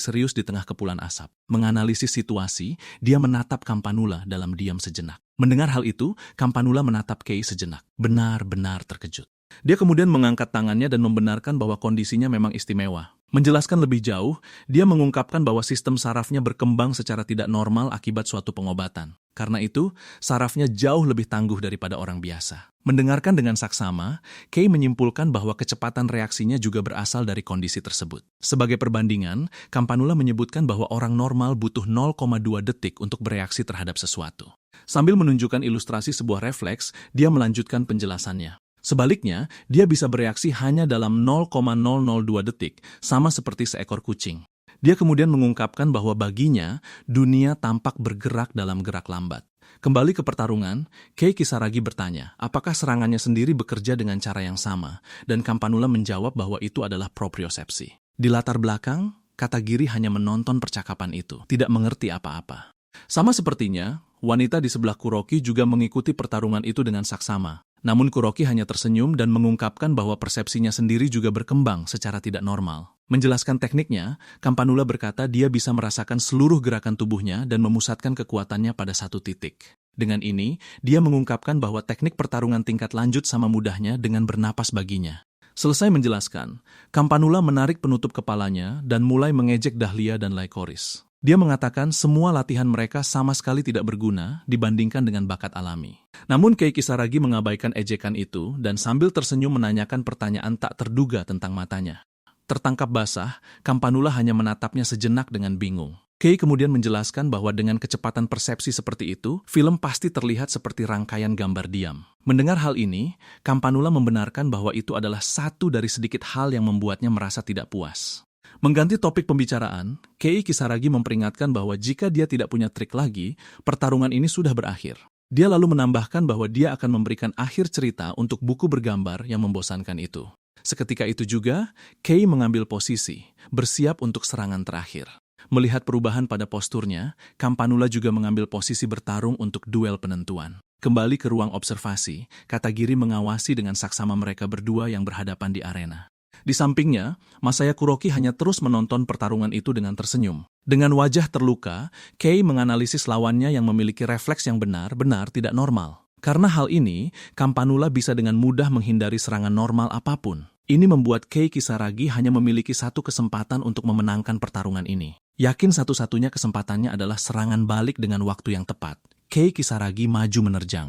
serius di tengah kepulan asap. Menganalisis situasi, dia menatap Campanula dalam diam sejenak. Mendengar hal itu, Campanula menatap Kei sejenak, benar-benar terkejut. Dia kemudian mengangkat tangannya dan membenarkan bahwa kondisinya memang istimewa. Menjelaskan lebih jauh, dia mengungkapkan bahwa sistem sarafnya berkembang secara tidak normal akibat suatu pengobatan. Karena itu, sarafnya jauh lebih tangguh daripada orang biasa. Mendengarkan dengan saksama, Kei menyimpulkan bahwa kecepatan reaksinya juga berasal dari kondisi tersebut. Sebagai perbandingan, Campanula menyebutkan bahwa orang normal butuh 0,2 detik untuk bereaksi terhadap sesuatu. Sambil menunjukkan ilustrasi sebuah refleks, dia melanjutkan penjelasannya. Sebaliknya, dia bisa bereaksi hanya dalam 0,002 detik, sama seperti seekor kucing. Dia kemudian mengungkapkan bahwa baginya, dunia tampak bergerak dalam gerak lambat. Kembali ke pertarungan, Kei Kisaragi bertanya, apakah serangannya sendiri bekerja dengan cara yang sama, dan Campanula menjawab bahwa itu adalah propriosepsi. Di latar belakang, Katagiri hanya menonton percakapan itu, tidak mengerti apa-apa. Sama sepertinya, wanita di sebelah Kuroki juga mengikuti pertarungan itu dengan saksama. Namun Kuroki hanya tersenyum dan mengungkapkan bahwa persepsinya sendiri juga berkembang secara tidak normal. Menjelaskan tekniknya, Campanula berkata dia bisa merasakan seluruh gerakan tubuhnya dan memusatkan kekuatannya pada satu titik. Dengan ini, dia mengungkapkan bahwa teknik pertarungan tingkat lanjut sama mudahnya dengan bernapas baginya. Selesai menjelaskan, Campanula menarik penutup kepalanya dan mulai mengejek Dahlia dan Lycoris. Dia mengatakan semua latihan mereka sama sekali tidak berguna dibandingkan dengan bakat alami. Namun Kei Kisaragi mengabaikan ejekan itu dan sambil tersenyum menanyakan pertanyaan tak terduga tentang matanya. Tertangkap basah, Campanula hanya menatapnya sejenak dengan bingung. Kei kemudian menjelaskan bahwa dengan kecepatan persepsi seperti itu, film pasti terlihat seperti rangkaian gambar diam. Mendengar hal ini, Campanula membenarkan bahwa itu adalah satu dari sedikit hal yang membuatnya merasa tidak puas. Mengganti topik pembicaraan, Kei Kisaragi memperingatkan bahwa jika dia tidak punya trik lagi, pertarungan ini sudah berakhir. Dia lalu menambahkan bahwa dia akan memberikan akhir cerita untuk buku bergambar yang membosankan itu. Seketika itu juga, Kei mengambil posisi, bersiap untuk serangan terakhir. Melihat perubahan pada posturnya, Campanula juga mengambil posisi bertarung untuk duel penentuan. Kembali ke ruang observasi, Katagiri mengawasi dengan saksama mereka berdua yang berhadapan di arena. Di sampingnya, Masaya Kuroki hanya terus menonton pertarungan itu dengan tersenyum. Dengan wajah terluka, Kei menganalisis lawannya yang memiliki refleks yang benar-benar tidak normal. Karena hal ini, Campanula bisa dengan mudah menghindari serangan normal apapun. Ini membuat Kei Kisaragi hanya memiliki satu kesempatan untuk memenangkan pertarungan ini. Yakin satu-satunya kesempatannya adalah serangan balik dengan waktu yang tepat. Kei Kisaragi maju menerjang.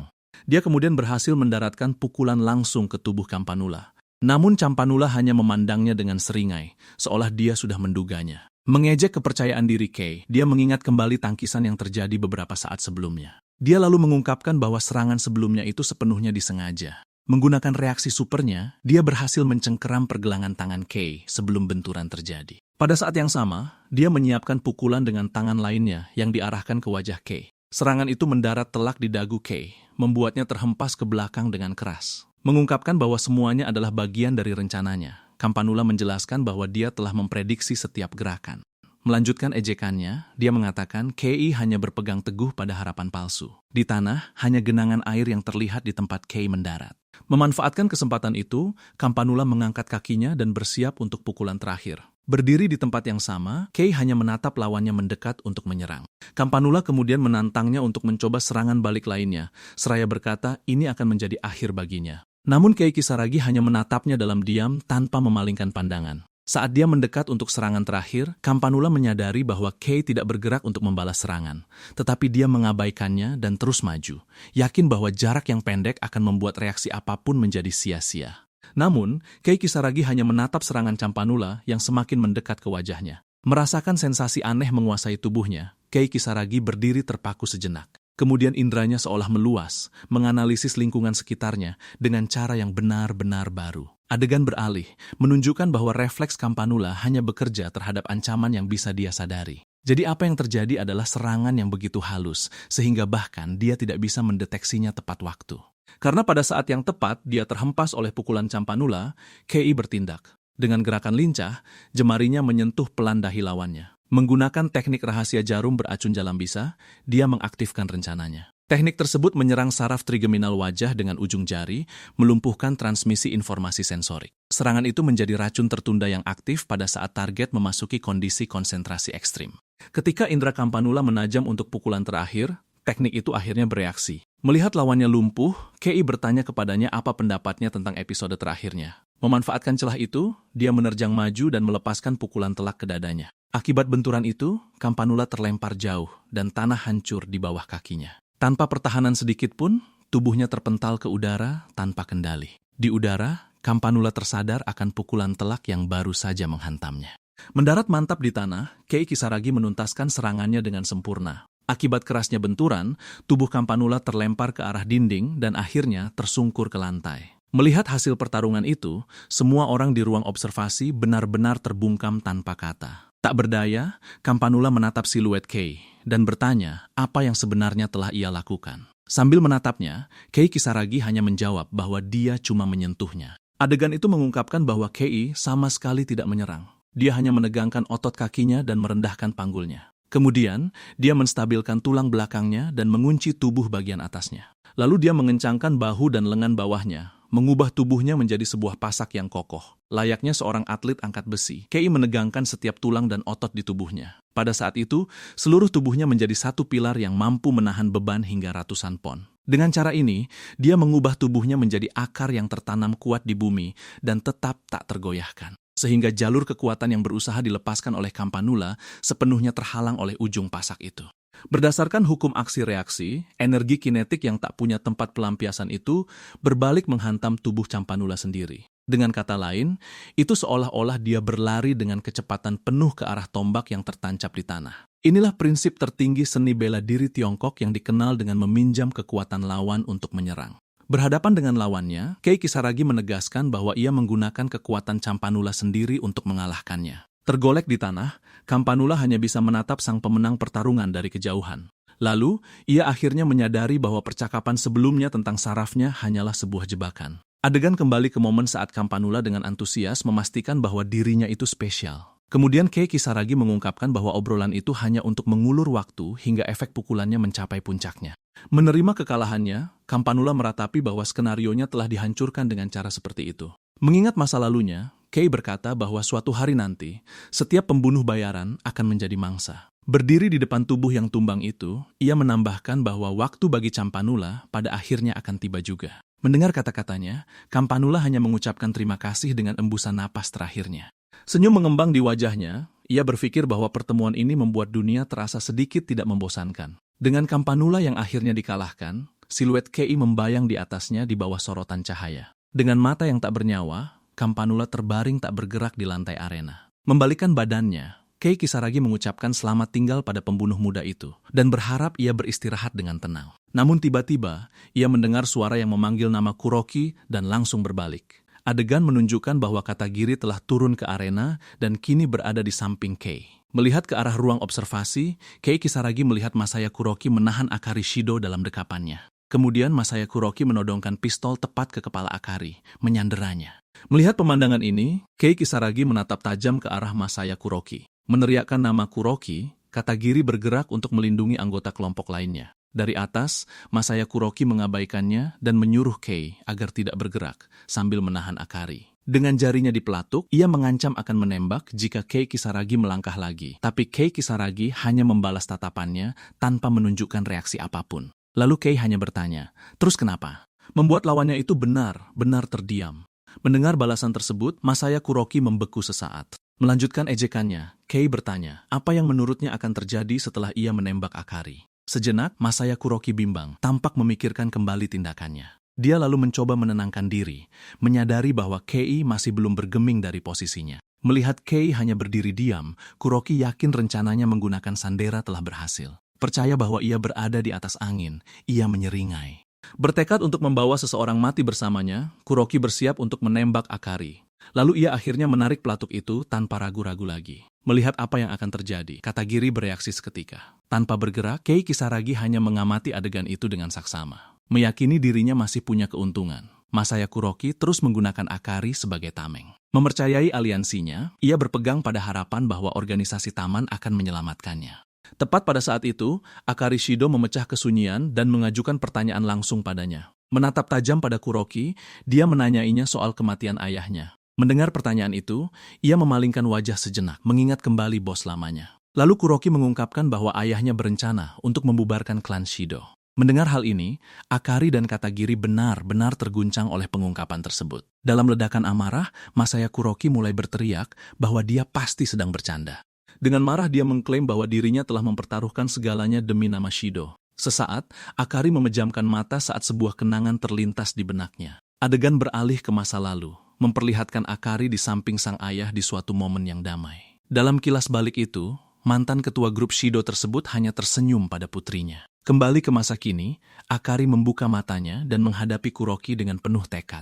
Dia kemudian berhasil mendaratkan pukulan langsung ke tubuh Campanula. Namun Campanula hanya memandangnya dengan seringai, seolah dia sudah menduganya. Mengejek kepercayaan diri Kei, dia mengingat kembali tangkisan yang terjadi beberapa saat sebelumnya. Dia lalu mengungkapkan bahwa serangan sebelumnya itu sepenuhnya disengaja. Menggunakan reaksi supernya, dia berhasil mencengkeram pergelangan tangan Kei sebelum benturan terjadi. Pada saat yang sama, dia menyiapkan pukulan dengan tangan lainnya yang diarahkan ke wajah Kei. Serangan itu mendarat telak di dagu Kei, membuatnya terhempas ke belakang dengan keras. Mengungkapkan bahwa semuanya adalah bagian dari rencananya, Campanula menjelaskan bahwa dia telah memprediksi setiap gerakan. Melanjutkan ejekannya, dia mengatakan Kei hanya berpegang teguh pada harapan palsu. Di tanah, hanya genangan air yang terlihat di tempat Kei mendarat. Memanfaatkan kesempatan itu, Campanula mengangkat kakinya dan bersiap untuk pukulan terakhir. Berdiri di tempat yang sama, Kei hanya menatap lawannya mendekat untuk menyerang. Campanula kemudian menantangnya untuk mencoba serangan balik lainnya, seraya berkata ini akan menjadi akhir baginya. Namun Kei Kisaragi hanya menatapnya dalam diam tanpa memalingkan pandangan. Saat dia mendekat untuk serangan terakhir, Campanula menyadari bahwa Kei tidak bergerak untuk membalas serangan. Tetapi dia mengabaikannya dan terus maju, yakin bahwa jarak yang pendek akan membuat reaksi apapun menjadi sia-sia. Namun, Kei Kisaragi hanya menatap serangan Campanula yang semakin mendekat ke wajahnya. Merasakan sensasi aneh menguasai tubuhnya, Kei Kisaragi berdiri terpaku sejenak. Kemudian indranya seolah meluas, menganalisis lingkungan sekitarnya dengan cara yang benar-benar baru. Adegan beralih, menunjukkan bahwa refleks Campanula hanya bekerja terhadap ancaman yang bisa dia sadari. Jadi apa yang terjadi adalah serangan yang begitu halus, sehingga bahkan dia tidak bisa mendeteksinya tepat waktu. Karena pada saat yang tepat dia terhempas oleh pukulan Campanula, Kei bertindak. Dengan gerakan lincah, jemarinya menyentuh pelan dahi lawannya. Menggunakan teknik rahasia jarum beracun Jalambisa, dia mengaktifkan rencananya. Teknik tersebut menyerang saraf trigeminal wajah dengan ujung jari, melumpuhkan transmisi informasi sensorik. Serangan itu menjadi racun tertunda yang aktif pada saat target memasuki kondisi konsentrasi ekstrim. Ketika indera Campanula menajam untuk pukulan terakhir, teknik itu akhirnya bereaksi. Melihat lawannya lumpuh, Kei bertanya kepadanya apa pendapatnya tentang episode terakhirnya. Memanfaatkan celah itu, dia menerjang maju dan melepaskan pukulan telak ke dadanya. Akibat benturan itu, Campanula terlempar jauh dan tanah hancur di bawah kakinya. Tanpa pertahanan sedikit pun, tubuhnya terpental ke udara tanpa kendali. Di udara, Campanula tersadar akan pukulan telak yang baru saja menghantamnya. Mendarat mantap di tanah, Kei Kisaragi menuntaskan serangannya dengan sempurna. Akibat kerasnya benturan, tubuh Campanula terlempar ke arah dinding dan akhirnya tersungkur ke lantai. Melihat hasil pertarungan itu, semua orang di ruang observasi benar-benar terbungkam tanpa kata. Tak berdaya, Campanula menatap siluet Kei dan bertanya apa yang sebenarnya telah ia lakukan. Sambil menatapnya, Kei Kisaragi hanya menjawab bahwa dia cuma menyentuhnya. Adegan itu mengungkapkan bahwa Kei sama sekali tidak menyerang. Dia hanya menegangkan otot kakinya dan merendahkan panggulnya. Kemudian, dia menstabilkan tulang belakangnya dan mengunci tubuh bagian atasnya. Lalu dia mengencangkan bahu dan lengan bawahnya, mengubah tubuhnya menjadi sebuah pasak yang kokoh. Layaknya seorang atlet angkat besi, Kei menegangkan setiap tulang dan otot di tubuhnya. Pada saat itu, seluruh tubuhnya menjadi satu pilar yang mampu menahan beban hingga ratusan pon. Dengan cara ini, dia mengubah tubuhnya menjadi akar yang tertanam kuat di bumi dan tetap tak tergoyahkan. Sehingga jalur kekuatan yang berusaha dilepaskan oleh Campanula sepenuhnya terhalang oleh ujung pasak itu. Berdasarkan hukum aksi-reaksi, energi kinetik yang tak punya tempat pelampiasan itu berbalik menghantam tubuh Campanula sendiri. Dengan kata lain, itu seolah-olah dia berlari dengan kecepatan penuh ke arah tombak yang tertancap di tanah. Inilah prinsip tertinggi seni bela diri Tiongkok yang dikenal dengan meminjam kekuatan lawan untuk menyerang. Berhadapan dengan lawannya, Kei Kisaragi menegaskan bahwa ia menggunakan kekuatan Campanula sendiri untuk mengalahkannya. Tergolek di tanah, Campanula hanya bisa menatap sang pemenang pertarungan dari kejauhan. Lalu, ia akhirnya menyadari bahwa percakapan sebelumnya tentang sarafnya hanyalah sebuah jebakan. Adegan kembali ke momen saat Campanula dengan antusias memastikan bahwa dirinya itu spesial. Kemudian Kei Kisaragi mengungkapkan bahwa obrolan itu hanya untuk mengulur waktu hingga efek pukulannya mencapai puncaknya. Menerima kekalahannya, Campanula meratapi bahwa skenarionya telah dihancurkan dengan cara seperti itu. Mengingat masa lalunya, Kei berkata bahwa suatu hari nanti, setiap pembunuh bayaran akan menjadi mangsa. Berdiri di depan tubuh yang tumbang itu, ia menambahkan bahwa waktu bagi Campanula pada akhirnya akan tiba juga. Mendengar kata-katanya, Campanula hanya mengucapkan terima kasih dengan embusan napas terakhirnya. Senyum mengembang di wajahnya, ia berpikir bahwa pertemuan ini membuat dunia terasa sedikit tidak membosankan. Dengan Campanula yang akhirnya dikalahkan, siluet Kei membayang di atasnya di bawah sorotan cahaya. Dengan mata yang tak bernyawa, Campanula terbaring tak bergerak di lantai arena. Membalikkan badannya, Kei Kisaragi mengucapkan selamat tinggal pada pembunuh muda itu dan berharap ia beristirahat dengan tenang. Namun tiba-tiba, ia mendengar suara yang memanggil nama Kuroki dan langsung berbalik. Adegan menunjukkan bahwa Katagiri telah turun ke arena dan kini berada di samping Kei. Melihat ke arah ruang observasi, Kei Kisaragi melihat Masaya Kuroki menahan Akari Shido dalam dekapannya. Kemudian Masaya Kuroki menodongkan pistol tepat ke kepala Akari, menyanderanya. Melihat pemandangan ini, Kei Kisaragi menatap tajam ke arah Masaya Kuroki. Meneriakkan nama Kuroki, Katagiri bergerak untuk melindungi anggota kelompok lainnya. Dari atas, Masaya Kuroki mengabaikannya dan menyuruh Kei agar tidak bergerak sambil menahan Akari. Dengan jarinya dipelatuk, ia mengancam akan menembak jika Kei Kisaragi melangkah lagi. Tapi Kei Kisaragi hanya membalas tatapannya tanpa menunjukkan reaksi apapun. Lalu Kei hanya bertanya, "Terus kenapa?" Membuat lawannya itu benar-benar terdiam. Mendengar balasan tersebut, Masaya Kuroki membeku sesaat. Melanjutkan ejekannya, Kei bertanya, apa yang menurutnya akan terjadi setelah ia menembak Akari. Sejenak, Masaya Kuroki bimbang, tampak memikirkan kembali tindakannya. Dia lalu mencoba menenangkan diri, menyadari bahwa Kei masih belum bergeming dari posisinya. Melihat Kei hanya berdiri diam, Kuroki yakin rencananya menggunakan Sandera telah berhasil. Percaya bahwa ia berada di atas angin, ia menyeringai. Bertekad untuk membawa seseorang mati bersamanya, Kuroki bersiap untuk menembak Akari. Lalu ia akhirnya menarik pelatuk itu tanpa ragu-ragu lagi. Melihat apa yang akan terjadi, Katagiri bereaksi seketika. Tanpa bergerak, Kei Kisaragi hanya mengamati adegan itu dengan saksama. Meyakini dirinya masih punya keuntungan. Masaya Kuroki terus menggunakan Akari sebagai tameng. Mempercayai aliansinya, ia berpegang pada harapan bahwa organisasi taman akan menyelamatkannya. Tepat pada saat itu, Akari Shido memecah kesunyian dan mengajukan pertanyaan langsung padanya. Menatap tajam pada Kuroki, dia menanyainya soal kematian ayahnya. Mendengar pertanyaan itu, ia memalingkan wajah sejenak, mengingat kembali bos lamanya. Lalu Kuroki mengungkapkan bahwa ayahnya berencana untuk membubarkan klan Shido. Mendengar hal ini, Akari dan Katagiri benar-benar terguncang oleh pengungkapan tersebut. Dalam ledakan amarah, Masaya Kuroki mulai berteriak bahwa dia pasti sedang bercanda. Dengan marah dia mengklaim bahwa dirinya telah mempertaruhkan segalanya demi nama Shido. Sesaat, Akari memejamkan mata saat sebuah kenangan terlintas di benaknya. Adegan beralih ke masa lalu, memperlihatkan Akari di samping sang ayah di suatu momen yang damai. Dalam kilas balik itu, mantan ketua grup Shido tersebut hanya tersenyum pada putrinya. Kembali ke masa kini, Akari membuka matanya dan menghadapi Kuroki dengan penuh tekad.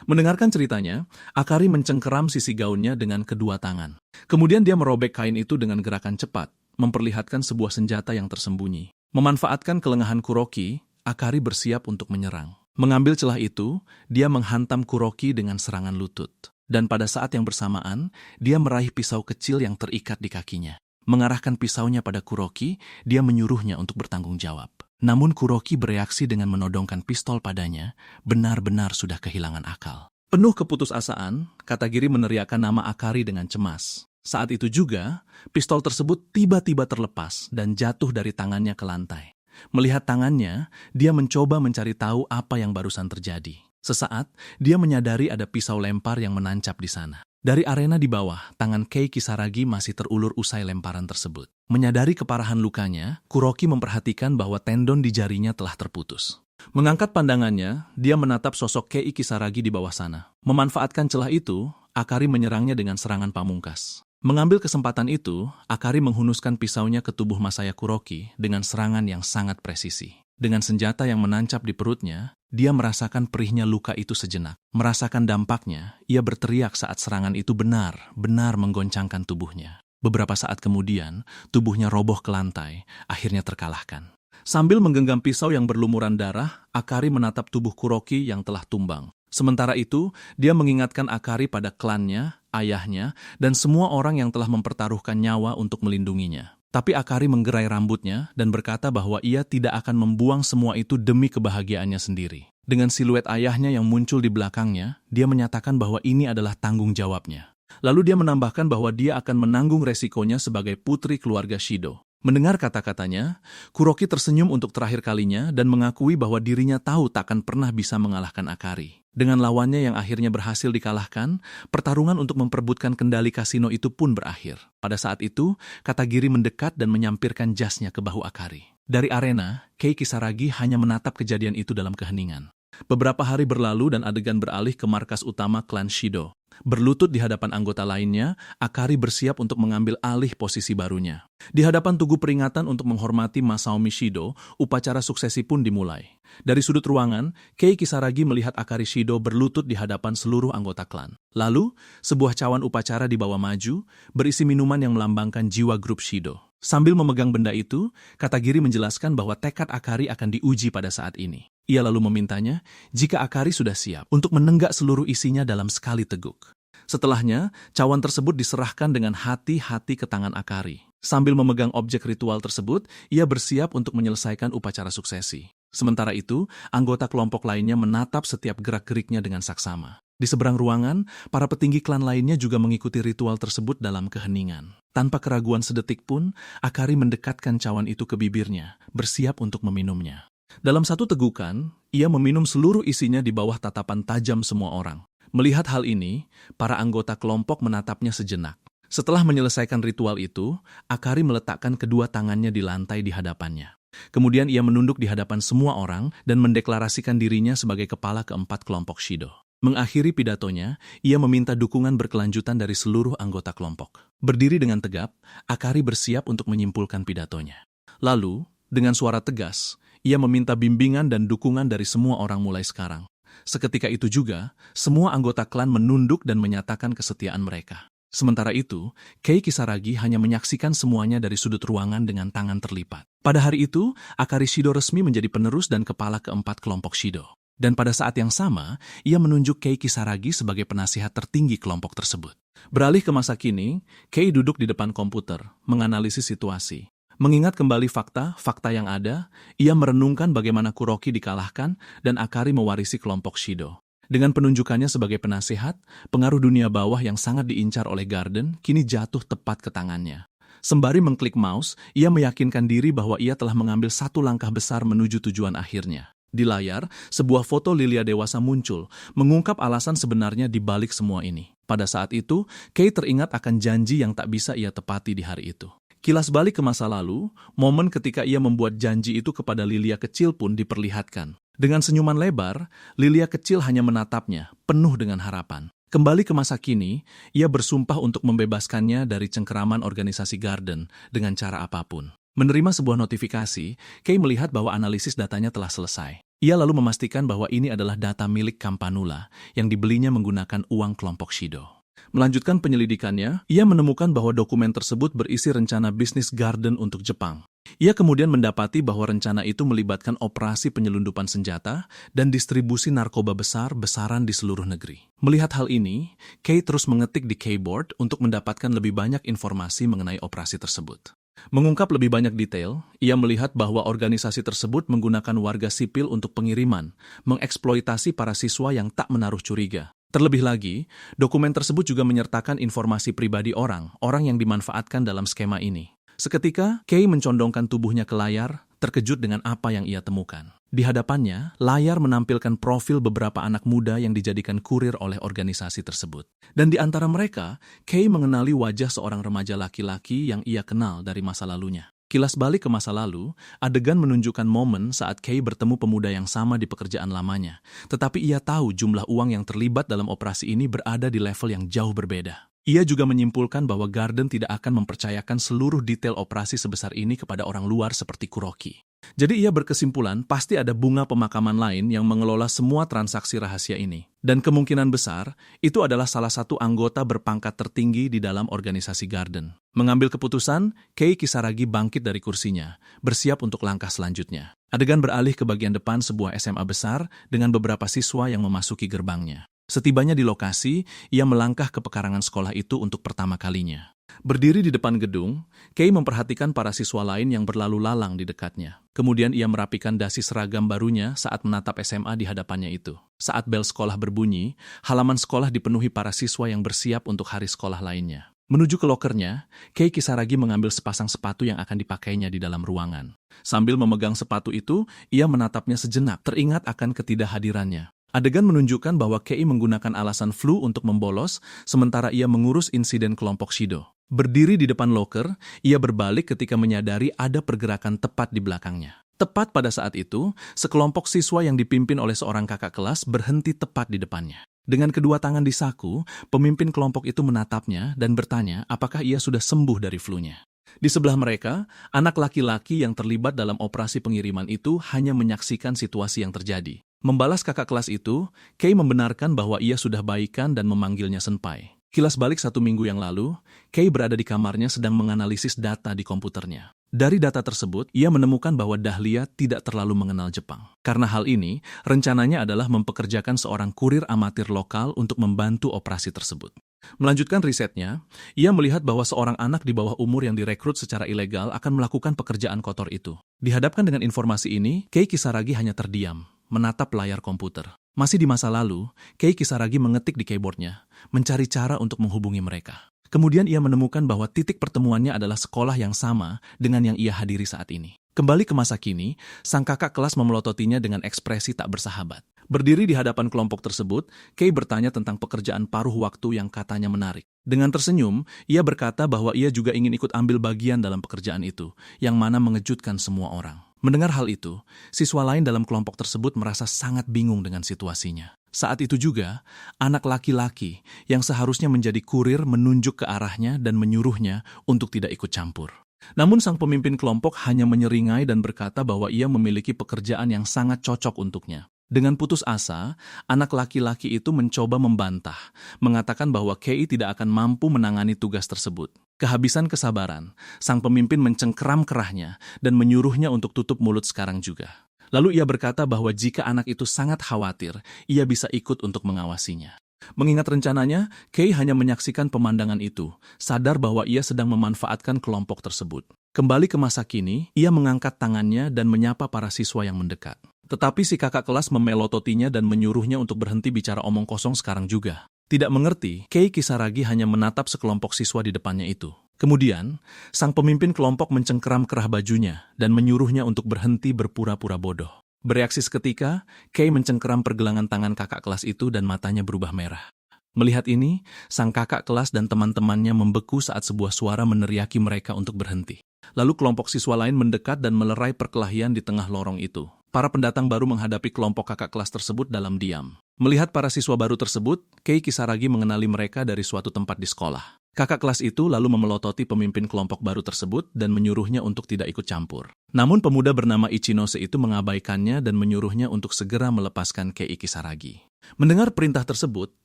Mendengarkan ceritanya, Akari mencengkeram sisi gaunnya dengan kedua tangan. Kemudian dia merobek kain itu dengan gerakan cepat, memperlihatkan sebuah senjata yang tersembunyi. Memanfaatkan kelengahan Kuroki, Akari bersiap untuk menyerang. Mengambil celah itu, dia menghantam Kuroki dengan serangan lutut. Dan pada saat yang bersamaan, dia meraih pisau kecil yang terikat di kakinya. Mengarahkan pisaunya pada Kuroki, dia menyuruhnya untuk bertanggung jawab. Namun Kuroki bereaksi dengan menodongkan pistol padanya, benar-benar sudah kehilangan akal. Penuh keputusasaan, Katagiri meneriakkan nama Akari dengan cemas. Saat itu juga, pistol tersebut tiba-tiba terlepas dan jatuh dari tangannya ke lantai. Melihat tangannya, dia mencoba mencari tahu apa yang barusan terjadi. Sesaat, dia menyadari ada pisau lempar yang menancap di sana. Dari arena di bawah, tangan Kei Kisaragi masih terulur usai lemparan tersebut. Menyadari keparahan lukanya, Kuroki memperhatikan bahwa tendon di jarinya telah terputus. Mengangkat pandangannya, dia menatap sosok Kei Kisaragi di bawah sana. Memanfaatkan celah itu, Akari menyerangnya dengan serangan pamungkas. Mengambil kesempatan itu, Akari menghunuskan pisaunya ke tubuh Masaya Kuroki dengan serangan yang sangat presisi. Dengan senjata yang menancap di perutnya, dia merasakan perihnya luka itu sejenak. Merasakan dampaknya, ia berteriak saat serangan itu benar-benar menggoncangkan tubuhnya. Beberapa saat kemudian, tubuhnya roboh ke lantai, akhirnya terkalahkan. Sambil menggenggam pisau yang berlumuran darah, Akari menatap tubuh Kuroki yang telah tumbang. Sementara itu, dia mengingatkan Akari pada klannya, ayahnya, dan semua orang yang telah mempertaruhkan nyawa untuk melindunginya. Tapi Akari menggerai rambutnya dan berkata bahwa ia tidak akan membuang semua itu demi kebahagiaannya sendiri. Dengan siluet ayahnya yang muncul di belakangnya, dia menyatakan bahwa ini adalah tanggung jawabnya. Lalu dia menambahkan bahwa dia akan menanggung resikonya sebagai putri keluarga Shido. Mendengar kata-katanya, Kuroki tersenyum untuk terakhir kalinya dan mengakui bahwa dirinya tahu takkan pernah bisa mengalahkan Akari. Dengan lawannya yang akhirnya berhasil dikalahkan, pertarungan untuk memperebutkan kendali kasino itu pun berakhir. Pada saat itu, Katagiri mendekat dan menyampirkan jasnya ke bahu Akari. Dari arena, Kei Kisaragi hanya menatap kejadian itu dalam keheningan. Beberapa hari berlalu dan adegan beralih ke markas utama klan Shido. Berlutut di hadapan anggota lainnya, Akari bersiap untuk mengambil alih posisi barunya. Di hadapan tugu peringatan untuk menghormati Masaomi Shido, upacara suksesi pun dimulai. Dari sudut ruangan, Kei Kisaragi melihat Akari Shido berlutut di hadapan seluruh anggota klan. Lalu, sebuah cawan upacara dibawa maju, berisi minuman yang melambangkan jiwa grup Shido. Sambil memegang benda itu, Katagiri menjelaskan bahwa tekad Akari akan diuji pada saat ini. Ia lalu memintanya, jika Akari sudah siap, untuk menenggak seluruh isinya dalam sekali teguk. Setelahnya, cawan tersebut diserahkan dengan hati-hati ke tangan Akari. Sambil memegang objek ritual tersebut, ia bersiap untuk menyelesaikan upacara suksesi. Sementara itu, anggota kelompok lainnya menatap setiap gerak-geriknya dengan saksama. Di seberang ruangan, para petinggi klan lainnya juga mengikuti ritual tersebut dalam keheningan. Tanpa keraguan sedetik pun, Akari mendekatkan cawan itu ke bibirnya, bersiap untuk meminumnya. Dalam satu tegukan, ia meminum seluruh isinya di bawah tatapan tajam semua orang. Melihat hal ini, para anggota kelompok menatapnya sejenak. Setelah menyelesaikan ritual itu, Akari meletakkan kedua tangannya di lantai di hadapannya. Kemudian ia menunduk di hadapan semua orang dan mendeklarasikan dirinya sebagai kepala keempat kelompok Shido. Mengakhiri pidatonya, ia meminta dukungan berkelanjutan dari seluruh anggota kelompok. Berdiri dengan tegap, Akari bersiap untuk menyimpulkan pidatonya. Lalu, dengan suara tegas, ia meminta bimbingan dan dukungan dari semua orang mulai sekarang. Seketika itu juga, semua anggota klan menunduk dan menyatakan kesetiaan mereka. Sementara itu, Kei Kisaragi hanya menyaksikan semuanya dari sudut ruangan dengan tangan terlipat. Pada hari itu, Akari Shido resmi menjadi penerus dan kepala keempat kelompok Shido. Dan pada saat yang sama, ia menunjuk Kei Kisaragi sebagai penasihat tertinggi kelompok tersebut. Beralih ke masa kini, Kei duduk di depan komputer, menganalisis situasi. Mengingat kembali fakta yang ada, ia merenungkan bagaimana Kuroki dikalahkan dan Akari mewarisi kelompok Shido. Dengan penunjukannya sebagai penasihat, pengaruh dunia bawah yang sangat diincar oleh Garden kini jatuh tepat ke tangannya. Sembari mengklik mouse, ia meyakinkan diri bahwa ia telah mengambil satu langkah besar menuju tujuan akhirnya. Di layar, sebuah foto Lilia dewasa muncul, mengungkap alasan sebenarnya di balik semua ini. Pada saat itu, Kei teringat akan janji yang tak bisa ia tepati di hari itu. Kilas balik ke masa lalu, momen ketika ia membuat janji itu kepada Lilia kecil pun diperlihatkan. Dengan senyuman lebar, Lilia kecil hanya menatapnya, penuh dengan harapan. Kembali ke masa kini, ia bersumpah untuk membebaskannya dari cengkeraman organisasi Garden dengan cara apapun. Menerima sebuah notifikasi, Kei melihat bahwa analisis datanya telah selesai. Ia lalu memastikan bahwa ini adalah data milik Campanula yang dibelinya menggunakan uang kelompok Shido. Melanjutkan penyelidikannya, ia menemukan bahwa dokumen tersebut berisi rencana bisnis Garden untuk Jepang. Ia kemudian mendapati bahwa rencana itu melibatkan operasi penyelundupan senjata dan distribusi narkoba besar-besaran di seluruh negeri. Melihat hal ini, Kei terus mengetik di keyboard untuk mendapatkan lebih banyak informasi mengenai operasi tersebut. Mengungkap lebih banyak detail, ia melihat bahwa organisasi tersebut menggunakan warga sipil untuk pengiriman, mengeksploitasi para siswa yang tak menaruh curiga. Terlebih lagi, dokumen tersebut juga menyertakan informasi pribadi orang yang dimanfaatkan dalam skema ini. Seketika, Kei mencondongkan tubuhnya ke layar, terkejut dengan apa yang ia temukan. Di hadapannya, layar menampilkan profil beberapa anak muda yang dijadikan kurir oleh organisasi tersebut. Dan di antara mereka, Kei mengenali wajah seorang remaja laki-laki yang ia kenal dari masa lalunya. Kilas balik ke masa lalu, adegan menunjukkan momen saat Kei bertemu pemuda yang sama di pekerjaan lamanya. Tetapi ia tahu jumlah uang yang terlibat dalam operasi ini berada di level yang jauh berbeda. Ia juga menyimpulkan bahwa Garden tidak akan mempercayakan seluruh detail operasi sebesar ini kepada orang luar seperti Kuroki. Jadi ia berkesimpulan pasti ada bunga pemakaman lain yang mengelola semua transaksi rahasia ini. Dan kemungkinan besar, itu adalah salah satu anggota berpangkat tertinggi di dalam organisasi Garden. Mengambil keputusan, Kei Kisaragi bangkit dari kursinya, bersiap untuk langkah selanjutnya. Adegan beralih ke bagian depan sebuah SMA besar dengan beberapa siswa yang memasuki gerbangnya. Setibanya di lokasi, ia melangkah ke pekarangan sekolah itu untuk pertama kalinya. Berdiri di depan gedung, Kei memperhatikan para siswa lain yang berlalu lalang di dekatnya. Kemudian ia merapikan dasi seragam barunya saat menatap SMA di hadapannya itu. Saat bel sekolah berbunyi, halaman sekolah dipenuhi para siswa yang bersiap untuk hari sekolah lainnya. Menuju ke lokernya, Kei Kisaragi mengambil sepasang sepatu yang akan dipakainya di dalam ruangan. Sambil memegang sepatu itu, ia menatapnya sejenak, teringat akan ketidakhadirannya. Adegan menunjukkan bahwa Kei menggunakan alasan flu untuk membolos, sementara ia mengurus insiden kelompok Shido. Berdiri di depan loker, ia berbalik ketika menyadari ada pergerakan tepat di belakangnya. Tepat pada saat itu, sekelompok siswa yang dipimpin oleh seorang kakak kelas berhenti tepat di depannya. Dengan kedua tangan di saku, pemimpin kelompok itu menatapnya dan bertanya apakah ia sudah sembuh dari flu-nya. Di sebelah mereka, anak laki-laki yang terlibat dalam operasi pengiriman itu hanya menyaksikan situasi yang terjadi. Membalas kakak kelas itu, Kei membenarkan bahwa ia sudah baikan dan memanggilnya senpai. Kilas balik 1 minggu yang lalu, Kei berada di kamarnya sedang menganalisis data di komputernya. Dari data tersebut, ia menemukan bahwa Dahlia tidak terlalu mengenal Jepang. Karena hal ini, rencananya adalah mempekerjakan seorang kurir amatir lokal untuk membantu operasi tersebut. Melanjutkan risetnya, ia melihat bahwa seorang anak di bawah umur yang direkrut secara ilegal akan melakukan pekerjaan kotor itu. Dihadapkan dengan informasi ini, Kei Kisaragi hanya terdiam, menatap layar komputer. Masih di masa lalu, Kei Kisaragi mengetik di keyboardnya, mencari cara untuk menghubungi mereka. Kemudian ia menemukan bahwa titik pertemuannya adalah sekolah yang sama dengan yang ia hadiri saat ini. Kembali ke masa kini, sang kakak kelas memelototinya dengan ekspresi tak bersahabat. Berdiri di hadapan kelompok tersebut, Kei bertanya tentang pekerjaan paruh waktu yang katanya menarik. Dengan tersenyum, ia berkata bahwa ia juga ingin ikut ambil bagian dalam pekerjaan itu, yang mana mengejutkan semua orang. Mendengar hal itu, siswa lain dalam kelompok tersebut merasa sangat bingung dengan situasinya. Saat itu juga, anak laki-laki yang seharusnya menjadi kurir menunjuk ke arahnya dan menyuruhnya untuk tidak ikut campur. Namun sang pemimpin kelompok hanya menyeringai dan berkata bahwa ia memiliki pekerjaan yang sangat cocok untuknya. Dengan putus asa, anak laki-laki itu mencoba membantah, mengatakan bahwa Kei tidak akan mampu menangani tugas tersebut. Kehabisan kesabaran, sang pemimpin mencengkeram kerahnya dan menyuruhnya untuk tutup mulut sekarang juga. Lalu ia berkata bahwa jika anak itu sangat khawatir, ia bisa ikut untuk mengawasinya. Mengingat rencananya, Kei hanya menyaksikan pemandangan itu, sadar bahwa ia sedang memanfaatkan kelompok tersebut. Kembali ke masa kini, ia mengangkat tangannya dan menyapa para siswa yang mendekat. Tetapi si kakak kelas memelototinya dan menyuruhnya untuk berhenti bicara omong kosong sekarang juga. Tidak mengerti, Kei Kisaragi hanya menatap sekelompok siswa di depannya itu. Kemudian, sang pemimpin kelompok mencengkeram kerah bajunya dan menyuruhnya untuk berhenti berpura-pura bodoh. Bereaksi seketika, Kei mencengkeram pergelangan tangan kakak kelas itu dan matanya berubah merah. Melihat ini, sang kakak kelas dan teman-temannya membeku saat sebuah suara meneriaki mereka untuk berhenti. Lalu kelompok siswa lain mendekat dan melerai perkelahian di tengah lorong itu. Para pendatang baru menghadapi kelompok kakak kelas tersebut dalam diam. Melihat para siswa baru tersebut, Kei Kisaragi mengenali mereka dari suatu tempat di sekolah. Kakak kelas itu lalu memelototi pemimpin kelompok baru tersebut dan menyuruhnya untuk tidak ikut campur. Namun pemuda bernama Ichinose itu mengabaikannya dan menyuruhnya untuk segera melepaskan Kei Kisaragi. Mendengar perintah tersebut,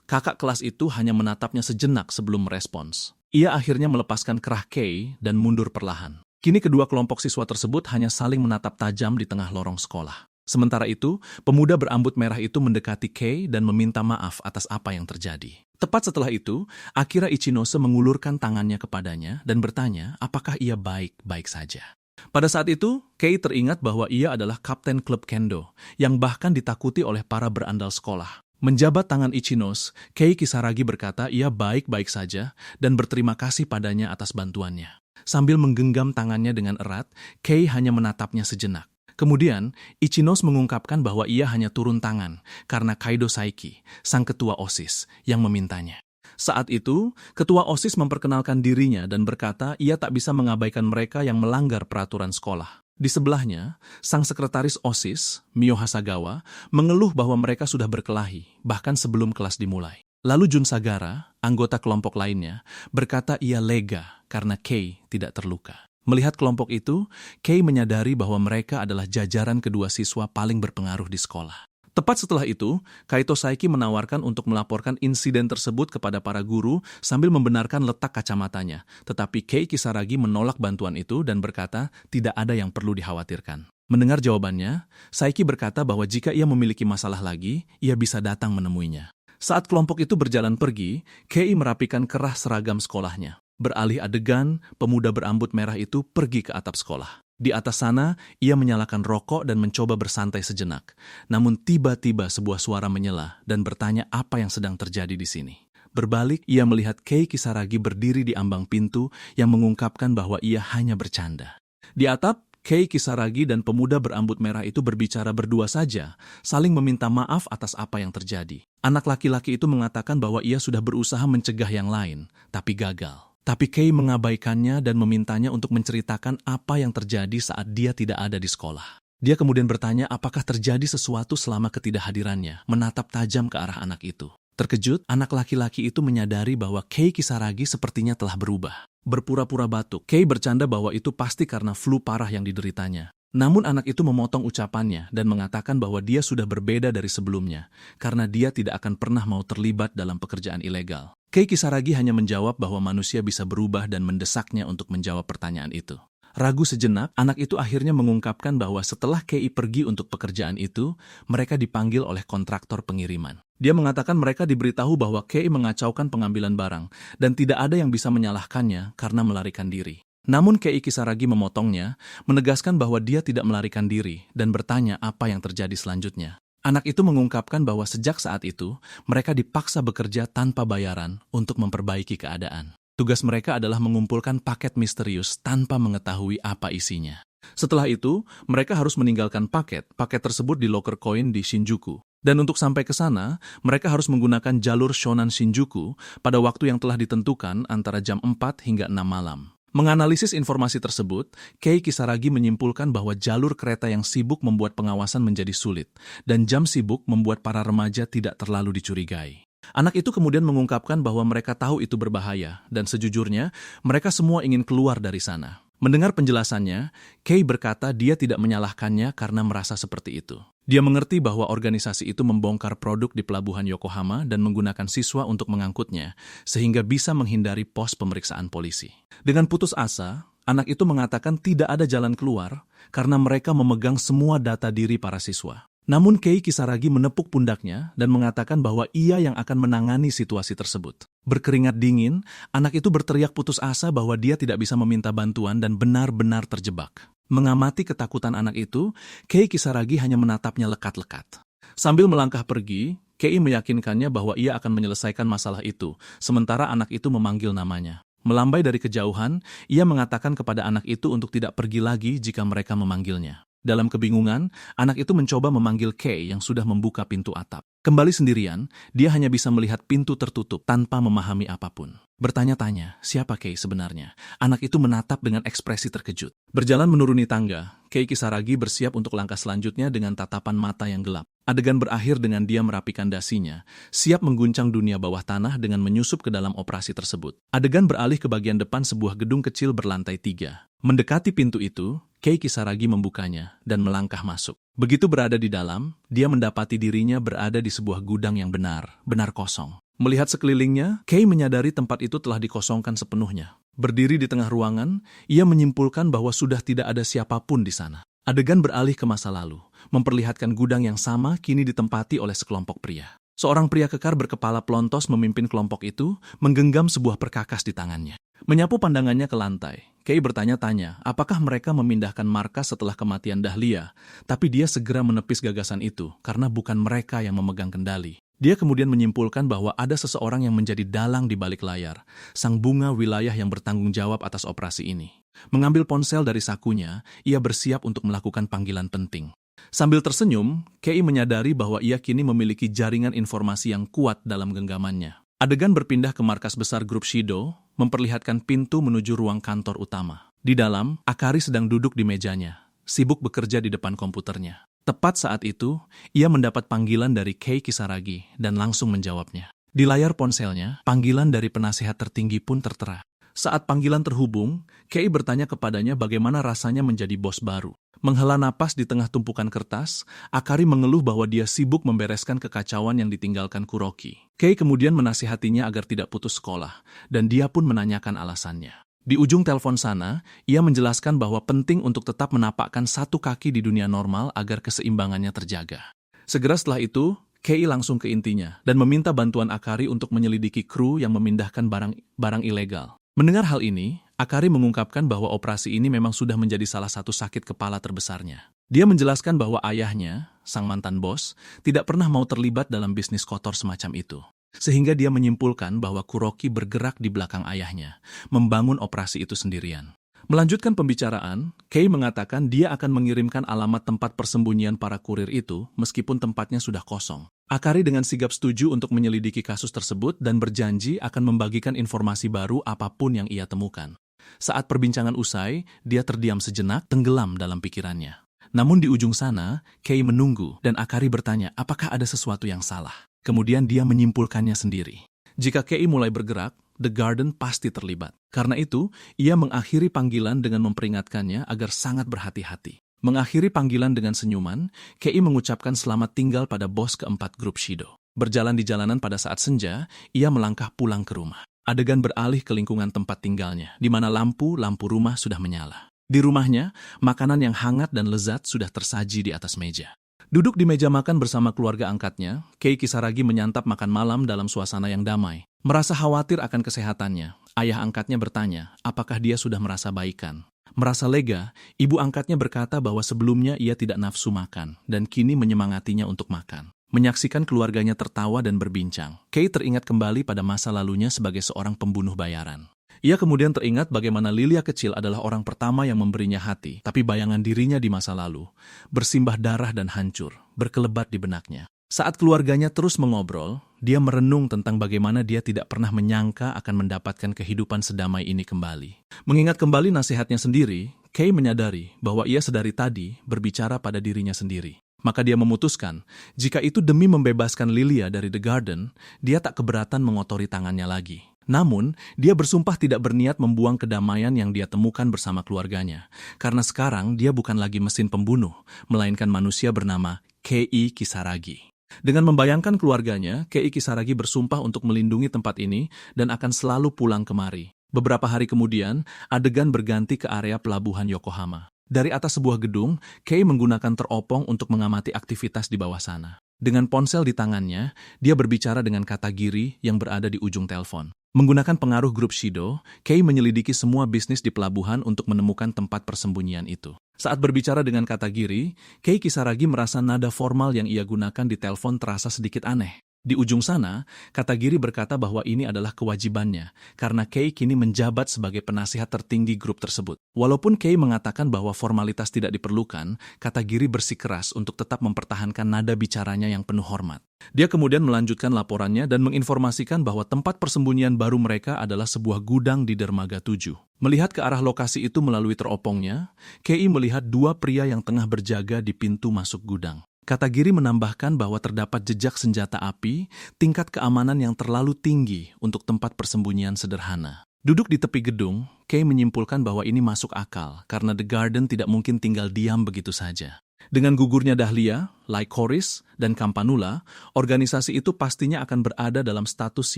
kakak kelas itu hanya menatapnya sejenak sebelum merespons. Ia akhirnya melepaskan kerah Kei dan mundur perlahan. Kini kedua kelompok siswa tersebut hanya saling menatap tajam di tengah lorong sekolah. Sementara itu, pemuda berambut merah itu mendekati Kei dan meminta maaf atas apa yang terjadi. Tepat setelah itu, Akira Ichinose mengulurkan tangannya kepadanya dan bertanya apakah ia baik-baik saja. Pada saat itu, Kei teringat bahwa ia adalah kapten klub kendo, yang bahkan ditakuti oleh para berandal sekolah. Menjabat tangan Ichinose, Kei Kisaragi berkata ia baik-baik saja dan berterima kasih padanya atas bantuannya. Sambil menggenggam tangannya dengan erat, Kei hanya menatapnya sejenak. Kemudian, Ichinose mengungkapkan bahwa ia hanya turun tangan karena Kaido Saiki, sang ketua OSIS, yang memintanya. Saat itu, ketua OSIS memperkenalkan dirinya dan berkata ia tak bisa mengabaikan mereka yang melanggar peraturan sekolah. Di sebelahnya, sang sekretaris OSIS, Mio Hasagawa, mengeluh bahwa mereka sudah berkelahi, bahkan sebelum kelas dimulai. Lalu Jun Sagara, anggota kelompok lainnya, berkata ia lega karena Kei tidak terluka. Melihat kelompok itu, Kei menyadari bahwa mereka adalah jajaran kedua siswa paling berpengaruh di sekolah. Tepat setelah itu, Kaito Saiki menawarkan untuk melaporkan insiden tersebut kepada para guru sambil membenarkan letak kacamatanya. Tetapi Kei Kisaragi menolak bantuan itu dan berkata tidak ada yang perlu dikhawatirkan. Mendengar jawabannya, Saiki berkata bahwa jika ia memiliki masalah lagi, ia bisa datang menemuinya. Saat kelompok itu berjalan pergi, Kei merapikan kerah seragam sekolahnya. Beralih adegan, pemuda berambut merah itu pergi ke atap sekolah. Di atas sana, ia menyalakan rokok dan mencoba bersantai sejenak. Namun tiba-tiba sebuah suara menyela dan bertanya apa yang sedang terjadi di sini. Berbalik, ia melihat Kei Kisaragi berdiri di ambang pintu yang mengungkapkan bahwa ia hanya bercanda. Di atap, Kei Kisaragi dan pemuda berambut merah itu berbicara berdua saja, saling meminta maaf atas apa yang terjadi. Anak laki-laki itu mengatakan bahwa ia sudah berusaha mencegah yang lain, tapi gagal. Tapi Kei mengabaikannya dan memintanya untuk menceritakan apa yang terjadi saat dia tidak ada di sekolah. Dia kemudian bertanya apakah terjadi sesuatu selama ketidakhadirannya, menatap tajam ke arah anak itu. Terkejut, anak laki-laki itu menyadari bahwa Kei Kisaragi sepertinya telah berubah. Berpura-pura batuk, Kei bercanda bahwa itu pasti karena flu parah yang dideritanya. Namun anak itu memotong ucapannya dan mengatakan bahwa dia sudah berbeda dari sebelumnya, karena dia tidak akan pernah mau terlibat dalam pekerjaan ilegal. Kei Kisaragi hanya menjawab bahwa manusia bisa berubah dan mendesaknya untuk menjawab pertanyaan itu. Ragu sejenak, anak itu akhirnya mengungkapkan bahwa setelah Kei pergi untuk pekerjaan itu, mereka dipanggil oleh kontraktor pengiriman. Dia mengatakan mereka diberitahu bahwa Kei mengacaukan pengambilan barang dan tidak ada yang bisa menyalahkannya karena melarikan diri. Namun Kei Kisaragi memotongnya, menegaskan bahwa dia tidak melarikan diri dan bertanya apa yang terjadi selanjutnya. Anak itu mengungkapkan bahwa sejak saat itu, mereka dipaksa bekerja tanpa bayaran untuk memperbaiki keadaan. Tugas mereka adalah mengumpulkan paket misterius tanpa mengetahui apa isinya. Setelah itu, mereka harus meninggalkan paket tersebut di loker koin di Shinjuku. Dan untuk sampai ke sana, mereka harus menggunakan jalur Shonan Shinjuku pada waktu yang telah ditentukan antara jam 4 hingga 6 malam. Menganalisis informasi tersebut, Kei Kisaragi menyimpulkan bahwa jalur kereta yang sibuk membuat pengawasan menjadi sulit, dan jam sibuk membuat para remaja tidak terlalu dicurigai. Anak itu kemudian mengungkapkan bahwa mereka tahu itu berbahaya, dan sejujurnya, mereka semua ingin keluar dari sana. Mendengar penjelasannya, Kei berkata dia tidak menyalahkannya karena merasa seperti itu. Dia mengerti bahwa organisasi itu membongkar produk di pelabuhan Yokohama dan menggunakan siswa untuk mengangkutnya, sehingga bisa menghindari pos pemeriksaan polisi. Dengan putus asa, anak itu mengatakan tidak ada jalan keluar karena mereka memegang semua data diri para siswa. Namun Kei Kisaragi menepuk pundaknya dan mengatakan bahwa ia yang akan menangani situasi tersebut. Berkeringat dingin, anak itu berteriak putus asa bahwa dia tidak bisa meminta bantuan dan benar-benar terjebak. Mengamati ketakutan anak itu, Kei Kisaragi hanya menatapnya lekat-lekat. Sambil melangkah pergi, Kei meyakinkannya bahwa ia akan menyelesaikan masalah itu, sementara anak itu memanggil namanya. Melambai dari kejauhan, ia mengatakan kepada anak itu untuk tidak pergi lagi jika mereka memanggilnya. Dalam kebingungan, anak itu mencoba memanggil Kei yang sudah membuka pintu atap. Kembali sendirian, dia hanya bisa melihat pintu tertutup tanpa memahami apapun. Bertanya-tanya, siapa Kei sebenarnya? Anak itu menatap dengan ekspresi terkejut. Berjalan menuruni tangga, Kei Kisaragi bersiap untuk langkah selanjutnya dengan tatapan mata yang gelap. Adegan berakhir dengan dia merapikan dasinya, siap mengguncang dunia bawah tanah dengan menyusup ke dalam operasi tersebut. Adegan beralih ke bagian depan sebuah gedung kecil berlantai 3. Mendekati pintu itu, Kei Kisaragi membukanya dan melangkah masuk. Begitu berada di dalam, dia mendapati dirinya berada di sebuah gudang yang benar kosong. Melihat sekelilingnya, Kei menyadari tempat itu telah dikosongkan sepenuhnya. Berdiri di tengah ruangan, ia menyimpulkan bahwa sudah tidak ada siapapun di sana. Adegan beralih ke masa lalu, memperlihatkan gudang yang sama kini ditempati oleh sekelompok pria. Seorang pria kekar berkepala pelontos memimpin kelompok itu, menggenggam sebuah perkakas di tangannya. Menyapu pandangannya ke lantai, Kei bertanya-tanya apakah mereka memindahkan markas setelah kematian Dahlia, tapi dia segera menepis gagasan itu karena bukan mereka yang memegang kendali. Dia kemudian menyimpulkan bahwa ada seseorang yang menjadi dalang di balik layar, sang bunga wilayah yang bertanggung jawab atas operasi ini. Mengambil ponsel dari sakunya, ia bersiap untuk melakukan panggilan penting. Sambil tersenyum, Kei menyadari bahwa ia kini memiliki jaringan informasi yang kuat dalam genggamannya. Adegan berpindah ke markas besar grup Shido, memperlihatkan pintu menuju ruang kantor utama. Di dalam, Akari sedang duduk di mejanya, sibuk bekerja di depan komputernya. Tepat saat itu, ia mendapat panggilan dari Kei Kisaragi dan langsung menjawabnya. Di layar ponselnya, panggilan dari penasihat tertinggi pun tertera. Saat panggilan terhubung, Kei bertanya kepadanya bagaimana rasanya menjadi bos baru. Menghela napas di tengah tumpukan kertas, Akari mengeluh bahwa dia sibuk membereskan kekacauan yang ditinggalkan Kuroki. Kei kemudian menasihatinya agar tidak putus sekolah, dan dia pun menanyakan alasannya. Di ujung telepon sana, ia menjelaskan bahwa penting untuk tetap menapakkan satu kaki di dunia normal agar keseimbangannya terjaga. Segera setelah itu, Kei langsung ke intinya dan meminta bantuan Akari untuk menyelidiki kru yang memindahkan barang ilegal. Mendengar hal ini, Akari mengungkapkan bahwa operasi ini memang sudah menjadi salah satu sakit kepala terbesarnya. Dia menjelaskan bahwa ayahnya, sang mantan bos, tidak pernah mau terlibat dalam bisnis kotor semacam itu. Sehingga dia menyimpulkan bahwa Kuroki bergerak di belakang ayahnya, membangun operasi itu sendirian. Melanjutkan pembicaraan, Kei mengatakan dia akan mengirimkan alamat tempat persembunyian para kurir itu meskipun tempatnya sudah kosong. Akari dengan sigap setuju untuk menyelidiki kasus tersebut dan berjanji akan membagikan informasi baru apapun yang ia temukan. Saat perbincangan usai, dia terdiam sejenak, tenggelam dalam pikirannya. Namun di ujung sana, Kei menunggu dan Akari bertanya apakah ada sesuatu yang salah. Kemudian dia menyimpulkannya sendiri. Jika Kei mulai bergerak, The Garden pasti terlibat. Karena itu, ia mengakhiri panggilan dengan memperingatkannya agar sangat berhati-hati. Mengakhiri panggilan dengan senyuman, Kei mengucapkan selamat tinggal pada bos keempat grup Shido. Berjalan di jalanan pada saat senja, ia melangkah pulang ke rumah. Adegan beralih ke lingkungan tempat tinggalnya, di mana lampu rumah sudah menyala. Di rumahnya, makanan yang hangat dan lezat sudah tersaji di atas meja. Duduk di meja makan bersama keluarga angkatnya, Kei Kisaragi menyantap makan malam dalam suasana yang damai. Merasa khawatir akan kesehatannya, ayah angkatnya bertanya apakah dia sudah merasa baikan. Merasa lega, ibu angkatnya berkata bahwa sebelumnya ia tidak nafsu makan dan kini menyemangatinya untuk makan. Menyaksikan keluarganya tertawa dan berbincang, Kay teringat kembali pada masa lalunya sebagai seorang pembunuh bayaran. Ia kemudian teringat bagaimana Lilia kecil adalah orang pertama yang memberinya hati, tapi bayangan dirinya di masa lalu bersimbah darah dan hancur, berkelebat di benaknya. Saat keluarganya terus mengobrol, dia merenung tentang bagaimana dia tidak pernah menyangka akan mendapatkan kehidupan sedamai ini kembali. Mengingat kembali nasihatnya sendiri, Kay menyadari bahwa ia sedari tadi berbicara pada dirinya sendiri. Maka dia memutuskan, jika itu demi membebaskan Lilia dari The Garden, dia tak keberatan mengotori tangannya lagi. Namun, dia bersumpah tidak berniat membuang kedamaian yang dia temukan bersama keluarganya. Karena sekarang dia bukan lagi mesin pembunuh, melainkan manusia bernama Kei Kisaragi. Dengan membayangkan keluarganya, Kei Kisaragi bersumpah untuk melindungi tempat ini dan akan selalu pulang kemari. Beberapa hari kemudian, adegan berganti ke area pelabuhan Yokohama. Dari atas sebuah gedung, Kei menggunakan teropong untuk mengamati aktivitas di bawah sana. Dengan ponsel di tangannya, dia berbicara dengan Katagiri yang berada di ujung telepon. Menggunakan pengaruh grup Shido, Kei menyelidiki semua bisnis di pelabuhan untuk menemukan tempat persembunyian itu. Saat berbicara dengan Katagiri, Kei Kisaragi merasa nada formal yang ia gunakan di telepon terasa sedikit aneh. Di ujung sana, Katagiri berkata bahwa ini adalah kewajibannya, karena Kei kini menjabat sebagai penasihat tertinggi grup tersebut. Walaupun Kei mengatakan bahwa formalitas tidak diperlukan, Katagiri bersikeras untuk tetap mempertahankan nada bicaranya yang penuh hormat. Dia kemudian melanjutkan laporannya dan menginformasikan bahwa tempat persembunyian baru mereka adalah sebuah gudang di Dermaga 7. Melihat ke arah lokasi itu melalui teropongnya, Kei melihat dua pria yang tengah berjaga di pintu masuk gudang. Katagiri menambahkan bahwa terdapat jejak senjata api, tingkat keamanan yang terlalu tinggi untuk tempat persembunyian sederhana. Duduk di tepi gedung, Kei menyimpulkan bahwa ini masuk akal karena The Garden tidak mungkin tinggal diam begitu saja. Dengan gugurnya Dahlia, Lycoris, dan Campanula, organisasi itu pastinya akan berada dalam status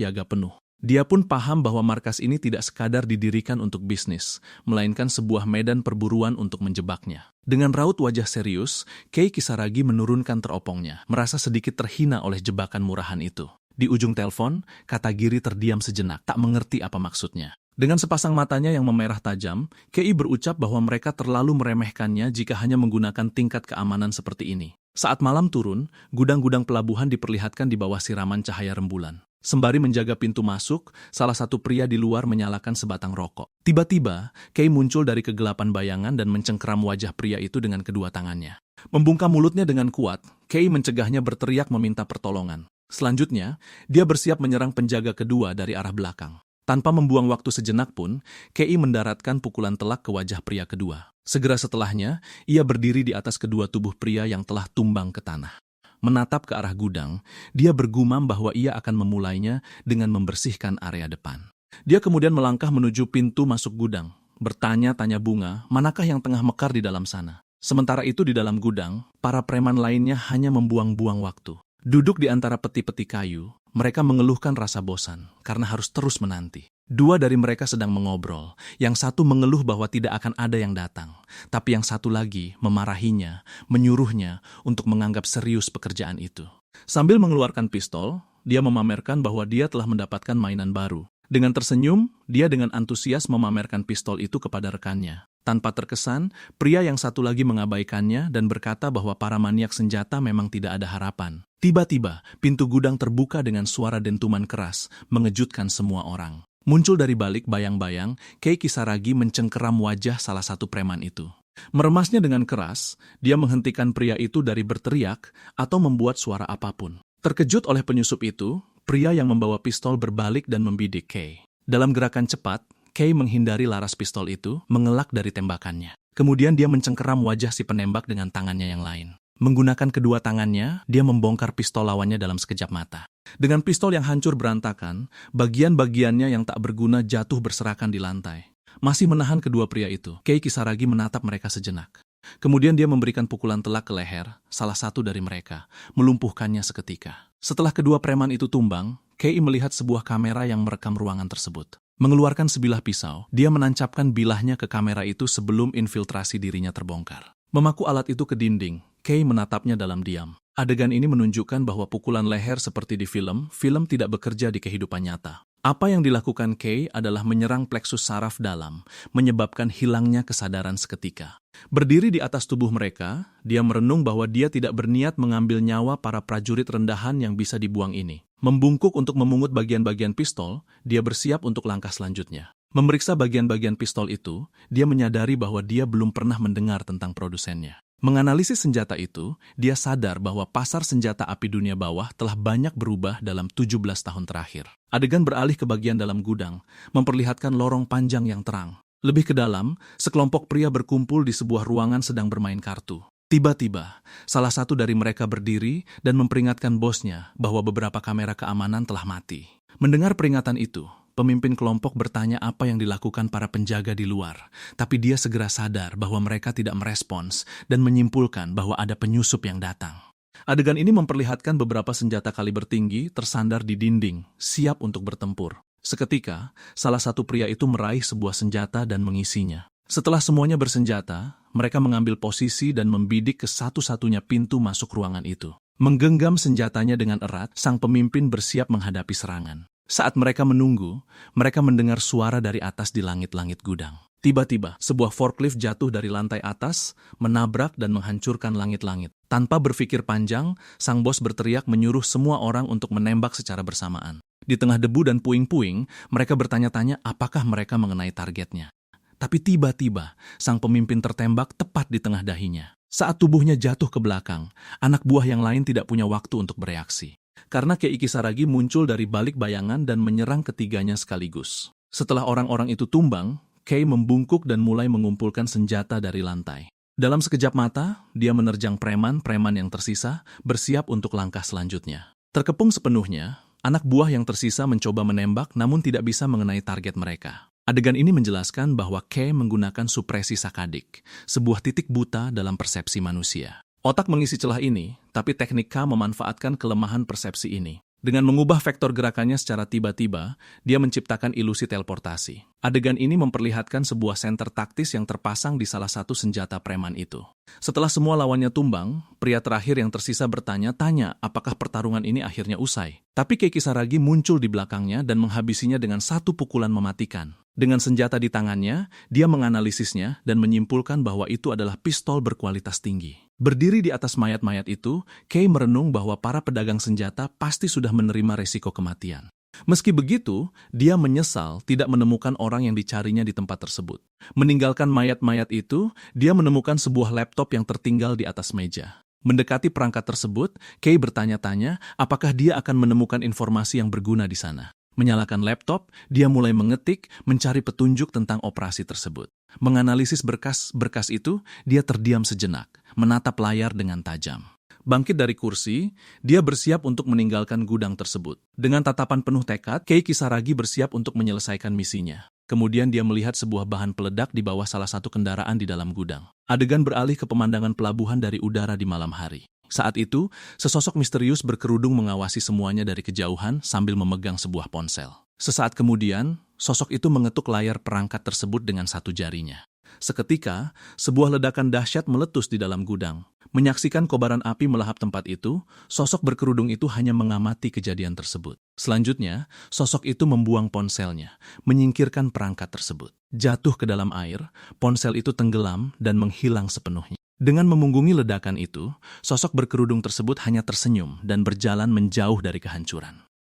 siaga penuh. Dia pun paham bahwa markas ini tidak sekadar didirikan untuk bisnis, melainkan sebuah medan perburuan untuk menjebaknya. Dengan raut wajah serius, Kei Kisaragi menurunkan teropongnya, merasa sedikit terhina oleh jebakan murahan itu. Di ujung telepon, Katagiri terdiam sejenak, tak mengerti apa maksudnya. Dengan sepasang matanya yang memerah tajam, Kei berucap bahwa mereka terlalu meremehkannya jika hanya menggunakan tingkat keamanan seperti ini. Saat malam turun, gudang-gudang pelabuhan diperlihatkan di bawah siraman cahaya rembulan. Sembari menjaga pintu masuk, salah satu pria di luar menyalakan sebatang rokok. Tiba-tiba, Kei muncul dari kegelapan bayangan dan mencengkeram wajah pria itu dengan kedua tangannya. Membungkam mulutnya dengan kuat, Kei mencegahnya berteriak meminta pertolongan. Selanjutnya, dia bersiap menyerang penjaga kedua dari arah belakang. Tanpa membuang waktu sejenak pun, Kei mendaratkan pukulan telak ke wajah pria kedua. Segera setelahnya, ia berdiri di atas kedua tubuh pria yang telah tumbang ke tanah. Menatap ke arah gudang, dia bergumam bahwa ia akan memulainya dengan membersihkan area depan. Dia kemudian melangkah menuju pintu masuk gudang, bertanya-tanya bunga, manakah yang tengah mekar di dalam sana. Sementara itu di dalam gudang, para preman lainnya hanya membuang-buang waktu. Duduk di antara peti-peti kayu, mereka mengeluhkan rasa bosan karena harus terus menanti. Dua dari mereka sedang mengobrol. Yang satu mengeluh bahwa tidak akan ada yang datang. Tapi yang satu lagi memarahinya, menyuruhnya untuk menganggap serius pekerjaan itu. Sambil mengeluarkan pistol, dia memamerkan bahwa dia telah mendapatkan mainan baru. Dengan tersenyum, dia dengan antusias memamerkan pistol itu kepada rekannya. Tanpa terkesan, pria yang satu lagi mengabaikannya dan berkata bahwa para maniak senjata memang tidak ada harapan. Tiba-tiba, pintu gudang terbuka dengan suara dentuman keras, mengejutkan semua orang. Muncul dari balik bayang-bayang, Kei Kisaragi mencengkeram wajah salah satu preman itu. Meremasnya dengan keras, dia menghentikan pria itu dari berteriak atau membuat suara apapun. Terkejut oleh penyusup itu, pria yang membawa pistol berbalik dan membidik Kei. Dalam gerakan cepat, Kei menghindari laras pistol itu, mengelak dari tembakannya. Kemudian dia mencengkeram wajah si penembak dengan tangannya yang lain. Menggunakan kedua tangannya, dia membongkar pistol lawannya dalam sekejap mata. Dengan pistol yang hancur berantakan, bagian-bagiannya yang tak berguna jatuh berserakan di lantai. Masih menahan kedua pria itu, Kei Kisaragi menatap mereka sejenak. Kemudian dia memberikan pukulan telak ke leher salah satu dari mereka, melumpuhkannya seketika. Setelah kedua preman itu tumbang, Kei melihat sebuah kamera yang merekam ruangan tersebut. Mengeluarkan sebilah pisau, dia menancapkan bilahnya ke kamera itu sebelum infiltrasi dirinya terbongkar. Memaku alat itu ke dinding, Kei menatapnya dalam diam. Adegan ini menunjukkan bahwa pukulan leher seperti di film tidak bekerja di kehidupan nyata. Apa yang dilakukan Kay adalah menyerang pleksus saraf dalam, menyebabkan hilangnya kesadaran seketika. Berdiri di atas tubuh mereka, dia merenung bahwa dia tidak berniat mengambil nyawa para prajurit rendahan yang bisa dibuang ini. Membungkuk untuk memungut bagian-bagian pistol, dia bersiap untuk langkah selanjutnya. Memeriksa bagian-bagian pistol itu, dia menyadari bahwa dia belum pernah mendengar tentang produsennya. Menganalisis senjata itu, dia sadar bahwa pasar senjata api dunia bawah telah banyak berubah dalam 17 tahun terakhir. Adegan beralih ke bagian dalam gudang, memperlihatkan lorong panjang yang terang. Lebih ke dalam, sekelompok pria berkumpul di sebuah ruangan sedang bermain kartu. Tiba-tiba, salah satu dari mereka berdiri dan memperingatkan bosnya bahwa beberapa kamera keamanan telah mati. Mendengar peringatan itu, pemimpin kelompok bertanya apa yang dilakukan para penjaga di luar, tapi dia segera sadar bahwa mereka tidak merespons dan menyimpulkan bahwa ada penyusup yang datang. Adegan ini memperlihatkan beberapa senjata kaliber tinggi tersandar di dinding, siap untuk bertempur. Seketika, salah satu pria itu meraih sebuah senjata dan mengisinya. Setelah semuanya bersenjata, mereka mengambil posisi dan membidik ke satu-satunya pintu masuk ruangan itu. Menggenggam senjatanya dengan erat, sang pemimpin bersiap menghadapi serangan. Saat mereka menunggu, mereka mendengar suara dari atas di langit-langit gudang. Tiba-tiba, sebuah forklift jatuh dari lantai atas, menabrak dan menghancurkan langit-langit. Tanpa berpikir panjang, sang bos berteriak menyuruh semua orang untuk menembak secara bersamaan. Di tengah debu dan puing-puing, mereka bertanya-tanya apakah mereka mengenai targetnya. Tapi tiba-tiba, sang pemimpin tertembak tepat di tengah dahinya. Saat tubuhnya jatuh ke belakang, anak buah yang lain tidak punya waktu untuk bereaksi. Karena Kei Kisaragi muncul dari balik bayangan dan menyerang ketiganya sekaligus. Setelah orang-orang itu tumbang, Kei membungkuk dan mulai mengumpulkan senjata dari lantai. Dalam sekejap mata, dia menerjang preman-preman yang tersisa, bersiap untuk langkah selanjutnya. Terkepung sepenuhnya, anak buah yang tersisa mencoba menembak namun tidak bisa mengenai target mereka. Adegan ini menjelaskan bahwa Kei menggunakan supresi sakadik, sebuah titik buta dalam persepsi manusia. Otak mengisi celah ini, tapi teknik K memanfaatkan kelemahan persepsi ini. Dengan mengubah vektor gerakannya secara tiba-tiba, dia menciptakan ilusi teleportasi. Adegan ini memperlihatkan sebuah senter taktis yang terpasang di salah satu senjata preman itu. Setelah semua lawannya tumbang, pria terakhir yang tersisa bertanya-tanya apakah pertarungan ini akhirnya usai. Tapi Kei Kisaragi muncul di belakangnya dan menghabisinya dengan satu pukulan mematikan. Dengan senjata di tangannya, dia menganalisisnya dan menyimpulkan bahwa itu adalah pistol berkualitas tinggi. Berdiri di atas mayat-mayat itu, Kei merenung bahwa para pedagang senjata pasti sudah menerima resiko kematian. Meski begitu, dia menyesal tidak menemukan orang yang dicarinya di tempat tersebut. Meninggalkan mayat-mayat itu, dia menemukan sebuah laptop yang tertinggal di atas meja. Mendekati perangkat tersebut, Kei bertanya-tanya apakah dia akan menemukan informasi yang berguna di sana. Menyalakan laptop, dia mulai mengetik, mencari petunjuk tentang operasi tersebut. Menganalisis berkas-berkas itu, dia terdiam sejenak, menatap layar dengan tajam. Bangkit dari kursi, dia bersiap untuk meninggalkan gudang tersebut. Dengan tatapan penuh tekad, Kei Kisaragi bersiap untuk menyelesaikan misinya. Kemudian dia melihat sebuah bahan peledak di bawah salah satu kendaraan di dalam gudang. Adegan beralih ke pemandangan pelabuhan dari udara di malam hari. Saat itu, sesosok misterius berkerudung mengawasi semuanya dari kejauhan sambil memegang sebuah ponsel. Sesaat kemudian, sosok itu mengetuk layar perangkat tersebut dengan satu jarinya. Seketika, sebuah ledakan dahsyat meletus di dalam gudang. Menyaksikan kobaran api melahap tempat itu, sosok berkerudung itu hanya mengamati kejadian tersebut. Selanjutnya, sosok itu membuang ponselnya, menyingkirkan perangkat tersebut. Jatuh ke dalam air, ponsel itu tenggelam dan menghilang sepenuhnya. Dengan memunggungi ledakan itu, sosok berkerudung tersebut hanya tersenyum dan berjalan menjauh dari kehancuran.